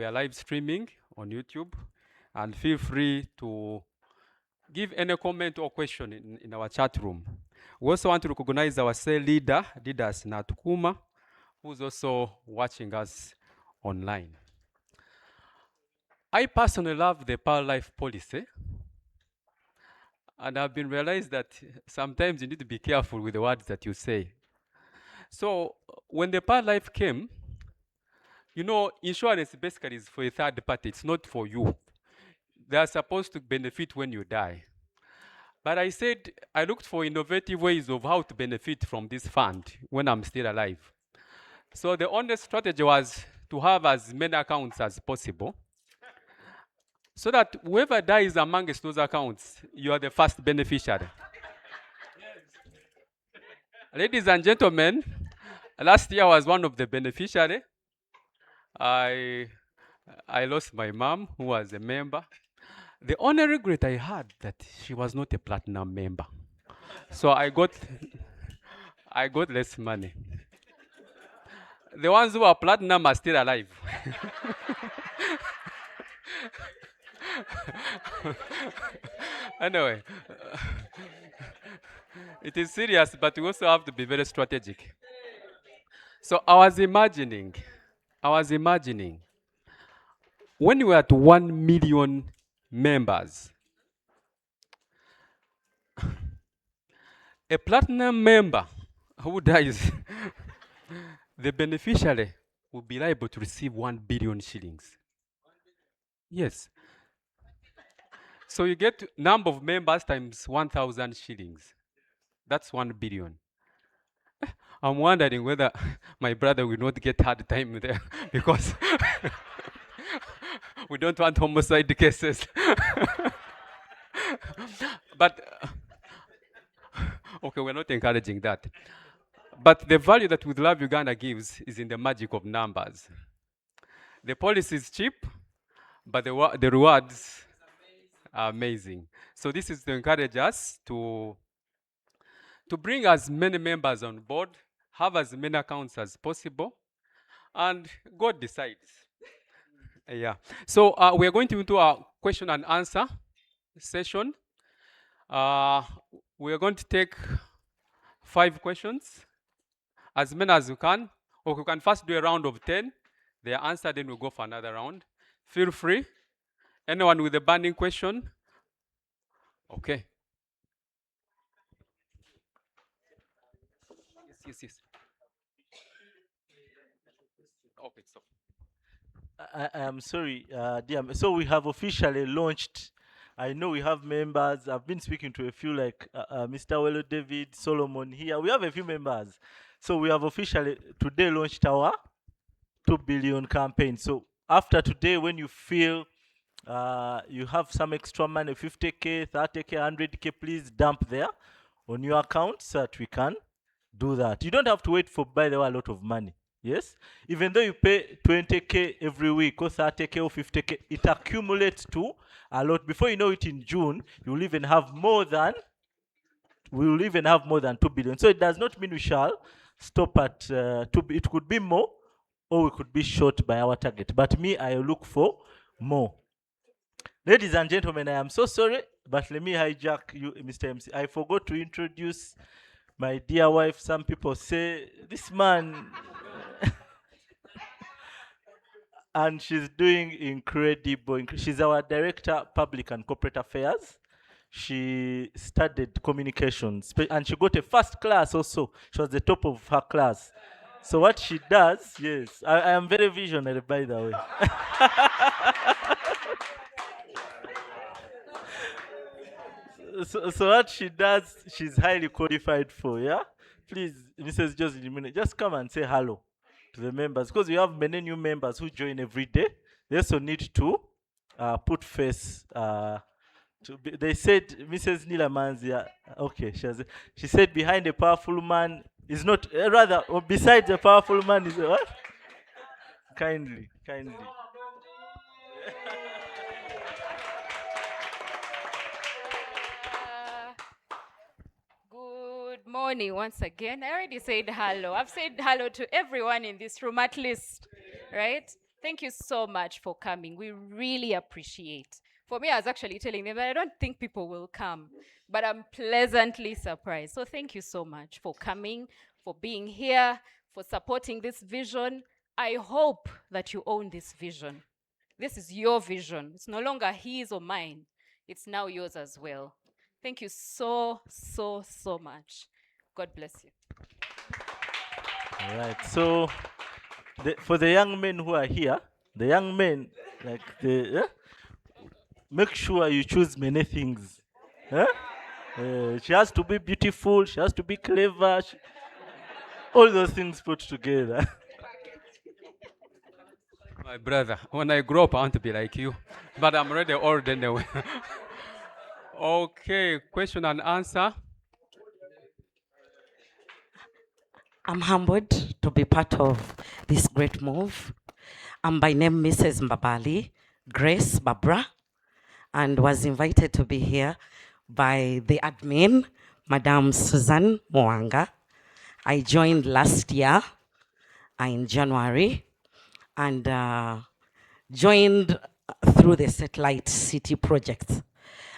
S2: are live streaming on YouTube, and feel free to give any comment or question in our chat room. We also want to recognize our cell leader, Didas Natukuma, who's also watching us online. I personally love the Pearl Life policy, and I've been realized that sometimes you need to be careful with the words that you say. So when the Pearl Life came, you know, insurance basically is for a third party. It's not for you. They are supposed to benefit when you die. But I said, I looked for innovative ways of how to benefit from this fund when I'm still alive. So the only strategy was to have as many accounts as possible, so that whoever dies amongst those accounts, you are the first beneficiary. Ladies and gentlemen, last year I was one of the beneficiaries. I lost my mom, who was a member. The only regret I had that she was not a platinum member, so I got less money. The ones who are platinum are still alive. Anyway, it is serious, but we also have to be very strategic. So I was imagining, when we are at 1 million members, a platinum member who dies, the beneficiary will be liable to receive 1 billion shillings. Yes. So you get number of members times 1,000 shillings. That's 1 billion. I'm wondering whether my brother will not get hard time there because we don't want homicide cases. But okay, we're not encouraging that. But the value that With Love Uganda gives is in the magic of numbers. The policy is cheap, but the rewards are amazing. So this is to encourage us to bring as many members on board, have as many accounts as possible, and God decides. Yeah. So we are going to into our question and answer session. We are going to take 5 questions, as many as you can, or we can first do a round of 10. They are answered, then we'll go for another round. Feel free. Anyone with a burning question? Okay. Yes. Okay, so.
S12: I am sorry, dear. So we have officially launched. I know we have members. I've been speaking to a few, like Mr. Wello David, Solomon here. We have a few members. So we have officially today launched our 2 billion campaign. So after today, when you feel you have some extra money, 50K, 30K, 100K, please dump there on your account so that we can do that. You don't have to wait for, by the way, a lot of money. Yes, even though you pay 20K every week or 30K or 50K, it accumulates to a lot. Before you know it, in June, we will even have more than 2 billion. So it does not mean we shall stop at 2 billion. It could be more, or we could be short by our target. But me, I look for more. Ladies and gentlemen, I am so sorry, but let me hijack you, Mr. MC. I forgot to introduce my dear wife. Some people say, this man... and she's doing incredible. She's our Director, Public and Corporate Affairs. She studied communications, and she got a first class also. She was the top of her class. So what she does, yes, I am very visionary, by the way. So what she does, she's highly qualified for, yeah? Please, Mrs. Josie, just come and say hello to the members, because we have many new members who join every day. They also need to put face they said, Mrs. Nila Manzia, okay, she said behind a powerful man is not, rather, or besides a powerful man is a what? Kindly.
S8: Good morning once again. I already said hello. I've said hello to everyone in this room at least, right? Thank you so much for coming. We really appreciate. For me, I was actually telling them that I don't think people will come, but I'm pleasantly surprised. So thank you so much for coming, for being here, for supporting this vision. I hope that you own this vision. This is your vision. It's no longer his or mine. It's now yours as well. Thank you so much. God bless you.
S12: All right. So, for the young men who are here, the young men, like make sure you choose many things. She has to be beautiful. She has to be clever. All those things put together.
S2: My brother, when I grow up, I want to be like you, but I'm already old anyway. Okay, question and answer.
S22: I'm humbled to be part of this great move.
S9: I'm by name Mrs. Mbabali, Grace Babra, and was invited to be here by the admin, Madame Susan Mwanga. I joined last year in January and joined through the Satellite City project.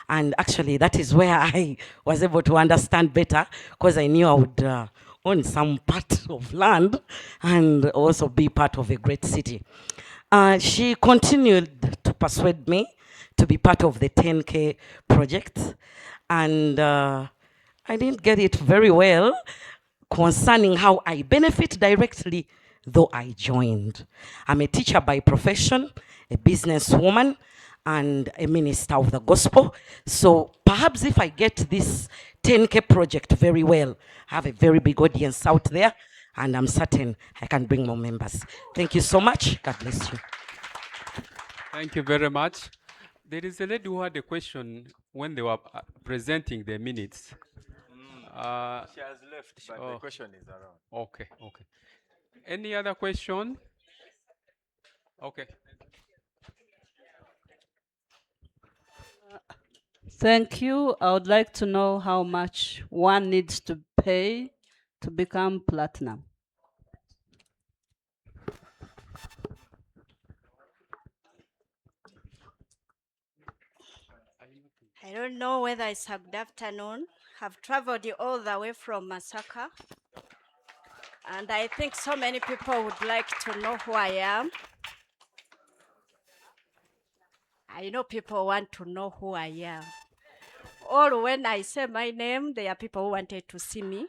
S9: And actually, that is where I was able to understand better because I knew I would own some part of land and also be part of a great city. She continued to persuade me to be part of the 10K project. And I didn't get it very well concerning how I benefit directly, though I joined. I'm a teacher by profession, a businesswoman, and a minister of the gospel. So perhaps if I get this 10K project very well, I have a very big audience out there, and I'm certain I can bring more members. Thank you so much. God bless you.
S2: Thank you very much. There is a lady who had a question when they were presenting the minutes.
S13: She has left, but the question is around.
S2: Okay, okay. Any other question? Okay.
S22: Thank you. I would like to know how much one needs to pay to become platinum.
S23: I don't know whether it's a good afternoon. I've traveled all the way from Masaka. And I think so many people would like to know who I am. I know people want to know who I am. Or when I say my name, there are people who wanted to see me.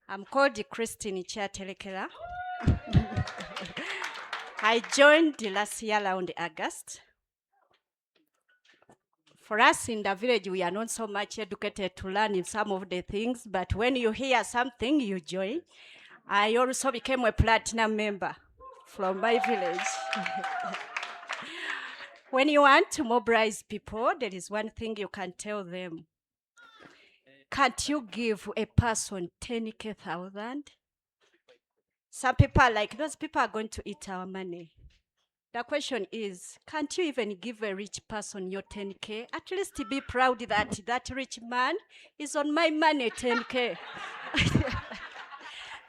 S23: I'm called Christine Chatelekela. I joined last year around August. For us in the village, we are not so much educated to learn in some of the things, but when you hear something, you join. I also became a platinum member from my village. When you want to mobilize people, there is one thing you can tell them. Can't you give a person 10,000? Some people are like, those people are going to eat our money. The question is, can't you even give a rich person your 10K? At least be proud that that rich man is on my money, 10K.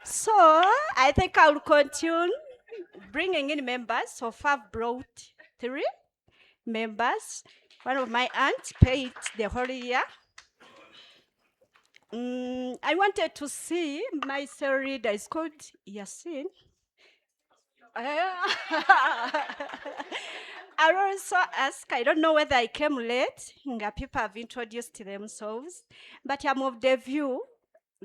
S23: So I think I'll continue bringing in members. So far I've brought 3 members. One of my aunts paid the whole year. I wanted to see my cell leader is called Yasin. I also ask, I don't know whether I came late, people have introduced themselves, but I'm of the view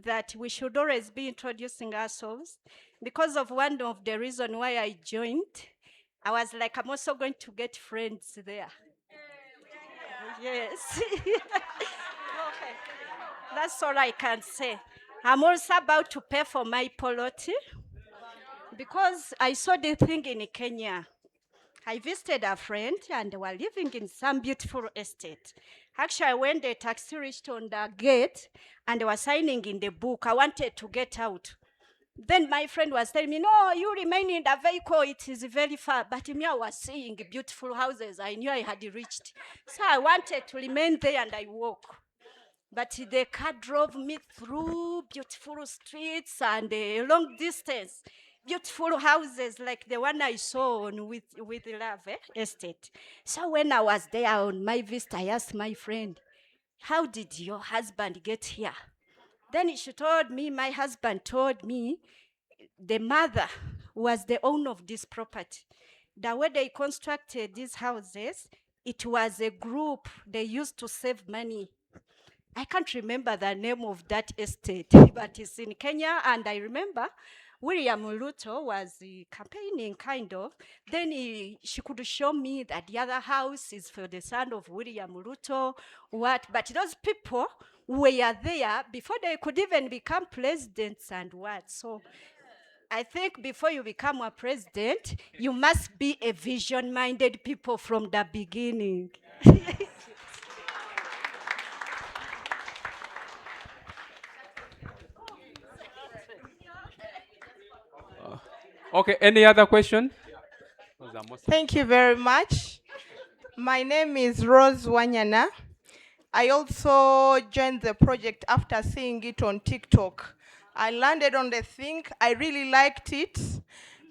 S23: that we should always be introducing ourselves. Because of one of the reasons why I joined, I was like, I'm also going to get friends there. Yes. Okay. That's all I can say. I'm also about to pay for my polity because I saw the thing in Kenya. I visited a friend and they were living in some beautiful estate. Actually, when the taxi reached on the gate and they were signing in the book, I wanted to get out. Then my friend was telling me, no, you remain in the vehicle, it is very far. But me, I was seeing beautiful houses. I knew I had reached. So I wanted to remain there and I walked. But the car drove me through beautiful streets and a long distance. Beautiful houses like the one I saw on with Love Estate. So when I was there on my visit, I asked my friend, how did your husband get here? Then she told me, my husband told me, the mother was the owner of this property. The way they constructed these houses, it was a group. They used to save money. I can't remember the name of that estate, but it's in Kenya, and I remember William Ruto was campaigning, kind of. Then she could show me that the other house is for the son of William Ruto, what. But those people were there before they could even become presidents and what. So I think before you become a president, you must be a vision-minded people from the beginning.
S2: Okay, any other question?
S19: Thank you very much. My name is Rose Wanyana. I also joined the project after seeing it on TikTok. I landed on the thing. I really liked it.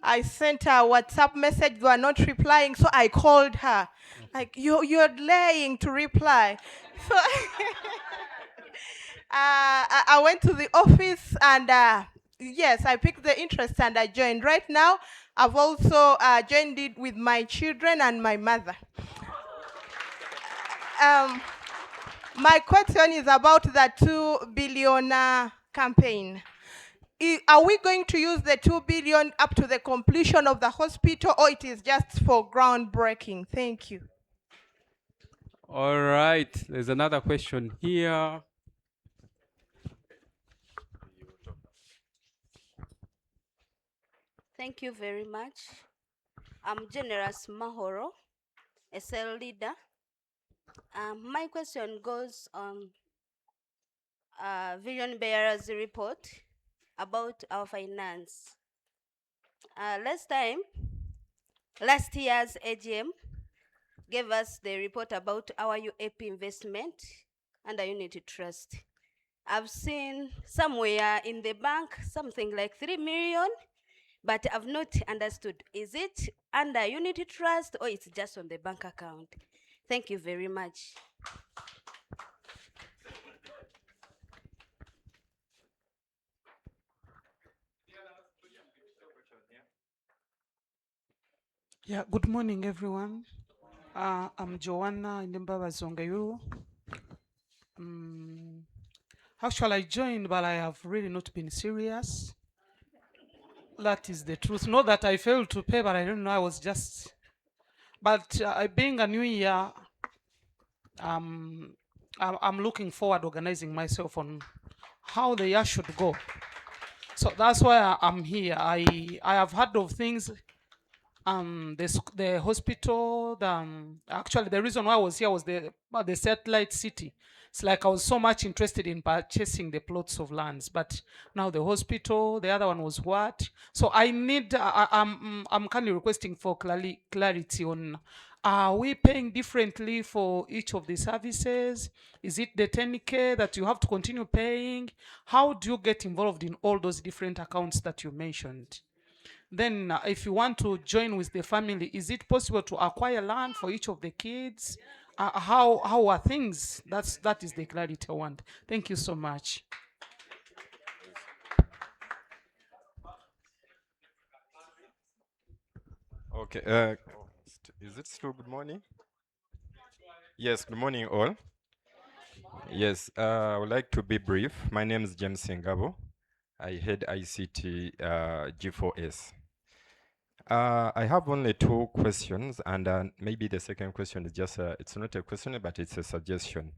S19: I sent her a WhatsApp message. They were not replying, so I called her. Like, you're delaying to reply. So I went to the office and yes, I picked the interest and I joined. Right now, I've also joined it with my children and my mother. My question is about the 2 billion campaign. Are we going to use the 2 billion up to the completion of the hospital, or it is just for groundbreaking? Thank you.
S2: All right, there's another question here.
S10: Thank you very much. I'm Generous Mahoro, a cell leader. My question goes on Vision Bearer's report about our finance. Last year's AGM gave us the report about our UAP investment and a unity trust. I've seen somewhere in the bank something like 3 million, but I've not understood. Is it under unity trust or it's just on the bank account? Thank you very much.
S11: Yeah, good morning, everyone. I'm Joanna Ndembaba Zongayuru. Actually, I joined, but I have really not been serious. That is the truth. Not that I failed to pay, but I don't know, I was just... But being a new year, I'm looking forward to organizing myself on how the year should go. So that's why I'm here. I have heard of things. The hospital, actually the reason why I was here was the satellite city. It's like I was so much interested in purchasing the plots of lands, but now the hospital, the other one was what? So I need, I'm kind of requesting for clarity on, are we paying differently for each of the services? Is it the 10K that you have to continue paying? How do you get involved in all those different accounts that you mentioned? Then if you want to join with the family, is it possible to acquire land for each of the kids? How are things? That is the clarity I want. Thank you so much.
S14: Okay. Is it still good morning? Yes, good morning all. Yes, I would like to be brief. My name is James Singabo. I head ICT G4S. I have only 2 questions, and maybe the second question is just, it's not a question, but it's a suggestion.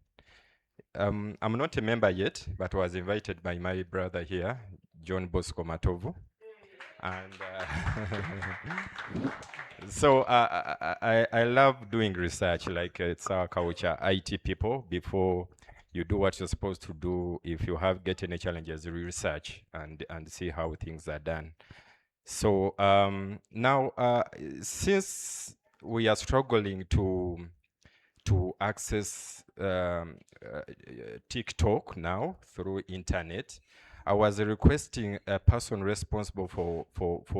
S14: I'm not a member yet, but was invited by my brother here, John Bosco Matovu. And so I love doing research, like it's our culture, IT people, before you do what you're supposed to do. If you get any challenges, research and see how things are done. So now, since we are struggling to access TikTok now through internet, I was requesting a person responsible for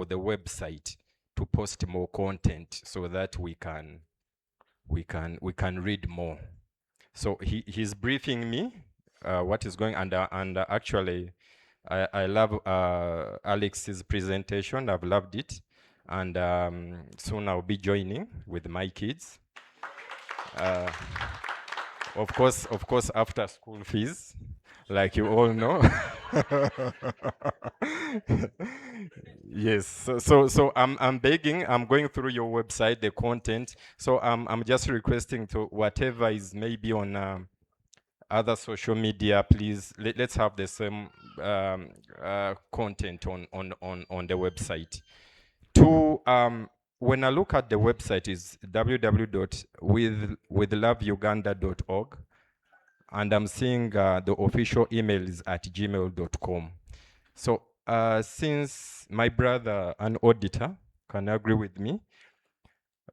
S14: the website to post more content so that we can read more. So he's briefing me what is going on, and actually I love Alex's presentation. I've loved it, and soon I'll be joining with my kids. Of course, after school fees, like you all know. Yes. So I'm begging. I'm going through your website, the content. So I'm just requesting to whatever is maybe on other social media, please let's have the same content on the website. When I look at the website, is www.withloveuganda.org, and I'm seeing the official email is at gmail.com. So since my brother, an auditor, can agree with me,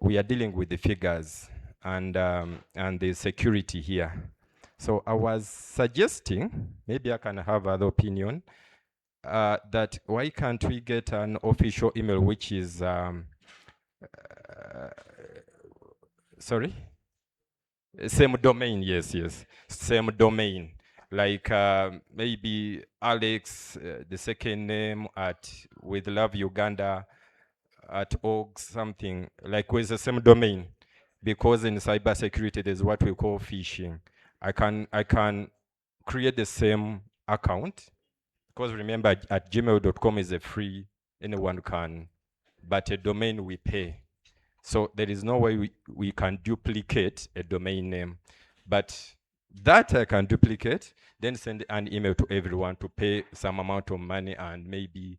S14: we are dealing with the figures and the security here. So I was suggesting, maybe I can have other opinion, that why can't we get an official email which is, sorry? Same domain, yes, same domain. Like maybe Alex, the second name at with Love Uganda at org, something like with the same domain. Because in cybersecurity, there's what we call phishing. I can create the same account, because remember at gmail.com is a free, anyone can, but a domain we pay. So there is no way we can duplicate a domain name, but that I can duplicate, then send an email to everyone to pay some amount of money, and maybe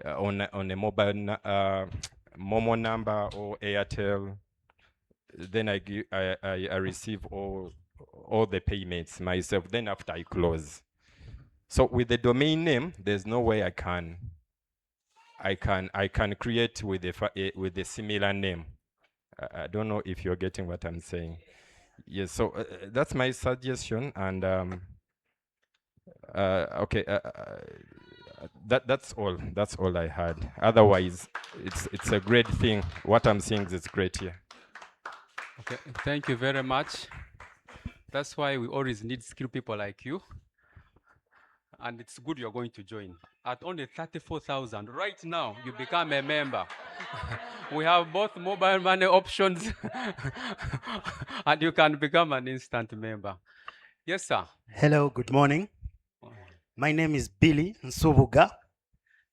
S14: on a mobile Momo number or Airtel, then I receive all the payments myself, then after I close. So with the domain name, there's no way I can create with a similar name. I don't know if you're getting what I'm saying. Yes, so that's my suggestion, and okay, that's all. That's all I had. Otherwise, it's a great thing. What I'm saying is great here.
S2: Okay, thank you very much. That's why we always need skilled people like you. And it's good you're going to join. At only 34,000, right now, you become a member. We have both mobile money options, and you can become an instant member. Yes, sir.
S7: Hello, good morning. My name is Billy Nsubuga.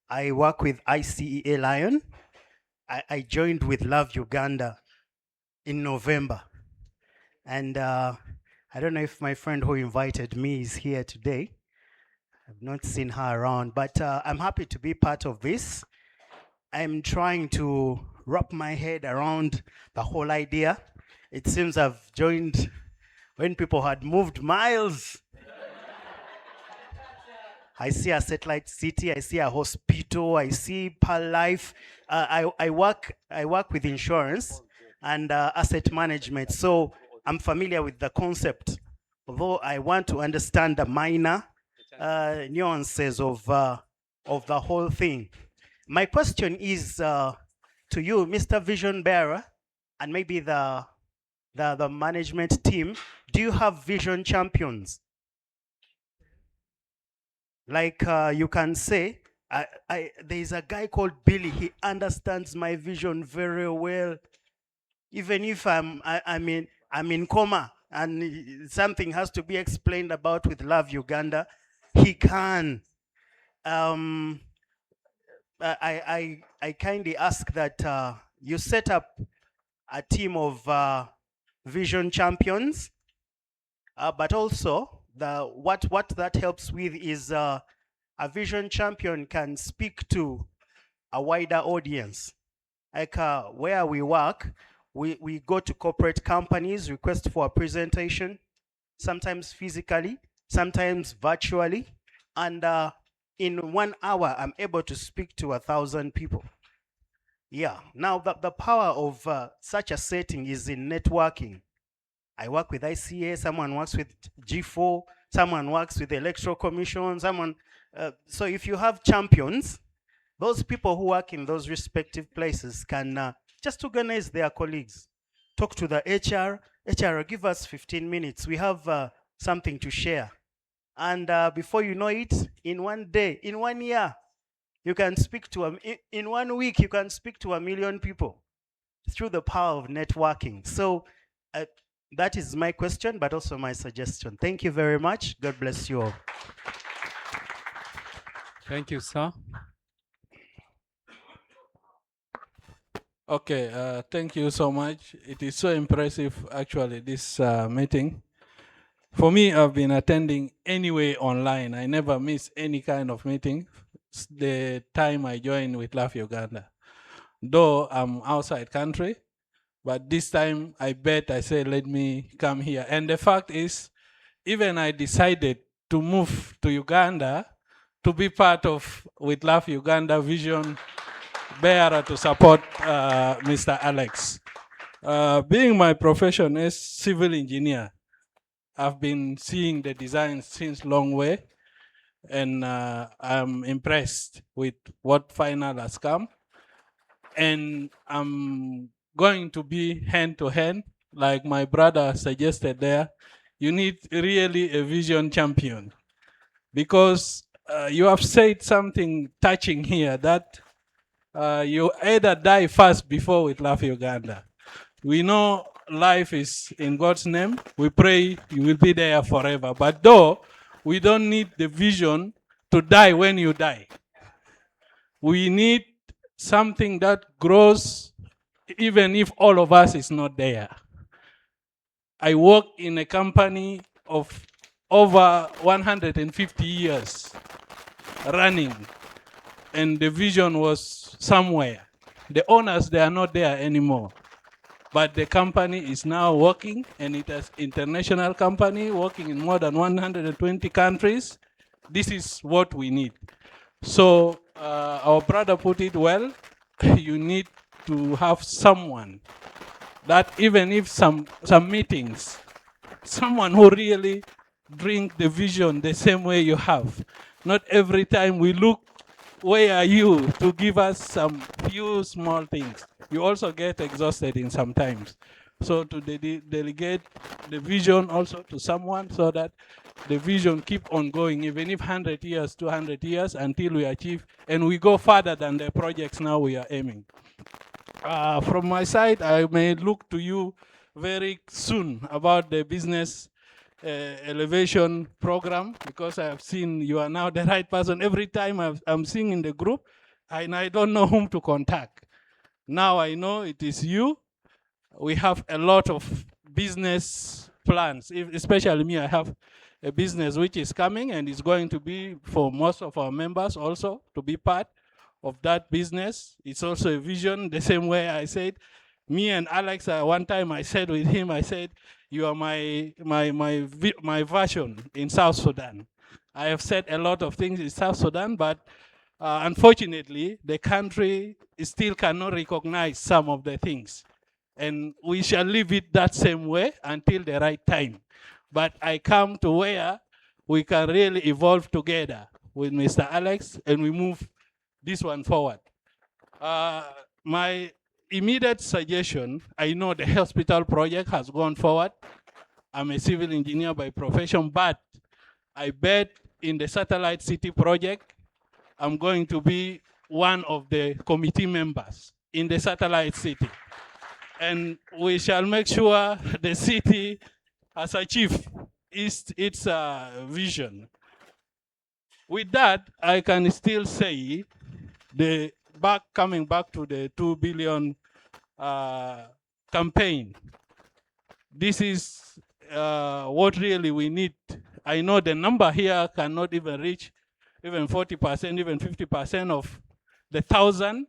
S7: I work with ICEA Lion. I joined with Love Uganda in November. And I don't know if my friend who invited me is here today. I've not seen her around, but I'm happy to be part of this. I'm trying to wrap my head around the whole idea. It seems I've joined when people had moved miles. I see a satellite city, I see a hospital, I see Pearl Life. I work with insurance and asset management, so I'm familiar with the concept. Although I want to understand the minor nuances of the whole thing. My question is to you, Mr. Vision Bearer, and maybe the management team. Do you have vision champions? Like you can say, there's a guy called Billy. He understands my vision very well. Even if I'm in coma and something has to be explained about with Love Uganda, he can. I kindly ask that you set up a team of vision champions, but also what that helps with is a vision champion can speak to a wider audience. Like where we work, we go to corporate companies, request for a presentation, sometimes physically, sometimes virtually, and in 1 hour, I'm able to speak to 1,000 people. Yeah, now the power of such a setting is in networking. I work with ICA, someone works with G4, someone works with the Electoral Commission, someone, so if you have champions, those people who work in those respective places can just organize their colleagues, talk to the HR, give us 15 minutes, we have something to share. And before you know it, in 1 day, in 1 year, you can speak to, in 1 week, you can speak to 1 million people through the power of networking. So that is my question, but also my suggestion. Thank you very much. God bless you all.
S2: Thank you, sir.
S15: Okay, thank you so much. It is so impressive, actually, this meeting. For me, I've been attending anyway online. I never miss any kind of meeting. It's the time I joined with Love Uganda. Though I'm outside country, but this time I said, let me come here. And the fact is, even I decided to move to Uganda to be part of, with Love Uganda Vision Bearer to support Mr. Alex. Being my profession as civil engineer, I've been seeing the design since long way, and I'm impressed with what final has come. And I'm going to be hand to hand, like my brother suggested there. You need really a vision champion, because you have said something touching here that you either die first before we love Uganda. We know life is in God's name. We pray you will be there forever. But though we don't need the vision to die when you die, we need something that grows even if all of us is not there. I work in a company of over 150 years running, and the vision was somewhere. The owners, they are not there anymore. But the company is now working, and it is international company working in more than 120 countries. This is what we need. So our brother put it well. You need to have someone that even if some meetings, someone who really bring the vision the same way you have. Not every time we look, where are you, to give us some few small things. You also get exhausted in sometimes. So to delegate the vision also to someone so that the vision keep on going, even if 100 years, 200 years, until we achieve, and we go further than the projects now we are aiming. From my side, I may look to you very soon about the business elevation program, because I have seen you are now the right person. Every time I'm seeing in the group, and I don't know whom to contact. Now I know it is you. We have a lot of business plans, especially me. I have a business which is coming, and it's going to be for most of our members also to be part of that business. It's also a vision, the same way I said, me and Alex, one time I said with him, I said, you are my version in South Sudan. I have said a lot of things in South Sudan, but unfortunately, the country still cannot recognize some of the things. And we shall leave it that same way until the right time. But I come to where we can really evolve together with Mr. Alex, and we move this one forward. My immediate suggestion, I know the hospital project has gone forward. I'm a civil engineer by profession, but I bet in the satellite city project, I'm going to be one of the committee members in the satellite city. And we shall make sure the city has achieved its vision. With that, I can still say coming back to the 2 billion campaign. This is what really we need. I know the number here cannot even reach even 40%, even 50% of the 1,000,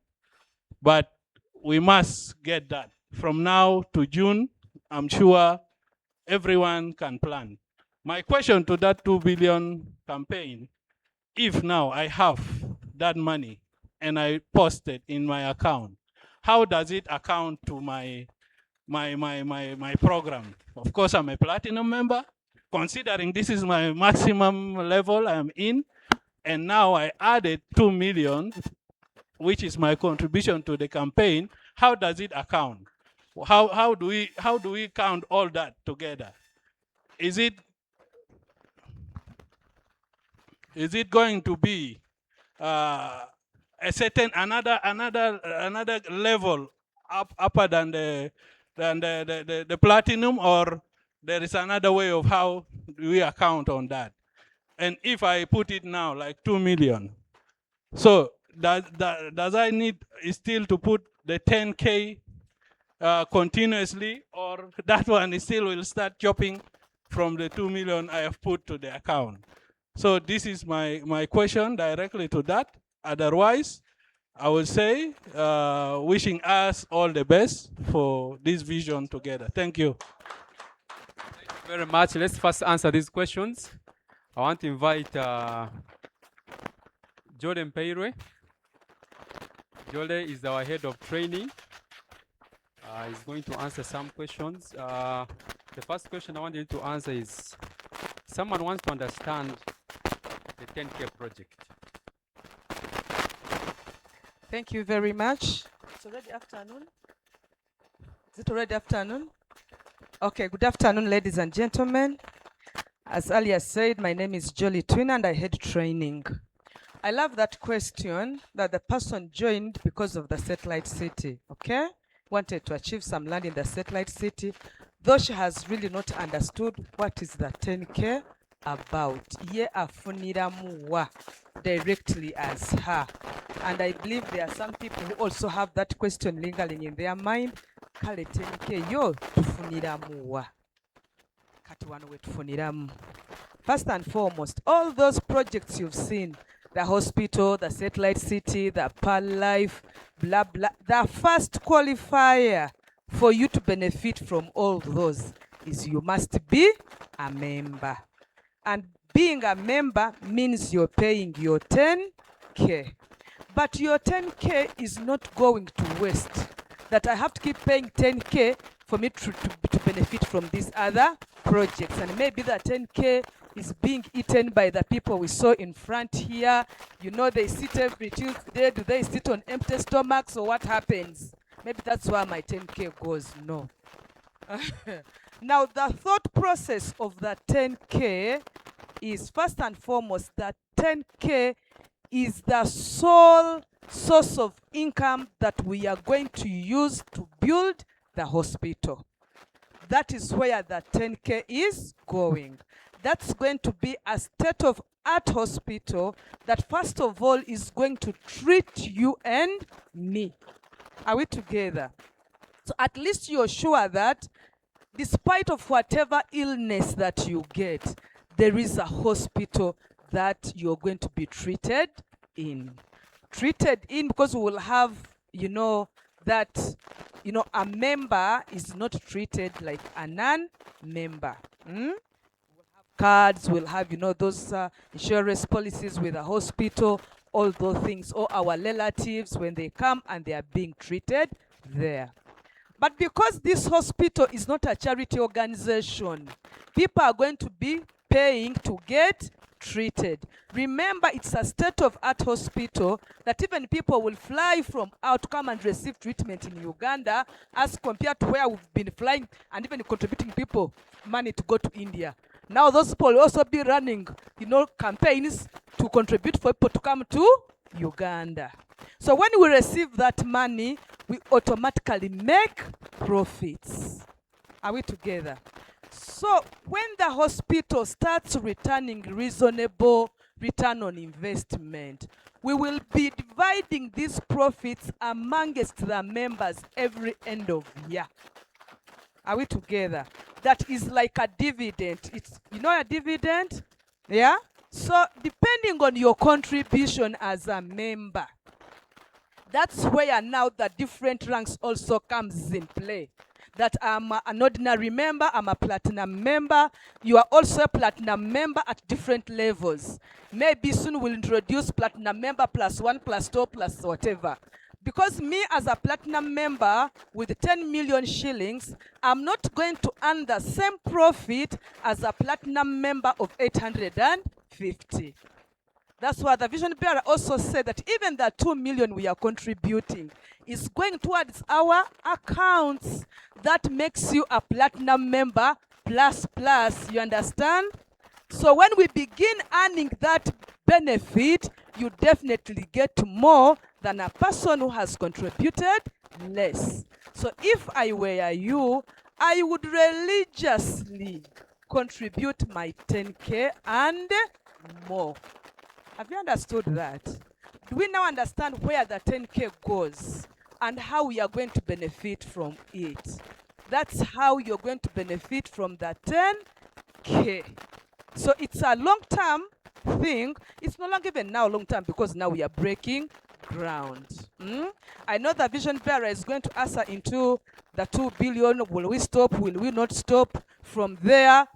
S15: but we must get that. From now to June, I'm sure everyone can plan. My question to that 2 billion campaign, if now I have that money and I post it in my account, how does it account to my program? Of course, I'm a platinum member. Considering this is my maximum level I'm in, and now I added 2 million, which is my contribution to the campaign, how does it account? How do we count all that together? Is it going to be a certain another level upper than the platinum, or there is another way of how we account on that? And if I put it now like 2 million, so does I need still to put the 10K continuously, or that one still will start chopping from the 2 million I have put to the account? So this is my question directly to that. Otherwise, I would say wishing us all the best for this vision together. Thank you.
S2: Thank you very much. Let's first answer these questions. I want to invite Jordan Peire. Jordan is our head of training. He's going to answer some questions. The first question I want you to answer is, someone wants to understand the 10K project.
S16: Thank you very much. It's already afternoon. Is it already afternoon? Okay, good afternoon, ladies and gentlemen. As earlier said, my name is Jolly Twin and I head training. I love that question that the person joined because of the satellite city, okay? Wanted to achieve some land in the satellite city, though she has really not understood what is the 10K about. Ye afuniramuwa directly as her. And I believe there are some people who also have that question lingering in their mind. Kale 10K yo tufuniramuwa. Kati wano we tufuniramu. First and foremost, all those projects you've seen, the hospital, the satellite city, the Pearl Life, blah, blah. The first qualifier for you to benefit from all those is you must be a member. And being a member means you're paying your 10K. But your 10K is not going to waste. That I have to keep paying 10K for me to benefit from these other projects. And maybe that 10K is being eaten by the people we saw in front here. You know, they sit every Tuesday. Do they sit on empty stomachs or what happens? Maybe that's where my 10K goes. No. Now, the thought process of the 10K is first and foremost that 10K is the sole source of income that we are going to use to build the hospital. That is where the 10K is going. That's going to be a state-of-art hospital that first of all is going to treat you and me. Are we together? So at least you're sure that despite of whatever illness that you get, there is a hospital that you're going to be treated in. Treated in because we will have, you know, that, you know, a member is not treated like a non-member. Cards will have, you know, those insurance policies with the hospital, all those things, or our relatives when they come and they are being treated there. But because this hospital is not a charity organization, people are going to be paying to get treated. Remember, it's a state-of-art hospital that even people will fly from out to come and receive treatment in Uganda as compared to where we've been flying and even contributing people money to go to India. Now those people will also be running, you know, campaigns to contribute for people to come to Uganda. So when we receive that money, we automatically make profits. Are we together? So when the hospital starts returning reasonable return on investment, we will be dividing these profits amongst the members every end of year. Are we together? That is like a dividend. It's, you know, a dividend? Yeah? So depending on your contribution as a member, that's where now the different ranks also comes in play. That I'm an ordinary member, I'm a platinum member. You are also a platinum member at different levels. Maybe soon we'll introduce platinum member +1, +2, plus whatever. Because me as a platinum member with 10 million shillings, I'm not going to earn the same profit as a platinum member of 850. That's why the vision bearer also said that even the 2 million we are contributing is going towards our accounts. That makes you a platinum member plus. You understand? So when we begin earning that benefit, you definitely get more than a person who has contributed less. So if I were you, I would religiously contribute my 10K and more. Have you understood that? Do we now understand where the 10K goes and how we are going to benefit from it? That's how you're going to benefit from the 10K. So it's a long-term thing. It's no longer even now long-term because now we are breaking ground. I know the vision bearer is going to answer into the 2 billion. Will we stop? Will we not stop? From there,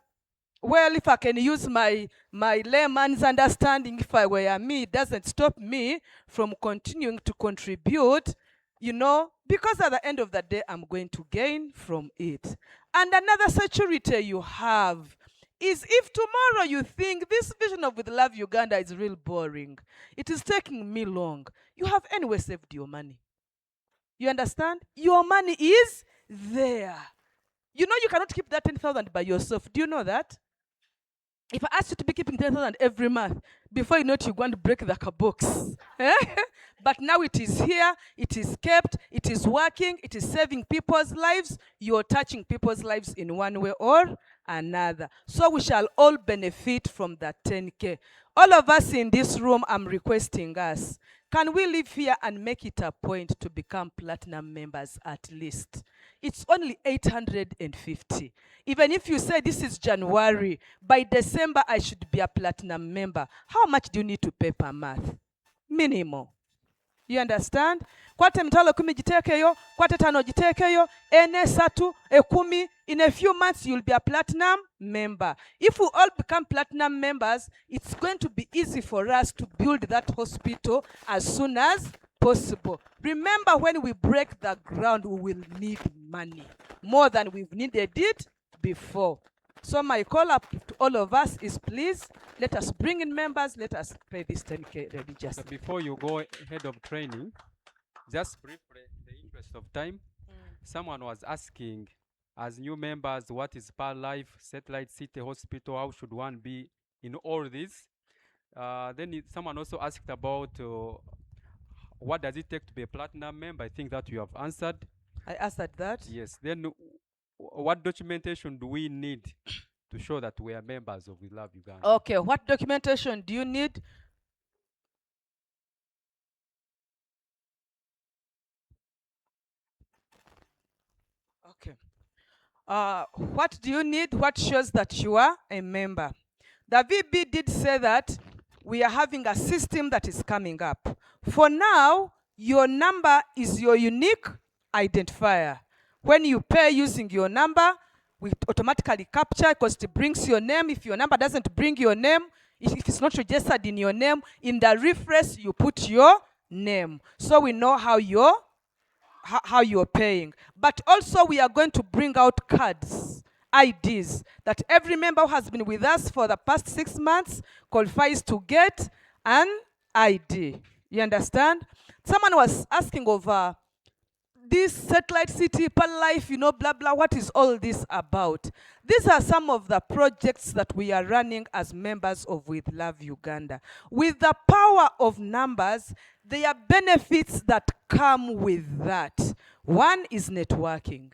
S16: well, if I can use my layman's understanding, if I were me, it doesn't stop me from continuing to contribute, you know, because at the end of the day, I'm going to gain from it. And another security you have is if tomorrow you think this vision of With Love Uganda is real boring, it is taking me long, you have anyway saved your money. You understand? Your money is there. You know you cannot keep that 10,000 by yourself. Do you know that? If I ask you to be keeping 10,000 every month, before you know it, you're going to break the box. But now it is here, it is kept, it is working, it is saving people's lives. You're touching people's lives in one way or another. So we shall all benefit from that 10K. All of us in this room, I'm requesting us, can we live here and make it a point to become platinum members at least? It's only 850. Even if you say this is January, by December I should be a platinum member, how much do you need to pay per month? Minimum. You understand? Kwate mtalo kumi jitekeyo, kwate tano jitekeyo, ene satu, ekumi, in a few months you'll be a platinum member. If we all become platinum members, it's going to be easy for us to build that hospital as soon as possible. Remember, when we break the ground, we will need money more than we've needed it before. So my call up to all of us is, please, let us bring in members, let us pay this 10K religiously.
S2: So before you go ahead of training, just briefly, in the interest of time, someone was asking, as new members, what is Pearl Life, Satellite City Hospital, how should one be in all this? Someone also asked about what does it take to be a platinum member? I think that you have answered.
S16: I answered that.
S2: Yes. Then what documentation do we need to show that we are members of We Love Uganda?
S16: Okay, what documentation do you need? Okay. What do you need? What shows that you are a member? The VB did say that we are having a system that is coming up. For now, your number is your unique identifier. When you pay using your number, we automatically capture because it brings your name. If your number doesn't bring your name, if it's not registered in your name, in the refresh you put your name. So we know how you're paying. But also we are going to bring out cards, IDs, that every member who has been with us for the past 6 months qualifies to get an ID. You understand? Someone was asking over this Satellite City, Pearl Life, you know, blah, blah, what is all this about? These are some of the projects that we are running as members of With Love Uganda. With the power of numbers, there are benefits that come with that. One is networking.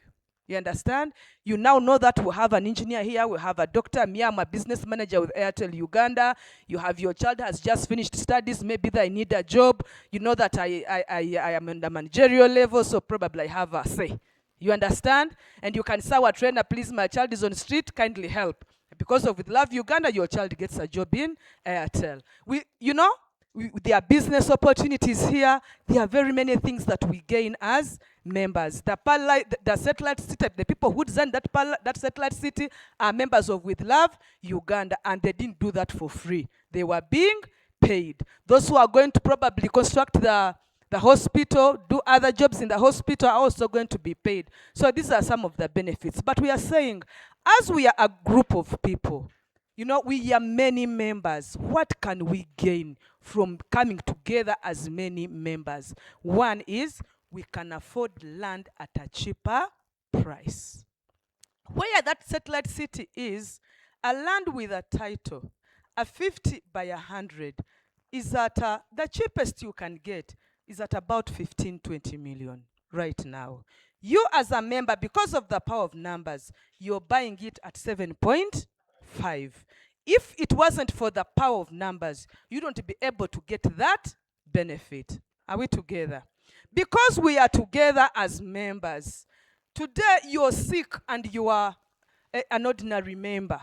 S16: You understand? You now know that we have an engineer here, we have a doctor, me, I'm a business manager with Airtel Uganda. You have your child has just finished studies, maybe they need a job. You know that I am on the managerial level, so probably I have a say. You understand? And you can say, our trainer, please, my child is on street, kindly help. Because of With Love Uganda, your child gets a job in Airtel. There are business opportunities here. There are very many things that we gain as members. The Satellite City, the people who designed that Satellite City are members of With Love Uganda, and they didn't do that for free. They were being paid. Those who are going to probably construct the hospital, do other jobs in the hospital are also going to be paid. So these are some of the benefits. But we are saying, as we are a group of people, you know, we are many members. What can we gain from coming together as many members? One is we can afford land at a cheaper price. Where that Satellite City is, a land with a title, a 50 by 100, is at the cheapest you can get is at about 15, 20 million right now. You as a member, because of the power of numbers, you're buying it at 7.5. If it wasn't for the power of numbers, you don't be able to get that benefit. Are we together? Because we are together as members. Today you're sick and you are an ordinary member.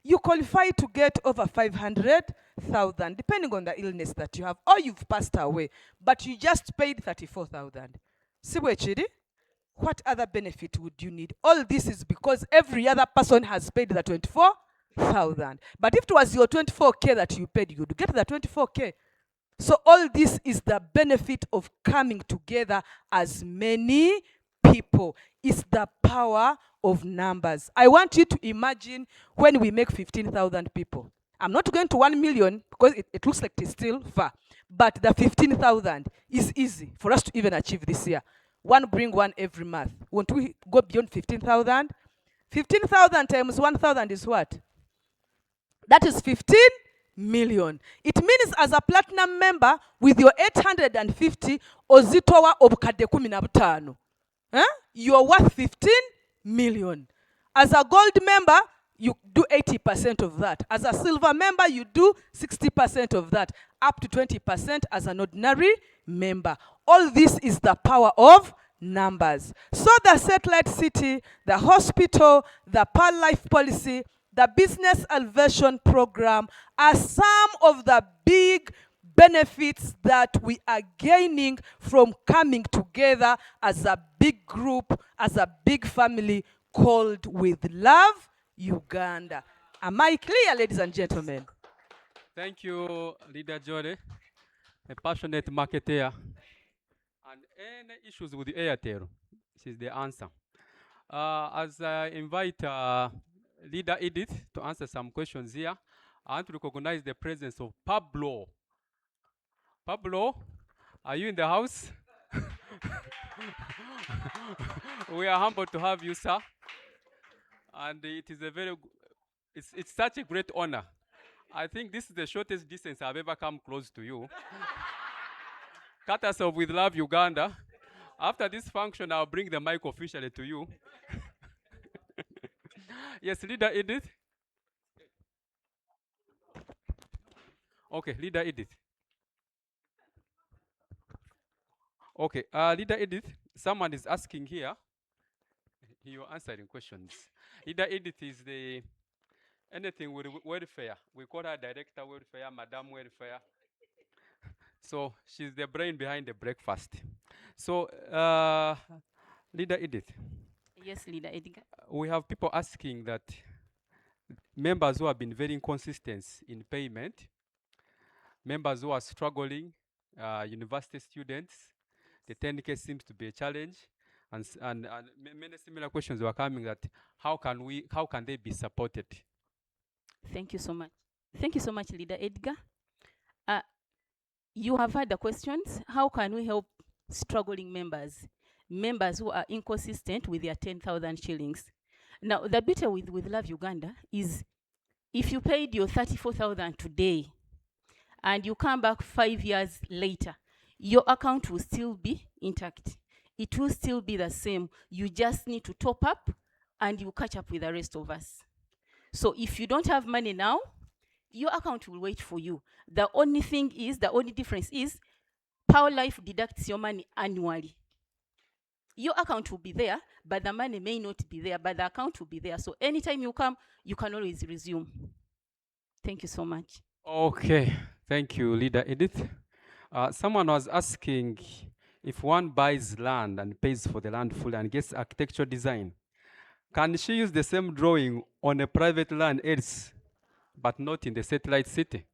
S16: You qualify to get over 500,000, depending on the illness that you have, or you've passed away, but you just paid 34,000. Siwechiri? What other benefit would you need? All this is because every other person has paid the 24,000. But if it was your 24K that you paid, you'd get the 24K. So all this is the benefit of coming together as many people. It's the power of numbers. I want you to imagine when we make 15,000 people. I'm not going to 1 million because it looks like it's still far. But the 15,000 is easy for us to even achieve this year. One bring one every month. Won't we go beyond 15,000? 15,000 times 1,000 is what? That is 15 million. It means as a platinum member with your 850 ozitowa obukadde 15. You're worth 15 million. As a gold member, you do 80% of that. As a silver member, you do 60% of that, up to 20% as an ordinary member. All this is the power of numbers. So the satellite city, the hospital, the Pearl Life policy, the business elevation program are some of the big benefits that we are gaining from coming together as a big group, as a big family called With Love Uganda. Am I clear, ladies and gentlemen?
S2: Thank you, Leader Jore, a passionate marketer. And any issues with Airtel, she's the answer. As I invite Leader Edith to answer some questions here, I want to recognize the presence of Pablo. Pablo, are you in the house? We are humbled to have you, sir. And it is a very, it's such a great honor. I think this is the shortest distance I've ever come close to you. Courtesy of With Love Uganda. After this function, I'll bring the mic officially to you. Yes, Leader Edith. Okay, Leader Edith. Okay, Leader Edith, someone is asking here. You're answering questions. Leader Edith is the anything with welfare. We call her Director Welfare, Madam Welfare. So she's the brain behind the breakfast. So, Leader Edith.
S3: Yes, Leader Edgar.
S2: We have people asking that members who have been very inconsistent in payment, members who are struggling, university students, the 10K seems to be a challenge, and many similar questions were coming that how can they be supported?
S3: Thank you so much. Thank you so much, Leader Edgar. You have had the questions. How can we help struggling members who are inconsistent with their 10,000 shillings? Now, the beauty with Love Uganda is if you paid your 34,000 today and you come back 5 years later, your account will still be intact. It will still be the same. You just need to top up and you catch up with the rest of us. So if you don't have money now, your account will wait for you. The only difference is Power Life deducts your money annually. Your account will be there, but the money may not be there, but the account will be there. So anytime you come, you can always resume. Thank you so much.
S2: Okay, thank you, Leader Edith. Someone was asking if one buys land and pays for the land fully and gets architectural design, can she use the same drawing on a private land else, but not in the satellite city?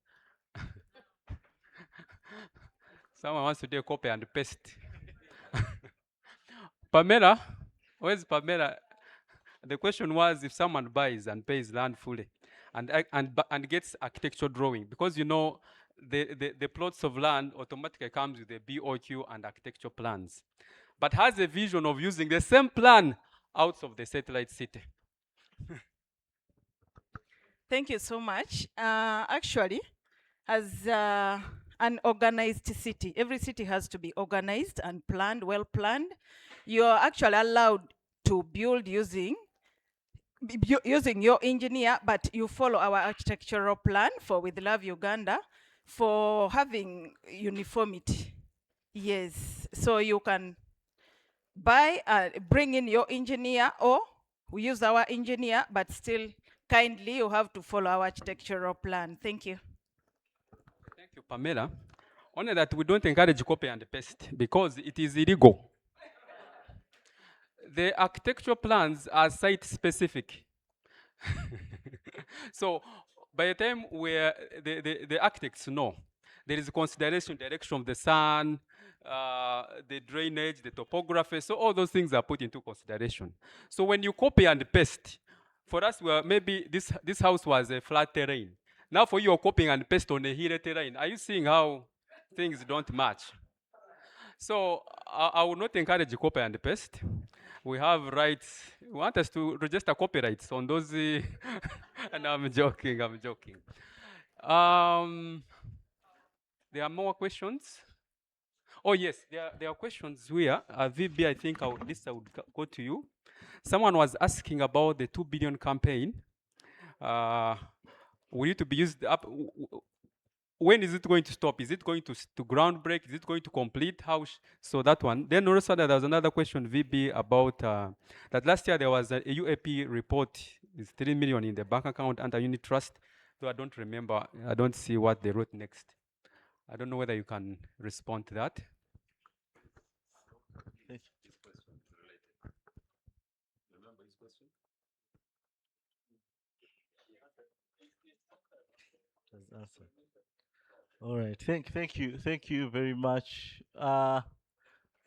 S2: Someone wants to do a copy and paste. Pamela, where's Pamela? The question was if someone buys and pays land fully and gets architectural drawing, because you know the plots of land automatically comes with the BOQ and architectural plans, but has a vision of using the same plan out of the satellite city.
S17: Thank you so much. Actually, as an organized city, every city has to be organized and planned, well planned. You're actually allowed to build using your engineer, but you follow our architectural plan for With Love Uganda for having uniformity. Yes, so you can buy, bring in your engineer, or we use our engineer, but still kindly you have to follow our architectural plan. Thank you.
S2: Thank you, Pamela. Only that we don't encourage copy and paste because it is illegal. The architectural plans are site specific. So by the time where the architects know there is consideration, direction of the sun, the drainage, the topography. So all those things are put into consideration. So when you copy and paste, for us, maybe this house was a flat terrain. Now for you, you're copying and paste on a hilly terrain. Are you seeing how things don't match? So I would not encourage copy and paste. We have rights. We want us to register copyrights on those. And I'm joking. I'm joking. There are more questions. Oh yes, there are questions here. VB, I think this I would go to you. Someone was asking about the 2 billion campaign. Will it to be used up? When is it going to stop? Is it going to ground break? Is it going to complete? So that one. Then also there was another question, VB, about that last year there was a UAP report. It's 3 million in the bank account under unit trust. Though I don't remember. I don't see what they wrote next. I don't know whether you can respond to that.
S12: All right. Thank you very much.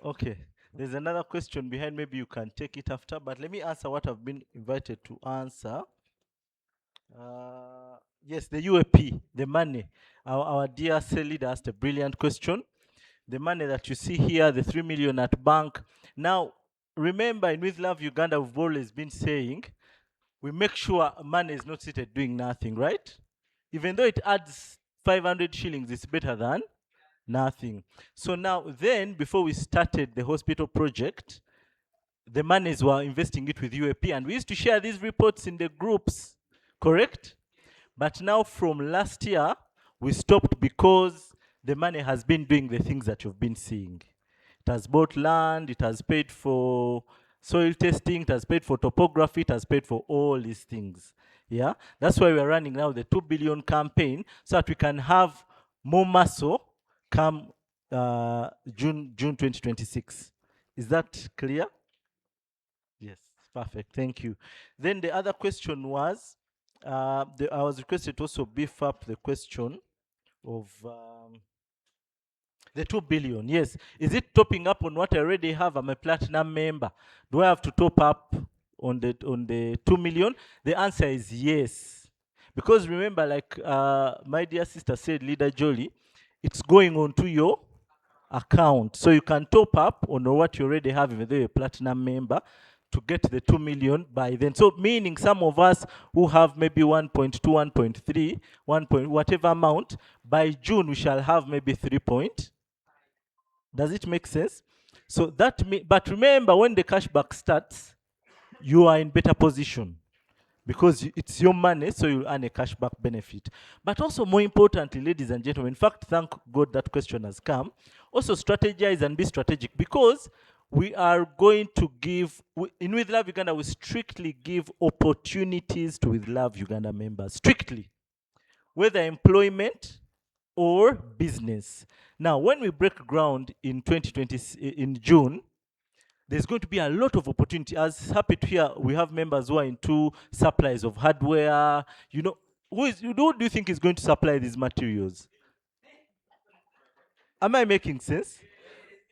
S12: Okay. There's another question behind. Maybe you can take it after, but let me answer what I've been invited to answer. Yes, the UAP, the money. Our dear cell leader asked a brilliant question. The money that you see here, the 3 million at bank. Now, remember, in With Love Uganda, we've always been saying, we make sure money is not seated doing nothing, right? Even though it adds 500 shillings, it's better than nothing. So now, then, before we started the hospital project, the monies were investing it with UAP, and we used to share these reports in the groups, correct? But now from last year, we stopped because the money has been doing the things that you've been seeing. It has bought land, it has paid for soil testing, it has paid for topography, it has paid for all these things. Yeah, that's why we're running now the 2 billion campaign, so that we can have more muscle come June 2026. Is that clear? Yes, perfect. Thank you. Then the other question was, I was requested to also beef up the question of the 2 billion. Yes, is it topping up on what I already have? I'm a platinum member. Do I have to top up on the 2 million? The answer is yes. Because remember, like my dear sister said, Leader Jolie, it's going onto your account. So you can top up on what you already have, even though you're a platinum member, to get the 2 million by then. So meaning some of us who have maybe 1.2, 1.3, 1 point, whatever amount, by June we shall have maybe 3 point. Does it make sense? So that, but remember, when the cashback starts, you are in better position because it's your money, so you earn a cashback benefit. But also more importantly, ladies and gentlemen, in fact, thank God that question has come. Also strategize and be strategic, because we are going to give, in With Love Uganda, we strictly give opportunities to With Love Uganda members, strictly, whether employment or business. Now, when we break ground in 2020, in June, there's going to be a lot of opportunity. I was happy to hear we have members who are into supplies of hardware. You know, who do you think is going to supply these materials? Am I making sense?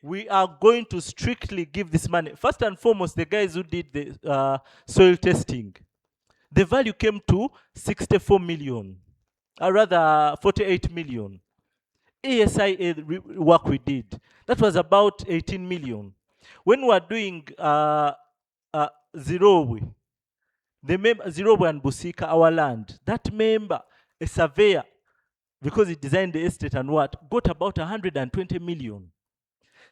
S12: We are going to strictly give this money. First and foremost, the guys who did the soil testing, the value came to 64 million, or rather 48 million. ASI work we did, that was about 18 million. When we are doing Zirowe, Zirowe and Busika, our land, that member, a surveyor, because he designed the estate and what, got about 120 million.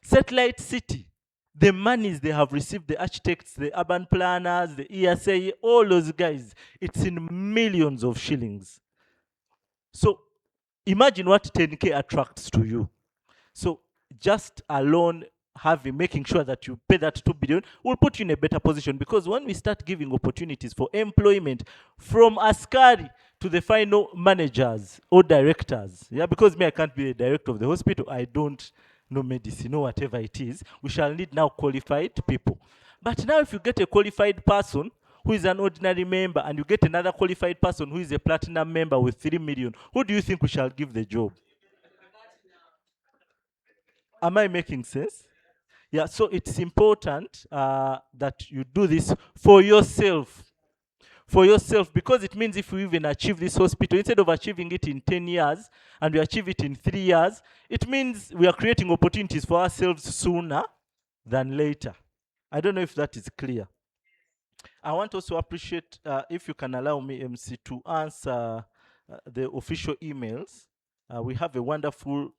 S12: Satellite City, the monies they have received, the architects, the urban planners, the ESA, all those guys, it's in millions of shillings. So imagine what 10K attracts to you. So just alone making sure that you pay that 2 billion will put you in a better position, because when we start giving opportunities for employment from Askari to the final managers or directors, yeah, because me, I can't be the director of the hospital, I don't know medicine or whatever it is, we shall need now qualified people. But now if you get a qualified person who is an ordinary member and you get another qualified person who is a platinum member with 3 million, who do you think we shall give the job? Am I making sense? Yeah, so it's important that you do this for yourself. For yourself, because it means if we even achieve this hospital, instead of achieving it in 10 years and we achieve it in 3 years, it means we are creating opportunities for ourselves sooner than later. I don't know if that is clear. I want also to appreciate if you can allow me, MC, to answer the official emails. We have a wonderful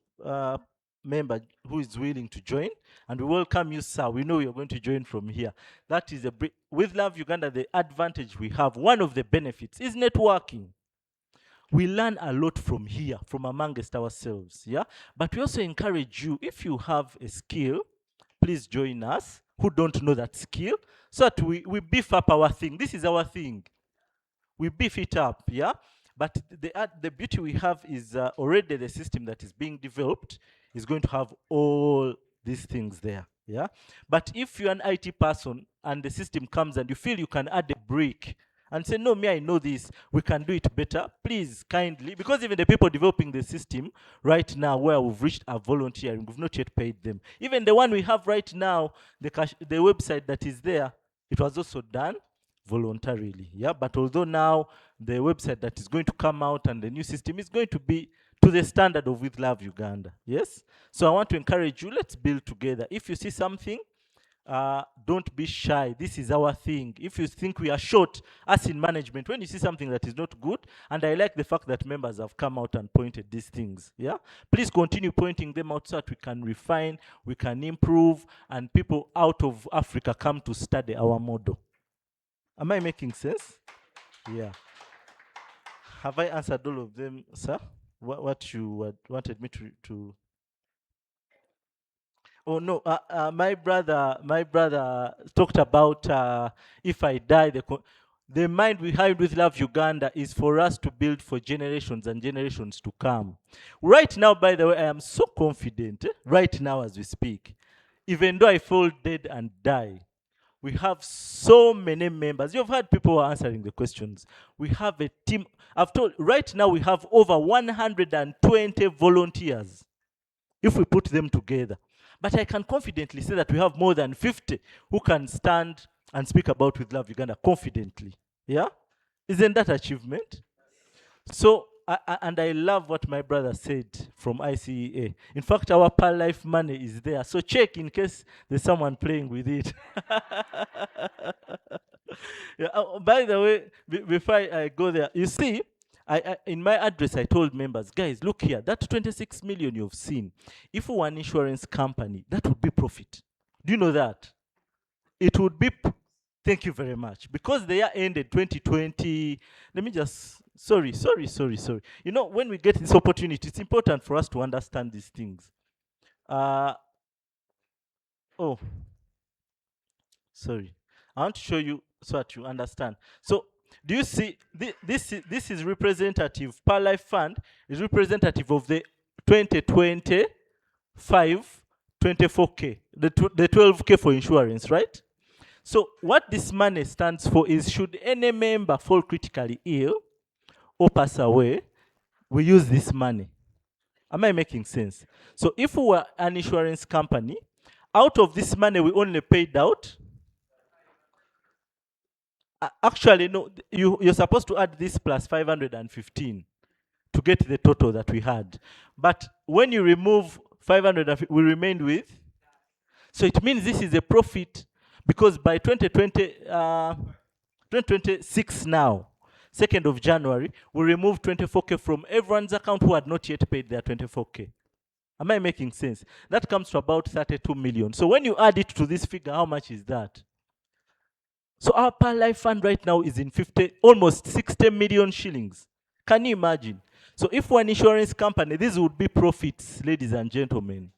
S12: member who is willing to join, and we welcome you, sir. We know you're going to join from here. That is with Love Uganda, the advantage we have, one of the benefits is networking. We learn a lot from here, from amongst ourselves, yeah? But we also encourage you, if you have a skill, please join us who don't know that skill, so that we beef up our thing. This is our thing. We beef it up, yeah? But the beauty we have is already the system that is being developed is going to have all these things there, yeah? But if you're an IT person and the system comes and you feel you can add a brick and say, no, me, I know this, we can do it better, please, kindly, because even the people developing the system right now where we've reached a volunteering, we've not yet paid them. Even the one we have right now, the website that is there, it was also done voluntarily, yeah? But although now the website that is going to come out and the new system is going to be to the standard of With Love Uganda, yes? So I want to encourage you, let's build together. If you see something, don't be shy. This is our thing. If you think we are short, us in management, when you see something that is not good, and I like the fact that members have come out and pointed these things, yeah? Please continue pointing them out so that we can refine, we can improve, and people out of Africa come to study our model. Am I making sense? Yeah. Have I answered all of them, sir? What you wanted me to Oh no, my brother talked about if I die, the mind behind With Love Uganda is for us to build for generations and generations to come. Right now, by the way, I am so confident, right now as we speak, even though I fall dead and die, we have so many members. You've heard people who are answering the questions. We have a team. I've told, right now we have over 120 volunteers, if we put them together. But I can confidently say that we have more than 50 who can stand and speak about With Love Uganda confidently. Yeah? Isn't that achievement? So, and I love what my brother said from ICEA. In fact, our per life money is there. So check in case there's someone playing with it. Yeah, by the way, before I go there, you see, in my address, I told members, guys, look here, that 26 million you've seen, if we were an insurance company, that would be profit. Do you know that? It would be, thank you very much. Because the year ended 2020, let me just, sorry. You know, when we get this opportunity, it's important for us to understand these things. Sorry. I want to show you so that you understand. So, do you see, this is representative, per life fund is representative of the 2025 24K, the 12K for insurance, right? So what this money stands for is, should any member fall critically ill or pass away, we use this money. Am I making sense? So if we were an insurance company, out of this money we only paid out, actually, no, you're supposed to add this plus 515 to get the total that we had. But when you remove 500, we remained with. So it means this is a profit, because by 2026 now, 2nd of January, we remove 24K from everyone's account who had not yet paid their 24K. Am I making sense? That comes to about 32 million. So when you add it to this figure, how much is that? So our per life fund right now is in almost 60 million shillings. Can you imagine? So if we're an insurance company, these would be profits, ladies and gentlemen.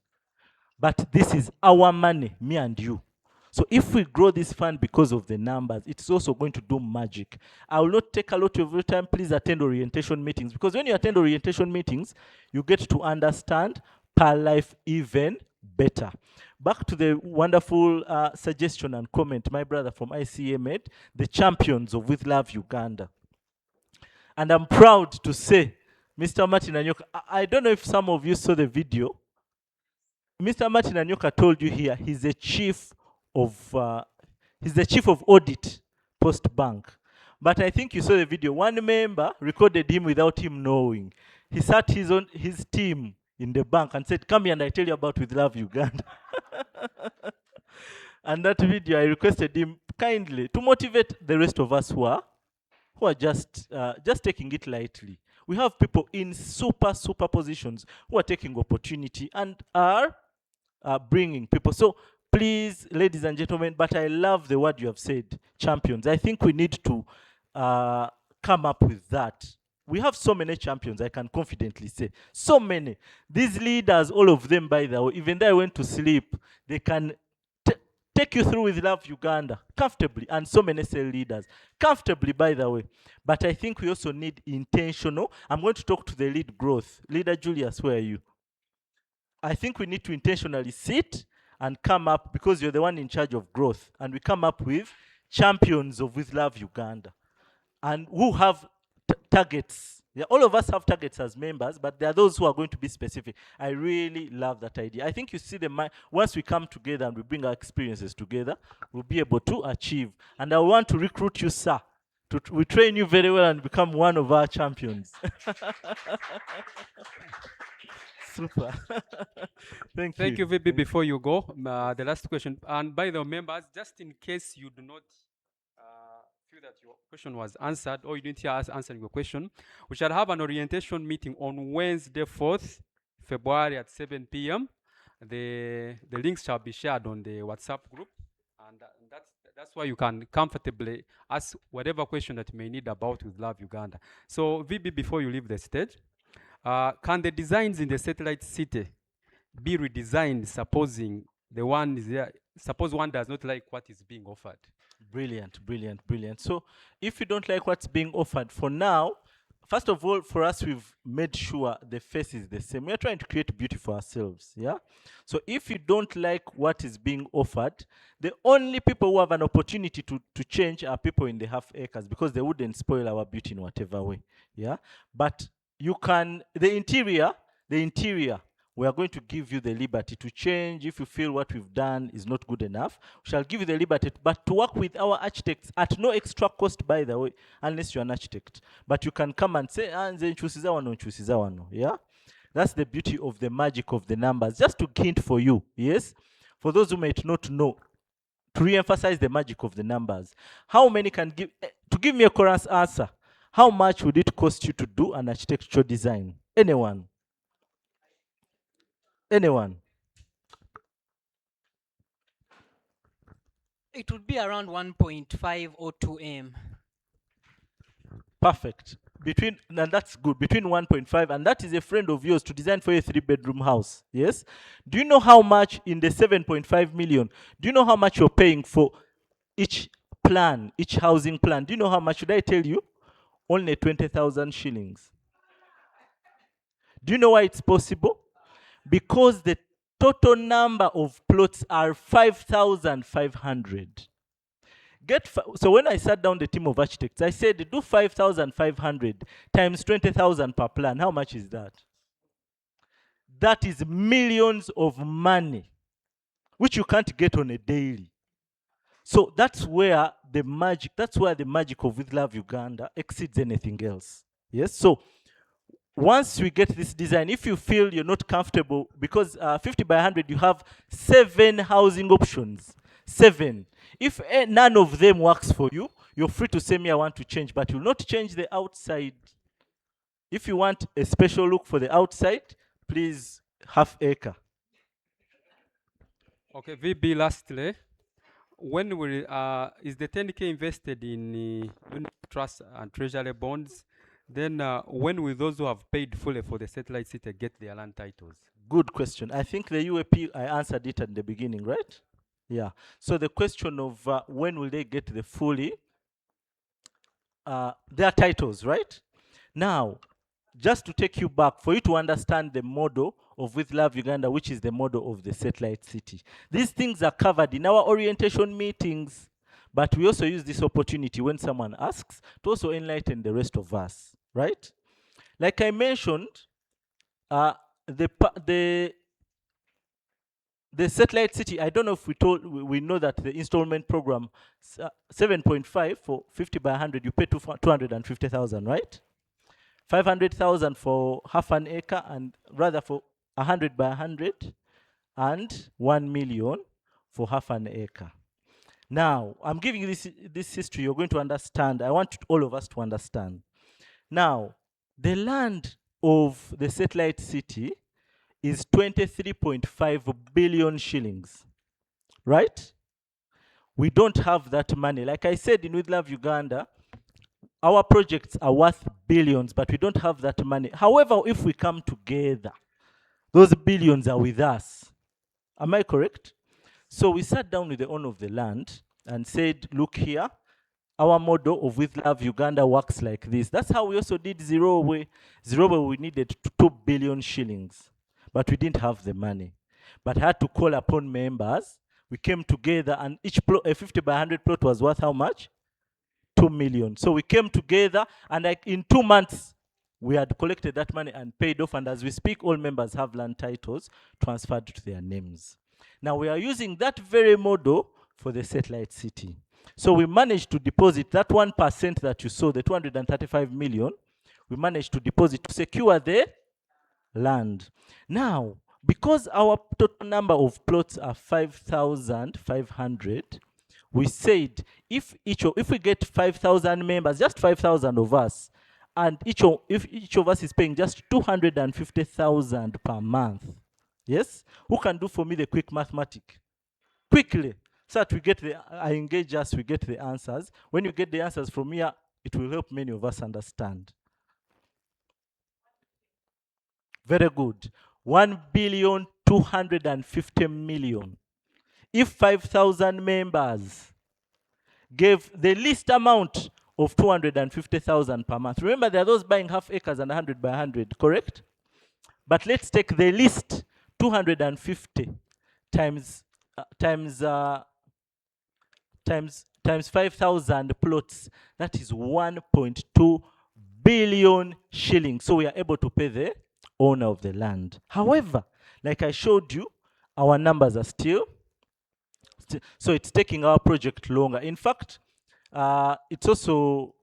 S12: But this is our money, me and you. So if we grow this fund because of the numbers, it's also going to do magic. I will not take a lot of your time. Please attend orientation meetings, because when you attend orientation meetings, you get to understand per life even better. Back to the wonderful suggestion and comment my brother from ICA made, the champions of With Love Uganda. And I'm proud to say, Mr. Martin Anyoka, I don't know if some of you saw the video. Mr. Martin Anyoka told you here he's the chief of audit Post Bank. But I think you saw the video. One member recorded him without him knowing. He sat his team in the bank and said, "Come here and I tell you about With Love Uganda." And that video, I requested him kindly to motivate the rest of us who are just taking it lightly. We have people in super positions who are taking opportunity and are bringing people. So please, ladies and gentlemen, but I love the word you have said, champions. I think we need to come up with that. We have so many champions, I can confidently say. So many. These leaders, all of them, by the way, even though I went to sleep, they can take you through With Love Uganda comfortably, and so many cell leaders comfortably, by the way. But I think we also need intentional. I'm going to talk to the lead growth. Leader Julius, where are you? I think we need to intentionally sit and come up, because you're the one in charge of growth, and we come up with champions of With Love Uganda, and who have targets. Yeah, all of us have targets as members, but there are those who are going to be specific. I really love that idea. I think you see once we come together and we bring our experiences together, we'll be able to achieve. And I want to recruit you, sir. We train you very well and become one of our champions. Super. Thank you.
S2: Thank you, VP. Before you go, the last question. And by the members, just in case you do not feel that your question was answered, or you didn't hear us answering your question, we shall have an orientation meeting on Wednesday, 4th February at 7 p.m. The links shall be shared on the WhatsApp group, and that's why you can comfortably ask whatever question that you may need about With Love Uganda. So, VB, before you leave the stage, can the designs in the satellite city be redesigned, supposing the one is there? Suppose one does not like what is being offered.
S12: Brilliant. So if you don't like what's being offered for now, first of all, for us, we've made sure the face is the same. We are trying to create beauty for ourselves, yeah? So if you don't like what is being offered, the only people who have an opportunity to change are people in the half acres, because they wouldn't spoil our beauty in whatever way, yeah? But you can, the interior, we are going to give you the liberty to change. If you feel what we've done is not good enough, we shall give you the liberty, but to work with our architects at no extra cost, by the way, unless you're an architect. But you can come and say, yeah? That's the beauty of the magic of the numbers. Just to hint for you, yes? For those who might not know, to re-emphasize the magic of the numbers. How many can give, to give me a chorus answer, how much would it cost you to do an architectural design? Anyone? Anyone?
S18: It would be around 1.5 or 2 M.
S12: Perfect. And that's good. Between 1.5, and that is a friend of yours to design for a 3-bedroom house. Yes? Do you know how much in the 7.5 million? Do you know how much you're paying for each plan, each housing plan? Do you know how much? Should I tell you? Only 20,000 shillings. Do you know why it's possible? Because the total number of plots are 5,500. So when I sat down the team of architects, I said, do 5,500 times 20,000 per plan. How much is that? That is millions of money, which you can't get on a daily. So that's where the magic of With Love Uganda exceeds anything else. Yes. So once we get this design, if you feel you're not comfortable, because 50 by 100, you have 7 housing options. 7. If none of them works for you, you're free to say, I want to change, but you'll not change the outside. If you want a special look for the outside, please, half acre.
S2: Okay, VB, lastly, when will, is the 10K invested in unit trust and treasury bonds? Then when will those who have paid fully for the satellite city get their land titles?
S12: Good question. I think the UAP, I answered it at the beginning, right? Yeah. So the question of when will they get the fully, their titles, right? Now, just to take you back, for you to understand the model of With Love Uganda, which is the model of the satellite city. These things are covered in our orientation meetings, but we also use this opportunity when someone asks to also enlighten the rest of us, right? Like I mentioned, the the satellite city, I don't know if we know that the installment program, 7.5 for 50 by 100, you pay 250,000, right? 500,000 for half an acre, and rather for 100 by 100, and 1 million for half an acre. Now, I'm giving you this history, you're going to understand. I want all of us to understand. Now, the land of the satellite city is 23.5 billion shillings, right? We don't have that money. Like I said in With Love Uganda, our projects are worth billions, but we don't have that money. However, if we come together, those billions are with us. Am I correct? So we sat down with the owner of the land and said, look here, our model of With Love Uganda works like this. That's how we also did Zero Way. Zero Way, we needed 2 billion shillings, but we didn't have the money. But I had to call upon members. We came together, and each plot, a 50 by 100 plot was worth how much? 2 million. So we came together, and like in 2 months, we had collected that money and paid off. And as we speak, all members have land titles transferred to their names. Now we are using that very model for the satellite city. So we managed to deposit that 1% that you saw, the 235 million, we managed to deposit to secure the land. Now, because our total number of plots are 5,500, we said if we get 5,000 members, just 5,000 of us, and if each of us is paying just 250,000 per month, yes? Who can do for me the quick mathematic? Quickly, so that we get I engage us, we get the answers. When you get the answers from here, it will help many of us understand. Very good. 1,250,000,000. If 5,000 members gave the least amount of 250,000 per month. Remember, there are those buying half acres and 100 by 100, correct? But let's take the least 250 times 5,000 plots. That is 1.2 billion shillings. So we are able to pay the owner of the land. However, like I showed you, our numbers are still so it's taking our project longer. In fact, it's also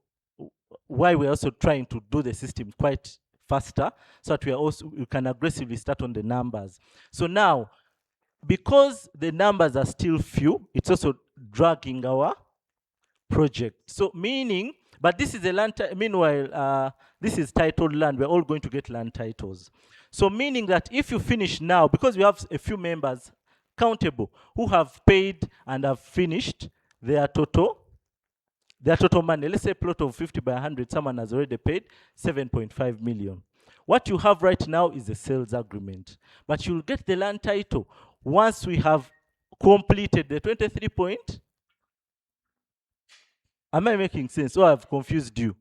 S12: why we're also trying to do the system quite faster, so that we can aggressively start on the numbers. So now, because the numbers are still few, it's also dragging our project. So meaning, but this is a land, meanwhile, this is titled land. We're all going to get land titles. So meaning that if you finish now, because we have a few members countable who have paid and have finished their total money. Let's say a plot of 50 by 100, someone has already paid 7.5 million. What you have right now is a sales agreement, but you'll get the land title once we have completed the 23 point. Am I making sense, or I've confused you?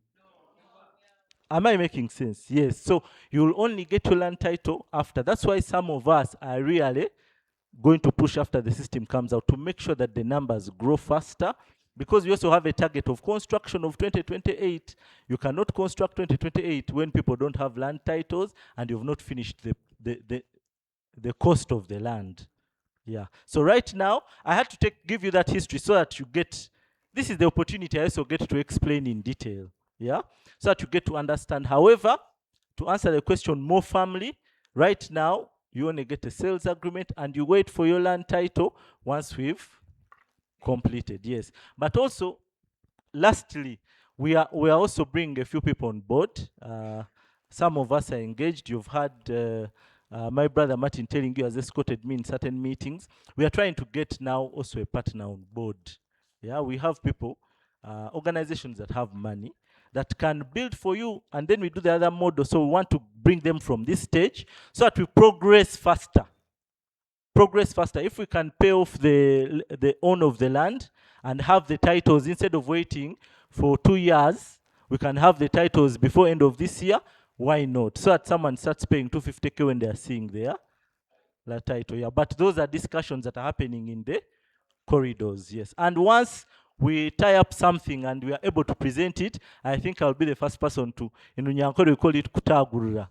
S12: Am I making sense? Yes. So you'll only get your land title after. That's why some of us are really going to push after the system comes out to make sure that the numbers grow faster, because we also have a target of construction of 2028. You cannot construct 2028 when people don't have land titles and you've not finished the cost of the land. Yeah. So right now, I had to give you that history so that you get, this is the opportunity I also get to explain in detail. Yeah. So that you get to understand. However, to answer the question more firmly, right now, you only get a sales agreement and you wait for your land title once we've completed. Yes. But also, lastly, we are also bringing a few people on board. Some of us are engaged. You've had my brother Martin telling you, has escorted me in certain meetings. We are trying to get now also a partner on board. Yeah, we have people, organizations that have money that can build for you, and then we do the other model. So we want to bring them from this stage so that we progress faster. Progress faster. If we can pay off the owner of the land and have the titles, instead of waiting for 2 years, we can have the titles before end of this year. Why not? So that someone starts paying 250K when they are seeing their title. Yeah, but those are discussions that are happening in the corridors. Yes, and once we tie up something and we are able to present it, I think I'll be the first person to, in Unyankore we call it kutagurura.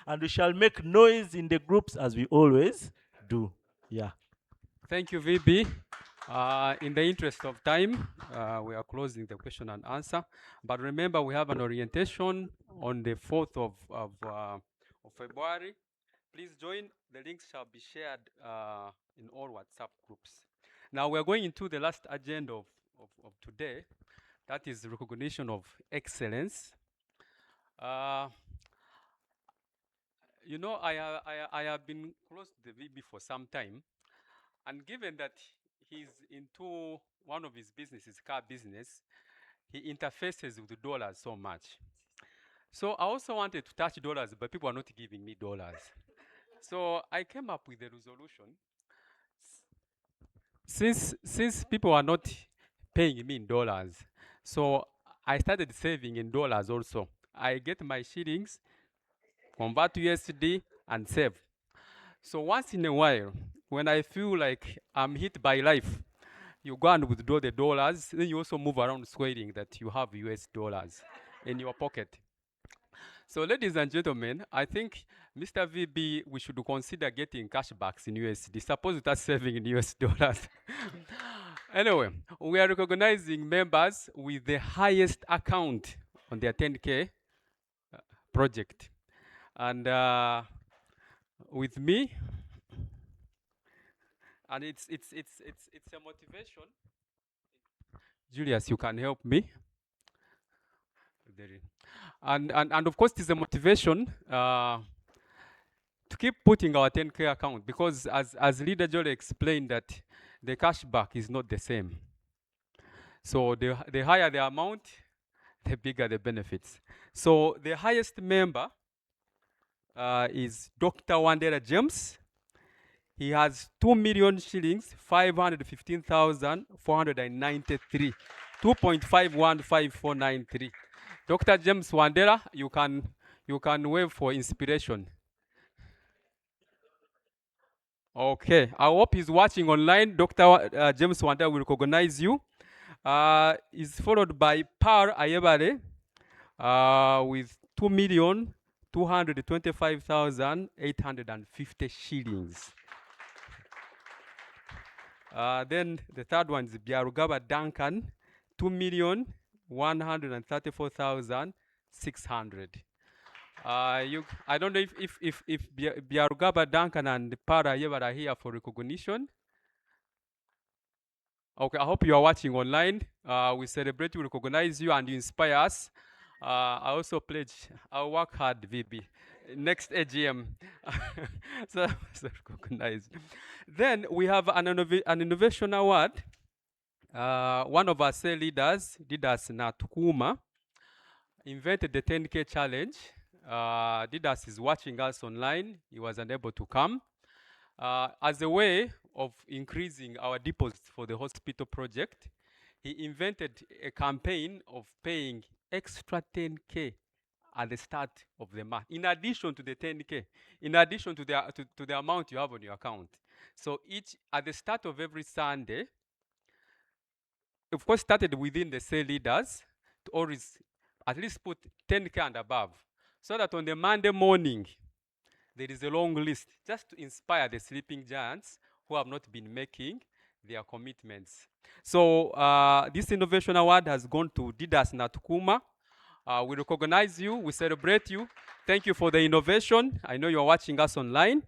S12: And we shall make noise in the groups as we always do. Yeah.
S2: Thank you, VB. In the interest of time, we are closing the question and answer. But remember, we have an orientation on the 4th of February. Please join. The links shall be shared in all WhatsApp groups. Now we are going into the last agenda of today. That is recognition of excellence. You know, I have been close to the VB for some time. And given that he's into one of his businesses, car business, he interfaces with the dollars so much. So I also wanted to touch dollars, but people are not giving me dollars. So I came up with a resolution. Since people are not paying me in dollars, so I started saving in dollars also. I get my shillings, convert to USD, and save. So once in a while, when I feel like I'm hit by life, you go and withdraw the dollars, then you also move around swearing that you have US dollars in your pocket. So ladies and gentlemen, I think Mr. VB, we should consider getting cashbacks in USD. Suppose it is saving in US dollars. Anyway, we are recognizing members with the highest account on their 10K project. And with me, and it's a motivation. Julius, you can help me. And of course, it's a motivation to keep putting our 10K account, because as Leader Jolie explained, that the cashback is not the same. So the higher the amount, the bigger the benefits. So the highest member is Dr. Wandera James. He has 2 million shillings, 515,493, 2.515493. Dr. James Wandera, you can wave for inspiration. Okay, I hope he's watching online. Dr. James Wandera will recognize you. Is followed by Par Ayebare with 2,225,850 shillings. Then the third one is Biarugaba Duncan, 2,134,600. I don't know if Biarugaba Duncan and Para Yevar are here for recognition. Okay, I hope you are watching online. We celebrate, we recognize you, and you inspire us. I also pledge, I'll work hard, VB. Next AGM. so recognize. Then we have an innovation award. One of our sales leaders, Didas Natukuma, invented the 10K challenge. Didas is watching us online. He was unable to come. As a way of increasing our deposits for the hospital project, he invented a campaign of paying extra 10K at the start of the month, in addition to the 10K, in addition to the amount you have on your account. So at the start of every Sunday, of course, started within the sale leaders to always at least put 10K and above, so that on the Monday morning, there is a long list just to inspire the sleeping giants who have not been making their commitments. So this innovation award has gone to Didas Natukuma. We recognize you, we celebrate you. Thank you for the innovation. I know you're watching us online.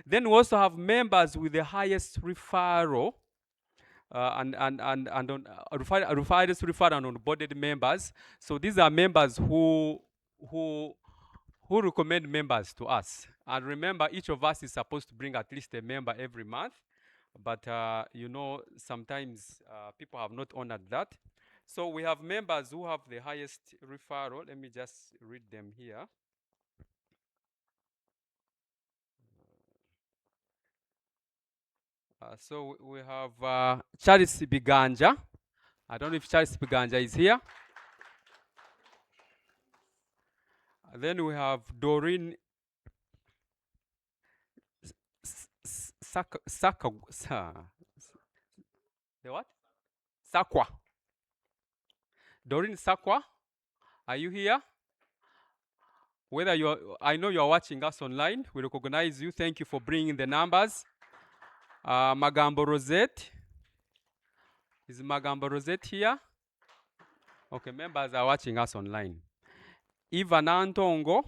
S2: Then we also have members with the highest referral and onboarded members. So these are members who recommend members to us. And remember, each of us is supposed to bring at least a member every month. But you know, sometimes people have not honored that. So we have members who have the highest referral. Let me just read them here. So we have Charles Biganja. I don't know if Charles Biganja is here. Then we have Doreen the what? Sakwa. Doreen Sakwa, are you here? Whether I know you are watching us online, we recognize you. Thank you for bringing the numbers. Magambo Rosette. Is Magambo Rosette here? Okay, members are watching us online. Ivan Antongo.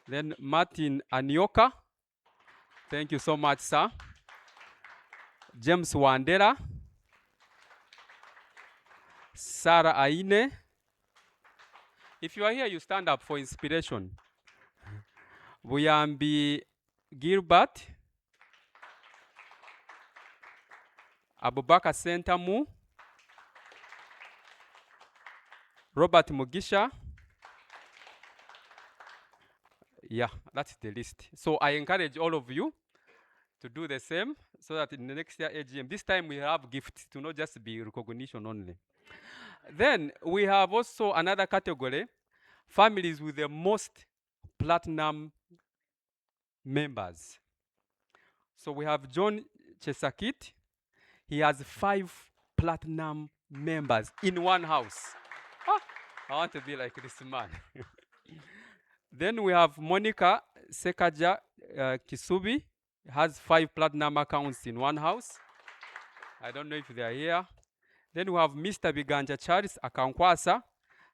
S2: Then Martin Anioka. Thank you so much, sir. James Wandera. Sarah Aine. If you are here, you stand up for inspiration. Buyambi Gilbert. Abubakar Sentamu. Robert Mugisha. Yeah, that's the list. So I encourage all of you to do the same so that in the next year AGM, this time we have gifts to not just be recognition only. Then we have also another category, families with the most platinum members. So we have John Chesakit. He has 5 platinum members in one house. Ah, I want to be like this man. Then we have Monica Sekaja Kisubi, has 5 platinum accounts in one house. I don't know if they are here. Then we have Mr. Biganja Charles Akankwasa,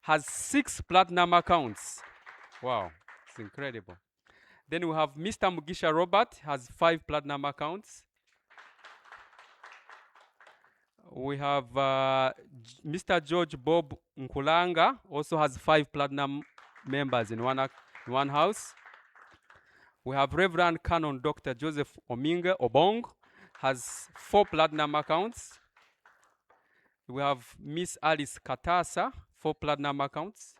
S2: has 6 platinum accounts. Wow, it's incredible. Then we have Mr. Mugisha Robert, has 5 platinum accounts. We have Mr. George Bob Nkulanga, also has 5 platinum members in one house. We have Reverend Canon Dr. Joseph Ominga Obong, has 4 platinum accounts. We have Miss Alice Katasa, 4 platinum accounts.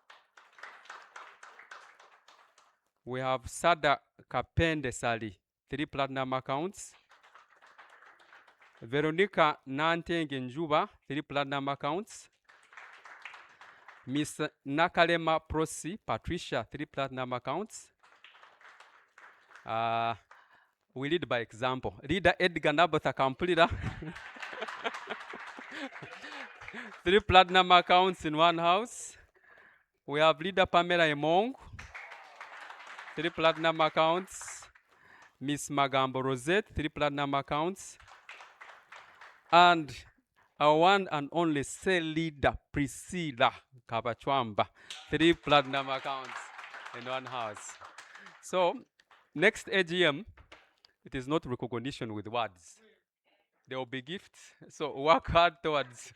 S2: We have Sada Kapende Sali, 3 platinum accounts. Veronica Nantenge Njuba, 3 platinum accounts. Miss Nakalema Prosi Patricia, 3 platinum accounts. We lead by example. Leader Edgar Nabotha Kamplida, 3 platinum accounts in one house. We have Leader Pamela Emong, 3 platinum accounts. Miss Magambo Rosette, 3 platinum accounts. And our one and only cell leader, Priscilla Kabachwamba, 3 platinum accounts in one house. So, next AGM, it is not recognition with words. There will be gifts. So work hard towards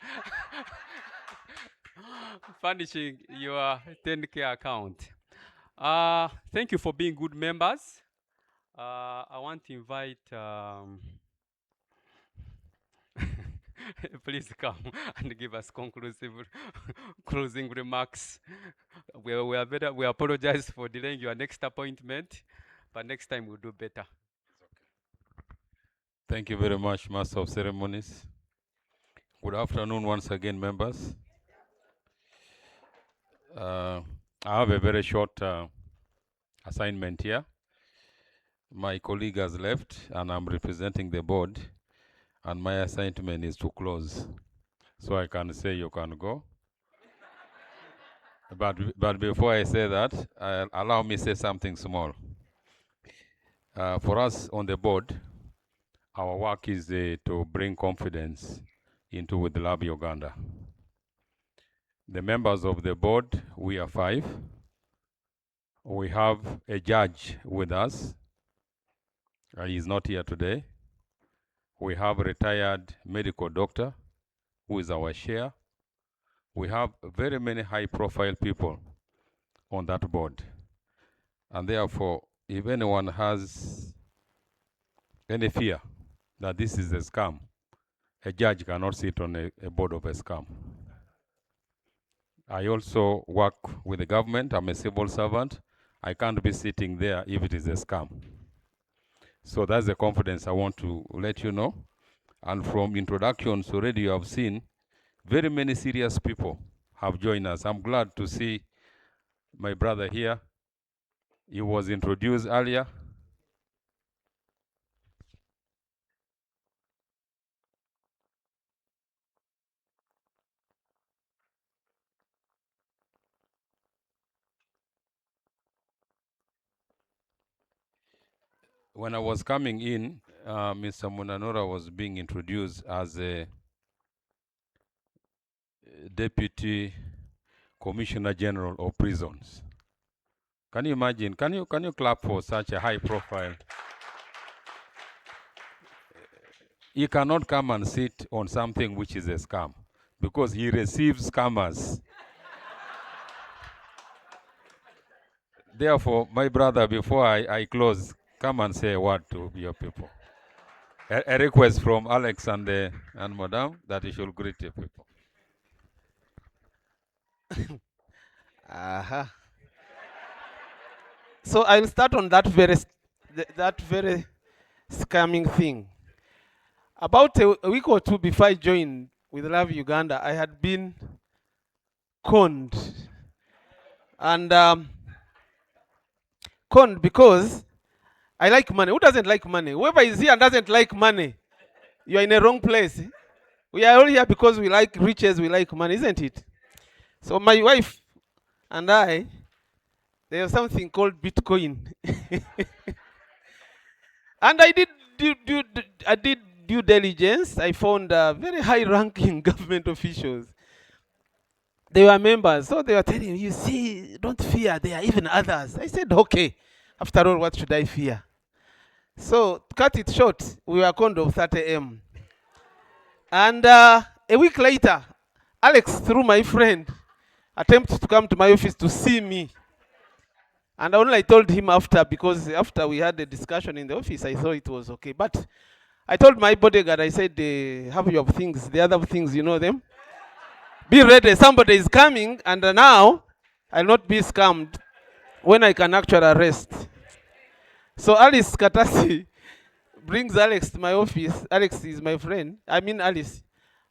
S2: furnishing your 10K account. Thank you for being good members. I want to invite, please come and give us conclusive closing remarks. We apologize for delaying your next appointment, but next time we'll do better.
S4: Thank you very much, Master of Ceremonies. Good afternoon once again, members. I have a very short assignment here. My colleague has left and I'm representing the board, and my assignment is to close. So I can say you can go. But before I say that, allow me to say something small. For us on the board, our work is to bring confidence into With Love Uganda. The members of the board, we are 5. We have a judge with us. He is not here today. We have a retired medical doctor who is our chair. We have very many high-profile people on that board. And therefore, if anyone has any fear that this is a scam, a judge cannot sit on a board of a scam. I also work with the government. I'm a civil servant. I can't be sitting there if it is a scam. So that's the confidence I want to let you know. And from introductions already you have seen very many serious people have joined us. I'm glad to see my brother here. He was introduced earlier. when I was coming in, Mr. Munanora was being introduced as a Deputy Commissioner General of Prisons. Can you imagine? Can you clap for such a high profile? He cannot come and sit on something which is a scam because he receives scammers. Therefore, my brother, before I close, come and say a word to your people. A request from Alex and Madam that you should greet your people.
S1: Aha. So I'll start on that very scamming thing. About a week or two before I joined with Love Uganda, I had been conned. And conned because I like money. Who doesn't like money? Whoever is here and doesn't like money, you are in a wrong place. We are all here because we like riches, we like money, isn't it? So my wife and I, there's something called Bitcoin. And I did due diligence. I found very high-ranking government officials. They were members, so they were telling me, you see, don't fear, there are even others. I said, okay. After all, what should I fear? So, to cut it short, we were conned of 30M. And a week later, Alex, through my friend, attempted to come to my office to see me. And I told him after, because after we had a discussion in the office, I thought it was okay. But I told my bodyguard, I said, have your things, the other things, you know them? Be ready, somebody is coming, and now I'll not be scammed when I can actually arrest. So Alice Katasi brings Alex to my office. Alex is my friend. I mean Alice.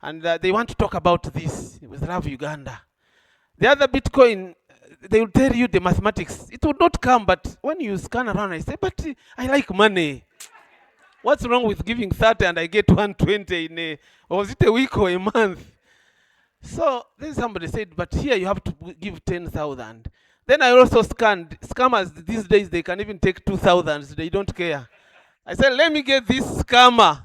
S1: And they want to talk about this with Love Uganda. The other Bitcoin, they will tell you the mathematics. It would not come, but when you scan around, I say, but I like money. What's wrong with giving 30 and I get 120 in a, or was it a week or a month? So then somebody said, but here you have to give 10,000. Then I also scanned. Scammers these days, they can even take 2,000. They don't care. I said, let me get this scammer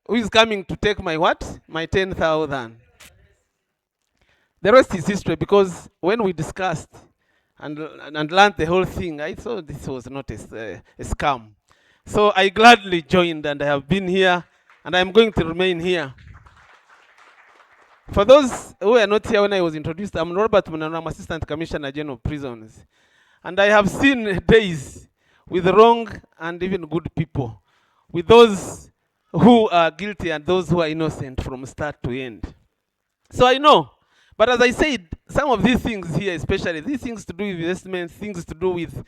S1: who is coming to take my what? My 10,000. The rest is history, because when we discussed and learned the whole thing, I thought this was not a scam. So I gladly joined, and I have been here, and I'm going to remain here. For those who are not here when I was introduced, I'm Robert Munanora, I'm Assistant Commissioner General of Prisons. And I have seen days with wrong and even good people, with those who are guilty and those who are innocent from start to end. So I know, but as I said, some of these things here, especially these things to do with investment, things to do with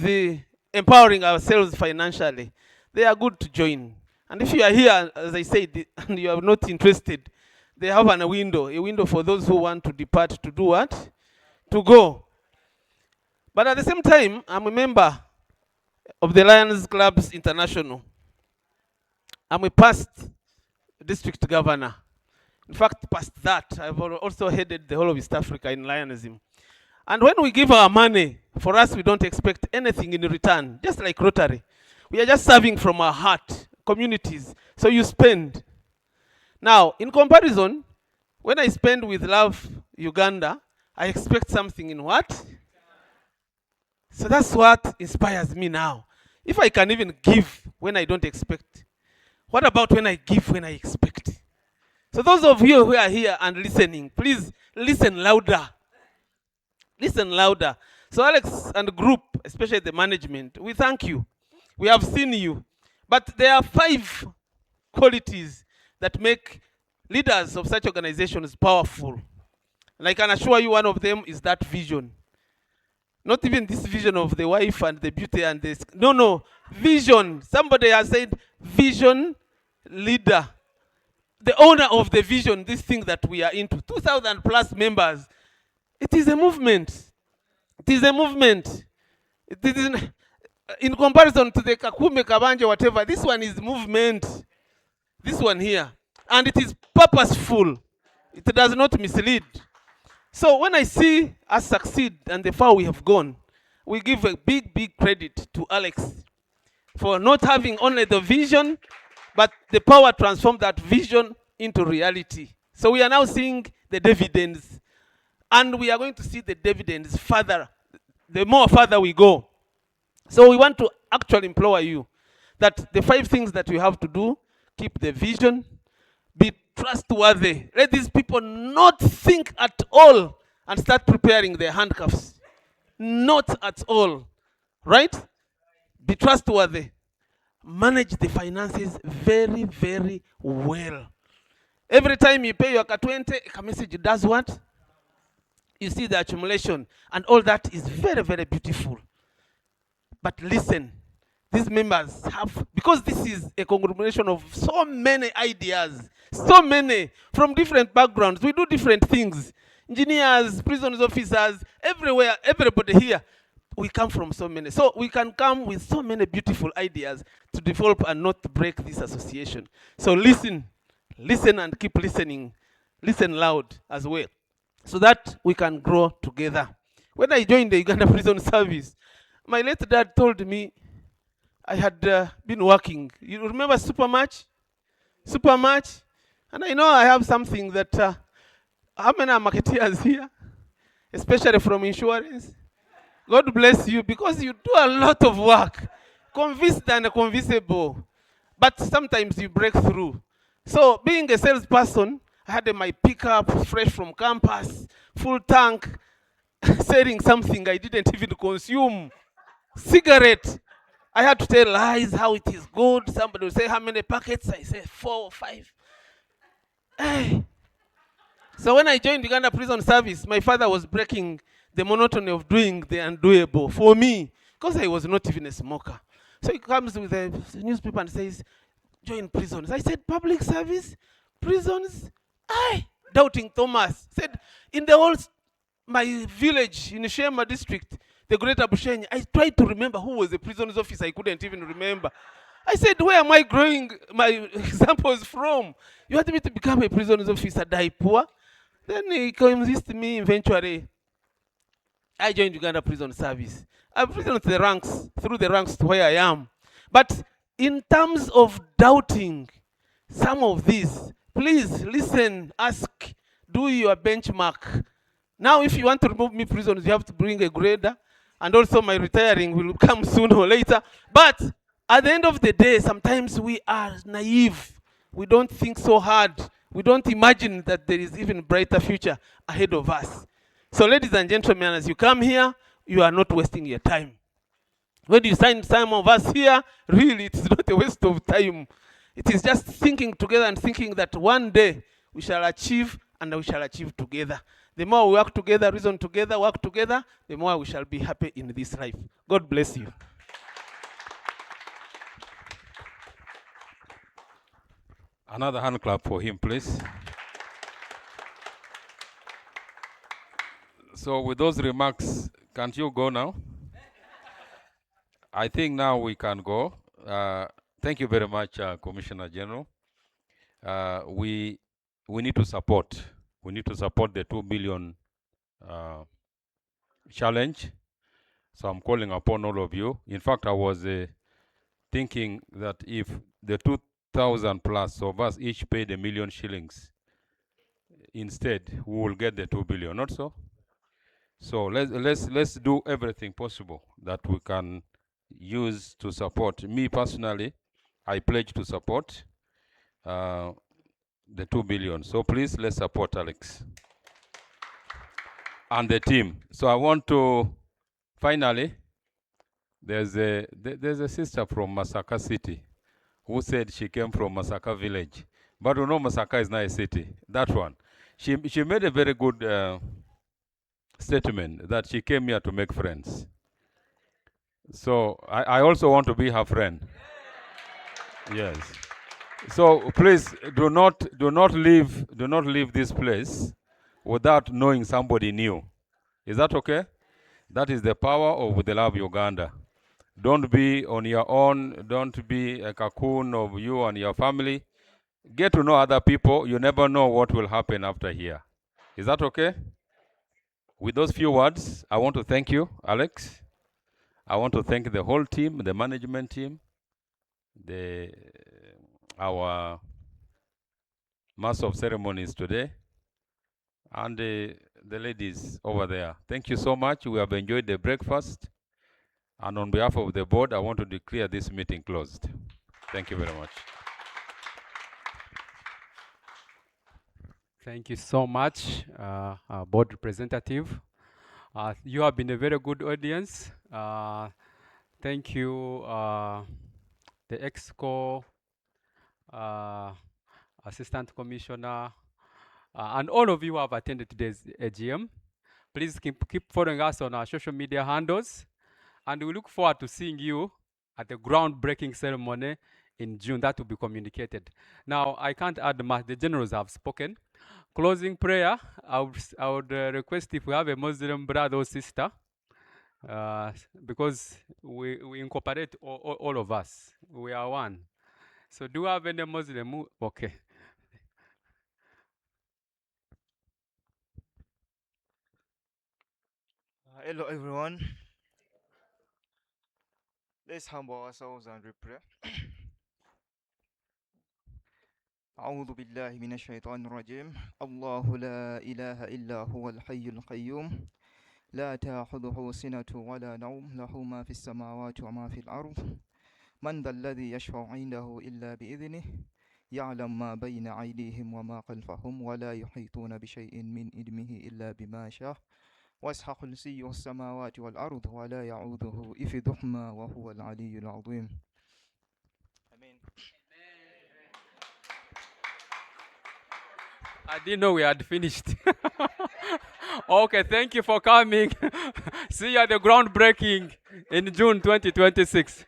S1: the empowering ourselves financially, they are good to join. And if you are here, as I said, and you are not interested, they have a window for those who want to depart to do what? To go. But at the same time, I'm a member of the Lions Clubs International. I'm a past district governor. In fact, past that, I've also headed the whole of East Africa in Lionism. And when we give our money, for us, we don't expect anything in return, just like Rotary. We are just serving from our heart, communities. So you spend. Now, in comparison, when I spend with Love Uganda, I expect something in what? So that's what inspires me now. If I can even give when I don't expect, what about when I give when I expect? So those of you who are here and listening, please listen louder. Listen louder. So Alex and group, especially the management, we thank you. We have seen you. But there are 5 qualities that make leaders of such organizations powerful. And I can assure you one of them is that vision. Not even this vision of the wife and the beauty and this. No, vision. Somebody has said vision leader. The owner of the vision, this thing that we are into. 2,000 plus members. It is a movement. It is a movement. It is in comparison to the Kakume, Kabanje, whatever. This one is movement. This one here. And it is purposeful. It does not mislead. So when I see us succeed and the far we have gone, we give a big credit to Alex for not having only the vision, but the power to transform that vision into reality. So we are now seeing the dividends, and we are going to see the dividends further, the more further we go. So we want to actually implore you that the 5 things that you have to do: keep the vision, be trustworthy. Let these people not think at all and start preparing their handcuffs. Not at all, right? Be trustworthy. Manage the finances very well. Every time you pay your Ka20, a message does what? You see the accumulation, and all that is very beautiful. But listen, these members have, because this is a conglomeration of so many ideas, so many from different backgrounds. We do different things. Engineers, prisons officers, everywhere, everybody here. We come from so many. So we can come with so many beautiful ideas to develop and not break this association. So listen and keep listening. Listen loud as well, so that we can grow together. When I joined the Uganda Prison Service, my late dad told me I had been working. You remember Supermatch? Supermatch? And I know I have something that, how many are marketeers here? Especially from insurance? God bless you, because you do a lot of work. Convinced and convincible. But sometimes you break through. So being a salesperson, I had my pickup fresh from campus, full tank, selling something I didn't even consume. Cigarette. I had to tell lies how it is good. Somebody will say, how many packets? I say 4 or 5. Hey. So when I joined Uganda Prison Service, my father was breaking the monotony of doing the undoable for me, because I was not even a smoker. So he comes with a newspaper and says, join prisons. I said, public service? Prisons? Doubting Thomas. Said, in the whole, my village in Shema district, the Greater Bushenyi, I tried to remember who was the prisons officer. I couldn't even remember. I said, where am I growing my examples from? You want me to become a prisons officer, die poor? Then he convinced me eventually. I joined Uganda Prison Service. I've risen through the ranks to where I am. But in terms of doubting some of these, please listen, ask, do your benchmark. Now, if you want to remove me prisons, you have to bring a grader, and also my retiring will come sooner or later. But at the end of the day, sometimes we are naive. We don't think so hard. We don't imagine that there is even brighter future ahead of us. So ladies and gentlemen, as you come here, you are not wasting your time. When you find some of us here, really, it's not a waste of time. It is just thinking together and thinking that one day we shall achieve, and we shall achieve together. The more we work together, reason together, work together, the more we shall be happy in this life. God bless you.
S4: Another hand clap for him, please. So with those remarks, can't you go now? I think now we can go. Thank you very much, Commissioner General. We need to support. We need to support the 2 billion challenge. So I'm calling upon all of you. In fact, I was thinking that if the 2,000 plus of us each paid $1 million shillings, instead we will get the 2 billion. Not so? So let's do everything possible that we can use to support. Me personally, I pledge to support the 2 billion. So please, let's support Alex and the team. So I want to, finally, there's a sister from Masaka City who said she came from Masaka village. But you know Masaka is not a city, that one. She made a very good statement that she came here to make friends. So I also want to be her friend. Yes. So please do not leave this place without knowing somebody new. Is that okay? That is the power of the Love Uganda. Don't be on your own. Don't be a cocoon of you and your family. Get to know other people. You never know what will happen after here. Is that okay? With those few words, I want to thank you, Alex. I want to thank the whole team, the management team, our master of ceremonies today, and the ladies over there. Thank you so much. We have enjoyed the breakfast. And on behalf of the board, I want to declare this meeting closed. Thank you very much.
S2: Thank you so much, board representative. You have been a very good audience. Thank you, the EXCO, Assistant Commissioner, and all of you who have attended today's AGM. Please keep following us on our social media handles, and we look forward to seeing you at the groundbreaking ceremony in June. That will be communicated. Now, I can't add much. The generals have spoken. Closing prayer, I would request if we have a Muslim brother or sister, because we incorporate all of us. We are one. So do we have any Muslim? Okay.
S5: Hello everyone. Let's humble ourselves and we pray. أعوذ بالله من الشيطان الرجيم. الله لا إله إلا هو الحي القيوم لا تأخذه سنة ولا نوم له ما في السماوات وما في الأرض من ذا الذي يشفع عنده إلا بإذنه يعلم ما بين أيديهم وما خلفهم ولا يحيطون بشيء من علمه إلا بما شاء وسع كرسيه السماوات والأرض ولا يعوده حفظهما وهو العلي العظيم.
S2: I didn't know we had finished. Okay, thank you for coming. See you at the groundbreaking in June 2026.